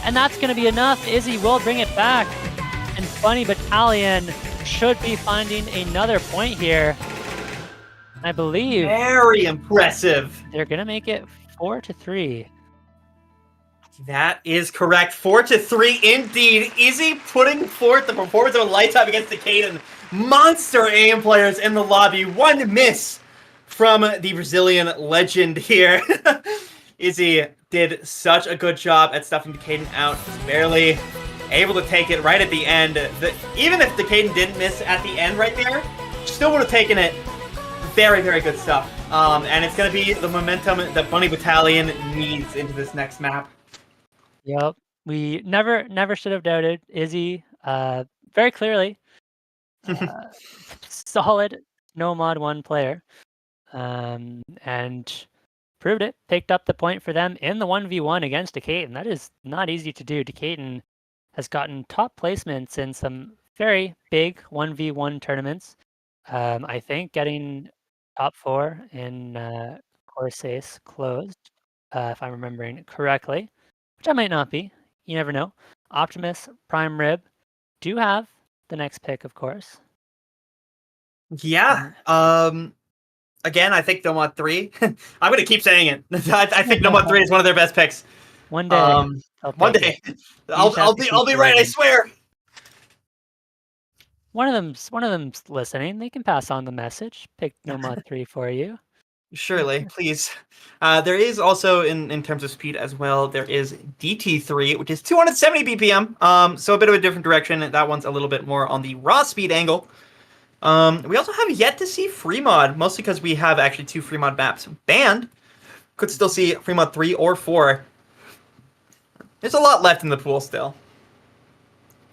And that's going to be enough. Izzy will bring it back. And Bunny Battalion should be finding another point here. I believe Very impressive. they're going to make it 4-3. That is correct. 4-3 indeed. Izzy putting forth the performance of a lifetime against Decaden. Monster aim players in the lobby. One miss from the Brazilian legend here. Izzy did such a good job at stuffing Decaden out. Barely able to take it right at the end. Even if Decaden didn't miss at the end right there, still would have taken it. Very, very good stuff. And it's going to be the momentum that Bunny Battalion needs into this next map. Yep. We never should have doubted Izzy very clearly. Solid no mod 1 player. And proved it. Picked up the point for them in the 1v1 against Decaden. That is not easy to do. Decaden has gotten top placements in some very big 1v1 tournaments. I think getting top 4 in Corsace closed, if I'm remembering correctly, which I might not be. You never know. Optimus, Prime Rib do have the next pick, of course. Yeah. Again, I think No Mod 3. I'm going to keep saying it. I think No Mod 3 is one of their best picks. One day. One day. I'll be right, I swear. One of them's listening. They can pass on the message. Pick No Mod 3 for you. Surely, please. There is also, in terms of speed as well, there is DT3, which is 270 BPM. So a bit of a different direction. That one's a little bit more on the raw speed angle. We also have yet to see free mod, mostly because we have actually 2 free mod maps banned. Could still see free mod 3 or 4. There's a lot left in the pool still.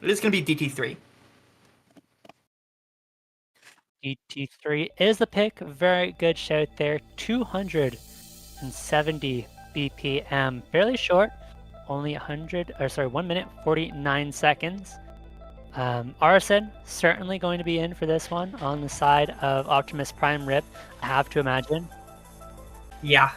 It is going to be DT3. DT3 is the pick. Very good shout there. 270 BPM. Fairly short. Only 1 minute 49 seconds. Arson certainly going to be in for this one on the side of Optimus Prime Rip, I have to imagine. Yeah.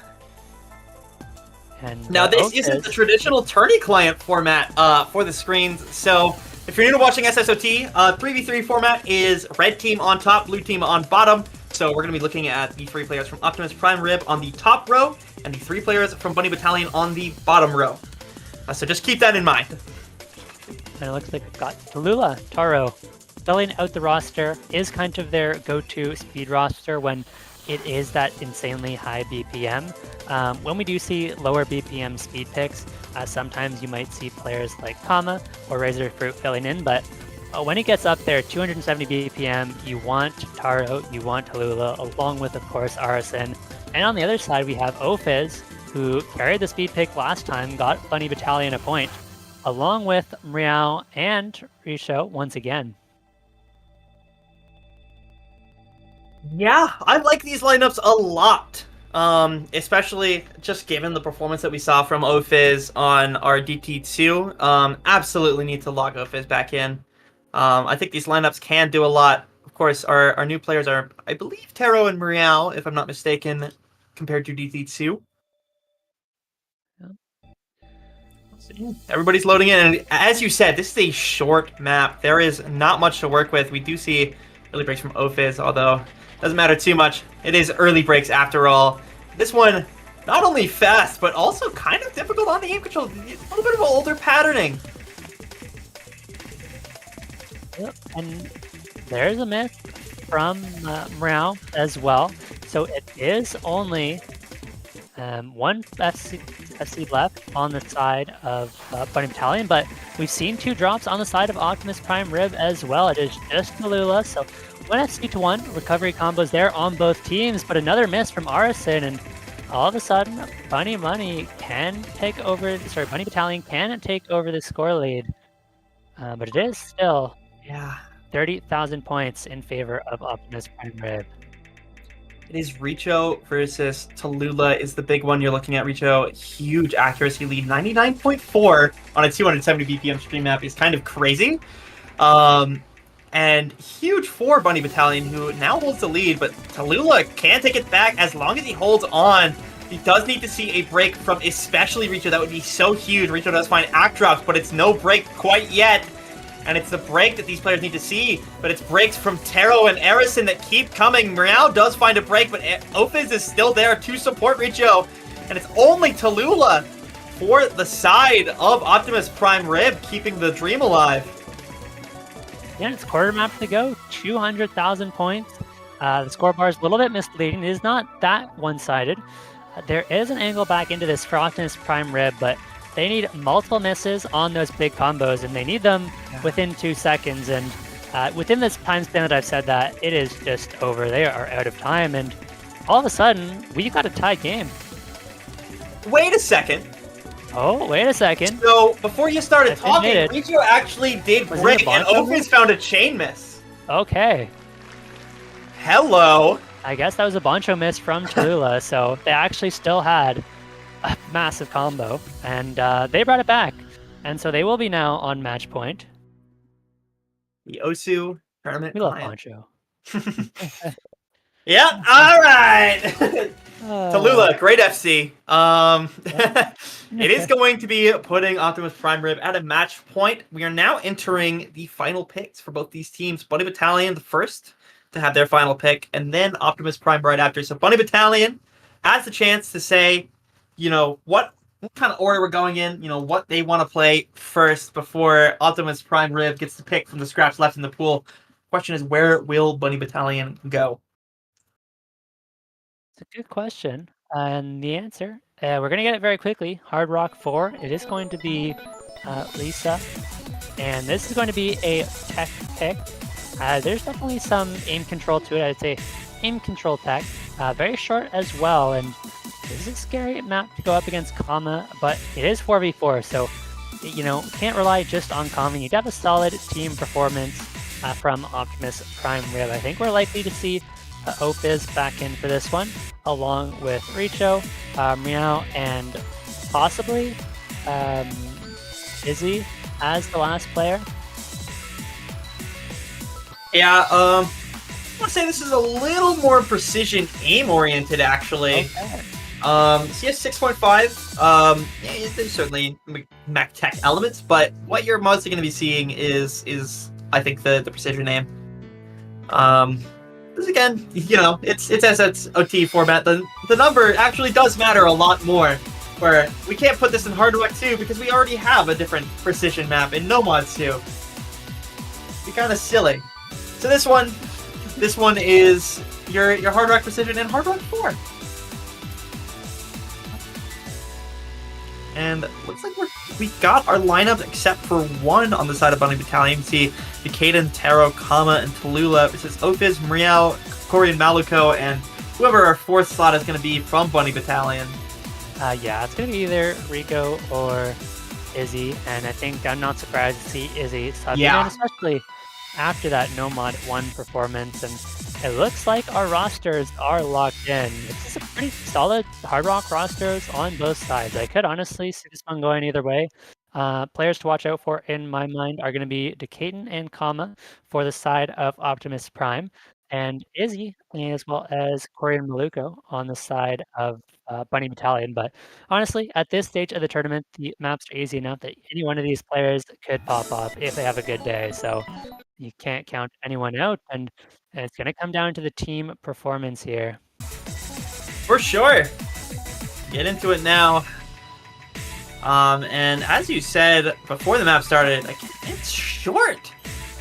And now this isn't the traditional tourney client format for the screens. So if you're new to watching SSOT, 3v3 format is red team on top, blue team on bottom. So we're going to be looking at the 3 players from Optimus Prime Rib on the top row and the 3 players from Bunny Battalion on the bottom row. So just keep that in mind. And it looks like we've got Tallulah, Taro, filling out the roster. Is kind of their go-to speed roster when it is that insanely high BPM. When we do see lower BPM speed picks, sometimes you might see players like Kama or Razor Fruit filling in, but when it gets up there, 270 BPM, you want Taro, you want Tallulah, along with, of course, Arison. And on the other side, we have Ophiz, who carried the speed pick last time, got Bunny Battalion a point, along with Mriao and Risho once again. Yeah, I like these lineups a lot. Especially just given the performance that we saw from Ophiz on our DT2. Absolutely need to log Ophiz back in. I think these lineups can do a lot. Of course, our new players are, I believe, Taro and Mriao, if I'm not mistaken, compared to DT2. Everybody's loading in, and as you said, this is a short map. There is not much to work with. We do see early breaks from Ophiz, although it doesn't matter too much. It is early breaks after all. This one, not only fast, but also kind of difficult on the aim control. A little bit of older patterning. Yep, and there's a myth from Mriao as well. So it is only one FC left on the side of Bunny Battalion, but we've seen 2 drops on the side of Optimus Prime Rib as well. It is just Tallulah, so One FC to one recovery combos there on both teams, but another miss from Arison, and all of a sudden, Bunny Battalion can take over the score lead. But it is still 30,000 points in favor of Optimus Prime Rib. It is Richo versus Tallulah is the big one you're looking at. Richo, huge accuracy lead, 99.4 on a 270 BPM stream map is kind of crazy. And huge for Bunny Battalion, who now holds the lead, but Tallulah can take it back as long as he holds on. He does need to see a break from especially Richo. That would be so huge. Richo does find act drops, but it's no break quite yet. And it's the break that these players need to see, but it's breaks from Taro and Arison that keep coming. Meow does find a break, but Ophiz is still there to support Richo. And it's only Tallulah for the side of Optimus Prime Rib, keeping the dream alive. Yeah, it's quarter map to go, 200,000 points. The scorebar is a little bit misleading. It is not that one-sided. There is an angle back into this for Optimus Prime Rib, but they need multiple misses on those big combos, and they need them within 2 seconds. And within this time span that I've said that, it is just over. They are out of time, and all of a sudden, we got a tie game. Wait a second. Oh, wait a second. So, before you started talking, Richo actually did break, and Ophiz found a chain miss. Okay. Hello. I guess that was a Bancho miss from Tallulah, so they actually still had a massive combo, and they brought it back. And so they will be now on match point. The Osu tournament. We love Bancho. Yeah, all right. Tallulah, great FC. It is going to be putting Optimus Prime Rib at a match point. We are now entering the final picks for both these teams. Bunny Battalion, the first to have their final pick, and then Optimus Prime right after. So Bunny Battalion has the chance to say, you know, what kind of order we're going in, you know, what they want to play first before Optimus Prime Rib gets to pick from the scraps left in the pool. Question is, where will Bunny Battalion go? It's a good question. And the answer, we're going to get it very quickly. Hard Rock 4, it is going to be Lisa. And this is going to be a tech pick. There's definitely some aim control to it. I'd say aim control tech. Very short as well. And this is a scary map to go up against Kama, but it is 4v4. So, you know, can't rely just on Kama. You'd have a solid team performance from Optimus Prime Rib. I think we're likely to see Ophiz back in for this one, along with Richo, Meow, and possibly Izzy as the last player. Yeah, I want to say this is a little more precision aim oriented, actually. Okay. CS 6.5, yeah, there's certainly mech tech elements, but what you're mostly going to be seeing is I think the precision aim. This again, you know, it's SSOT format. The number actually does matter a lot more. Where we can't put this in Hard Rock 2 because we already have a different precision map in No Mods 2. Be kind of silly. So this one is your Hard Rock Precision and Hard Rock 4. And looks like we got our lineup except for one on the side of Bunny Battalion. You see Kaden, Taro, Kama, and Tallulah versus Ophiz, Muriel, Koyori, and Maluko, and whoever our fourth slot is going to be from Bunny Battalion. Yeah, it's going to be either Rico or Izzy, and I think I'm not surprised to see Izzy sub in, especially after that No Mod 1 performance. And it looks like our rosters are locked in. It's a pretty solid Hard Rock rosters on both sides. I could honestly see this one going either way. Players to watch out for, in my mind, are going to be Decaden and Kama for the side of Optimus Prime, and Izzy, as well as Koyori and Maluko on the side of Bunny Battalion. But honestly, at this stage of the tournament, the maps are easy enough that any one of these players could pop up if they have a good day. So you can't count anyone out, and it's going to come down to the team performance here. For sure. Get into it now. And as you said before the map started, it's short.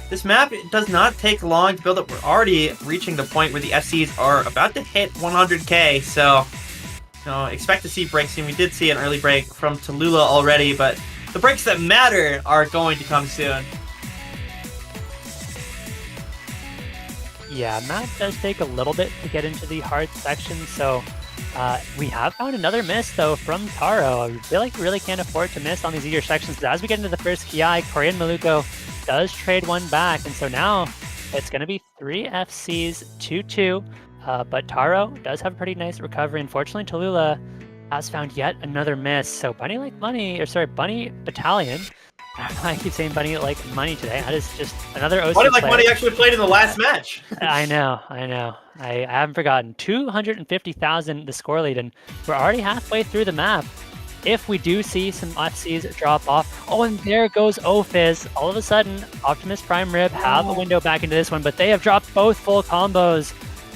This map does not take long to build up. We're already reaching the point where the FCs are about to hit 100k, so you know, expect to see breaks soon. We did see an early break from Tallulah already, but the breaks that matter are going to come soon. Yeah, map does take a little bit to get into the hard section, so we have found another miss though from Taro. I feel like we really can't afford to miss on these easier sections, but as we get into the first Kiai, Korean Maluko does trade one back, and so now it's going to be 3 FCs, 2-2, but Taro does have a pretty nice recovery. Unfortunately, Tallulah has found yet another miss, so Bunny Battalion, I keep saying Bunny like money today. That is just another OC Bunny like player. money actually played in the last match. I know. I haven't forgotten. 250,000 the score lead, and we're already halfway through the map. If we do see some FCs drop off, oh, and there goes Ophiz. All of a sudden, Optimus Prime Rib have a window back into this one, but they have dropped both full combos,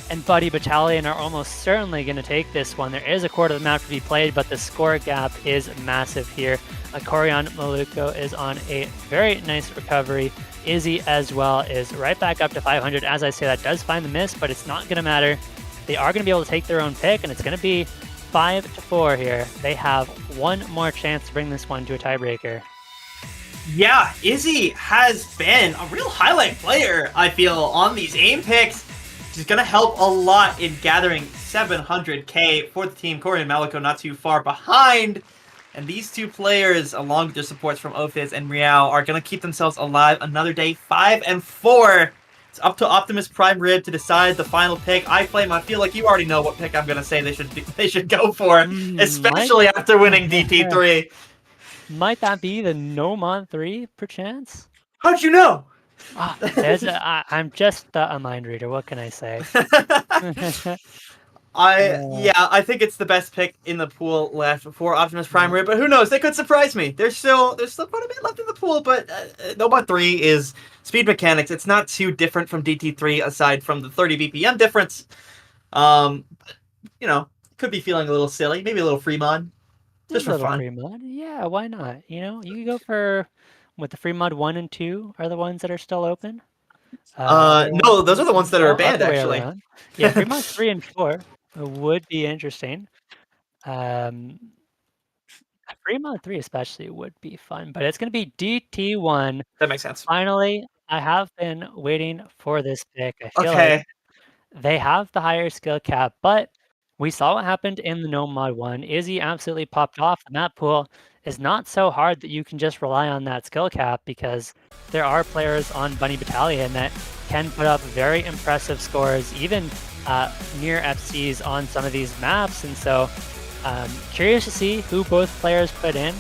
and Buddy Battalion are almost certainly going to take this one. There is a quarter of the map to be played, but the score gap is massive here. Korean Maluko is on a very nice recovery. Izzy as well is right back up to 500. As I say, that does find the miss, but it's not going to matter. They are going to be able to take their own pick, and it's going to be 5-4 here. They have one more chance to bring this one to a tiebreaker. Yeah, Izzy has been a real highlight player, I feel, on these aim picks. She's going to help a lot in gathering 700k for the team. Korean Maluko not too far behind. And these two players, along with their supports from Ophiz and Riao, are going to keep themselves alive another day. 5-4. It's up to Optimus Prime Rib to decide the final pick. iFlame, I feel like you already know what pick I'm going to say they should go for, especially after winning DT3. Might that be the Nomon 3, perchance? How'd you know? I'm just a mind reader. What can I say? I think it's the best pick in the pool left for Optimus Prime Rib, but who knows? They could surprise me. There's still quite a bit left in the pool, but Nomon 3 is speed mechanics. It's not too different from DT3 aside from the 30 BPM difference. Could be feeling a little silly, maybe a little free mod. Just for fun. Free mod. Yeah, why not? You could go for with the free mod 1 and 2 are the ones that are still open. No, those are the ones that are banned actually. Yeah, free mod 3 and 4 would be interesting. Free mod 3 especially would be fun, but it's going to be DT1. That makes sense. Finally, I have been waiting for this pick. I feel like they have the higher skill cap, but we saw what happened in the No Mod 1. Izzy absolutely popped off. The map pool is not so hard that you can just rely on that skill cap, because there are players on Bunny Battalion that can put up very impressive scores, even near FCs on some of these maps. And so curious to see who both players put in.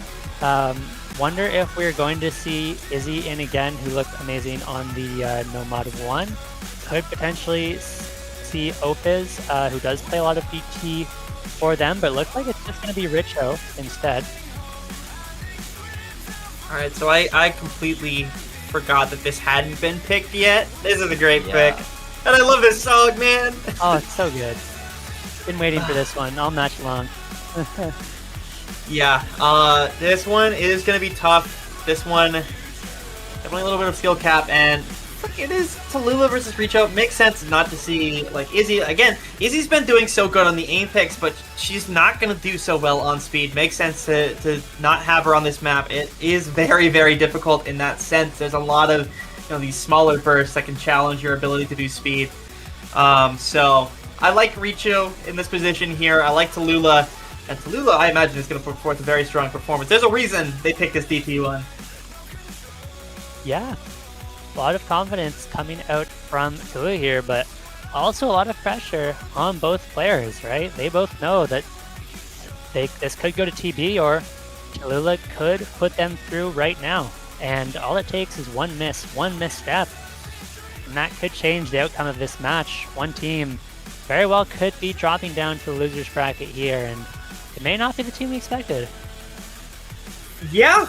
Wonder if we're going to see Izzy in again, who looked amazing on the No Mod 1. Could potentially see Ophiz, who does play a lot of BT for them, but it looks like it's just going to be Richo instead. Alright, so I completely forgot that this hadn't been picked yet. This is a great pick. And I love this song, man. Oh, it's so good. Been waiting for this one all match long. Yeah, this one is going to be tough. This one, definitely a little bit of skill cap, and it is Tallulah versus Richo. Makes sense not to see, like, Izzy. Again, Izzy's been doing so good on the aim picks, but she's not going to do so well on speed. Makes sense to not have her on this map. It is very, very difficult in that sense. There's a lot of, these smaller bursts that can challenge your ability to do speed. So I like Richo in this position here. I like Tallulah. And Tallulah, I imagine, is going to put forth a very strong performance. There's a reason they picked this DT1. Yeah. A lot of confidence coming out from Tallulah here, but also a lot of pressure on both players, right? They both know that this could go to TB, or Tallulah could put them through right now. And all it takes is one misstep, and that could change the outcome of this match. One team very well could be dropping down to the loser's bracket here, and it may not be the team we expected. Yeah.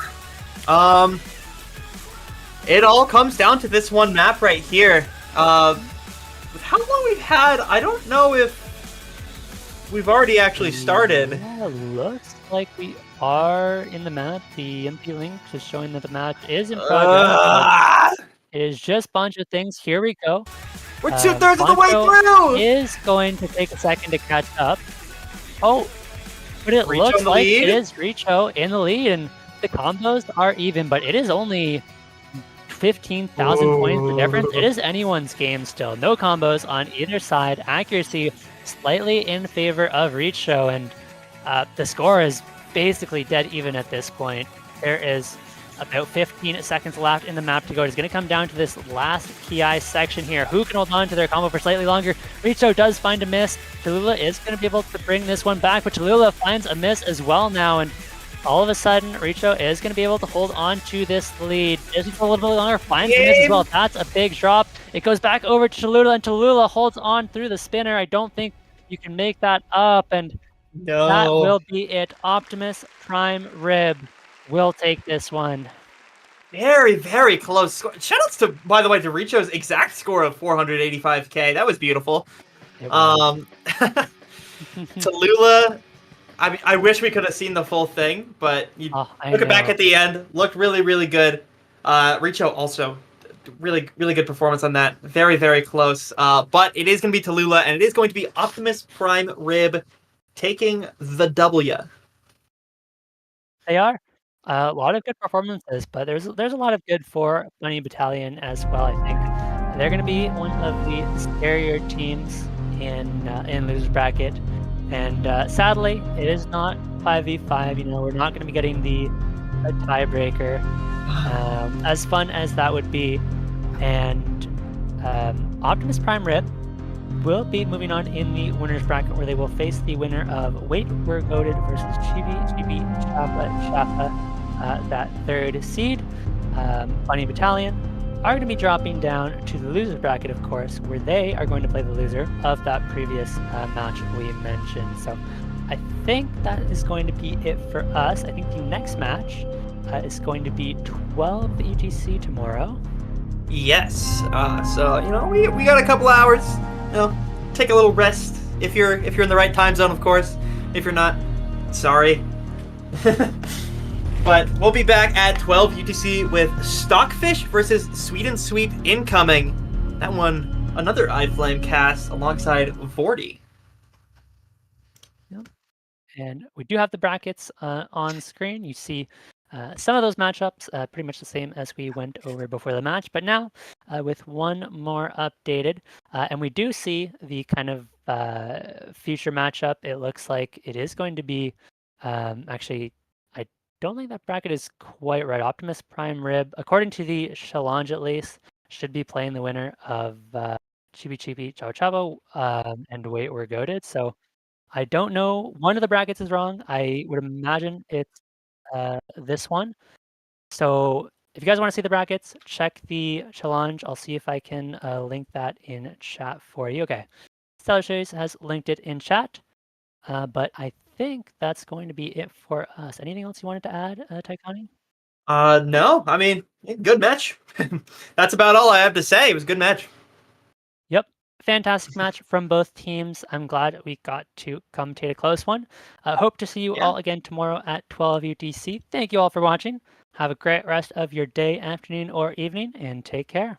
It all comes down to this one map right here. With how long we've had, I don't know if we've already actually started. Yeah, looks like we are in the map. The MP link is showing that the match is in progress. It is just a bunch of things. Here we go. We're 2/3 of the way through! Is going to take a second to catch up. Oh, but it Richo looks like lead. it is Richo in the lead, and the combos are even, but it is only 15,000 points the difference. It is anyone's game still. No combos on either side. Accuracy slightly in favor of Richo, and the score is basically dead even at this point. There is about 15 seconds left in the map to go. It's going to come down to this last Ki section here. Who can hold on to their combo for slightly longer? Richo does find a miss. Tallulah is going to be able to bring this one back, but Tallulah finds a miss as well now, and all of a sudden, Richo is going to be able to hold on to this lead. Just for a little bit longer, finds the miss as well. That's a big drop. It goes back over to Tallulah, and Tallulah holds on through the spinner. I don't think you can make that up, and that will be it. Optimus Prime Rib will take this one. Very, very close score. Shoutouts to, by the way, to Richo's exact score of 485k. That was beautiful. Tallulah, I mean, I wish we could have seen the full thing, but you look it back at the end, looked really, really good. Richo also, really, really good performance on that. Very, very close. But it is going to be Tallulah, and it is going to be Optimus Prime Rib taking the W. They are. A lot of good performances, but there's a lot of good for Bunny Battalion as well. I think they're going to be one of the scarier teams in loser bracket, and sadly, it is not 5v5. You know, we're not going to be getting the tiebreaker. As fun as that would be, and Optimus Prime Rib will be moving on in the winners bracket, where they will face the winner of Wait We're Goated versus Chibi Chapa, that third seed. Bunny Battalion are going to be dropping down to the loser bracket, of course, where they are going to play the loser of that previous match we mentioned. So I think that is going to be it for us. I think the next match is going to be 12 UTC tomorrow. Yes. So you know, we got a couple hours. You know, take a little rest if you're in the right time zone, of course. If you're not, sorry. But we'll be back at 12 UTC with Stockfish versus Sweet and Sweep incoming. That one, another iFlame cast alongside Vorty. Yep. And we do have the brackets on screen. You see some of those matchups pretty much the same as we went over before the match, but now with one more updated. And we do see the kind of future matchup. It looks like it is going to be actually, I don't think that bracket is quite right. Optimus Prime Rib, according to the challenge at least, should be playing the winner of Chibi Chao Chavo and Wait We're Goated. So I don't know. One of the brackets is wrong. I would imagine it's this one. So if you guys want to see the brackets, check the challenge. I'll see if I can link that in chat for you. Okay. Stellar Series has linked it in chat. But I think that's going to be it for us. Anything else you wanted to add, Taikani? No. I mean, good match. That's about all I have to say. It was a good match. Yep. Fantastic match from both teams. I'm glad we got to commentate a close one. Hope to see you all again tomorrow at 12 UTC. Thank you all for watching. Have a great rest of your day, afternoon, or evening, and take care.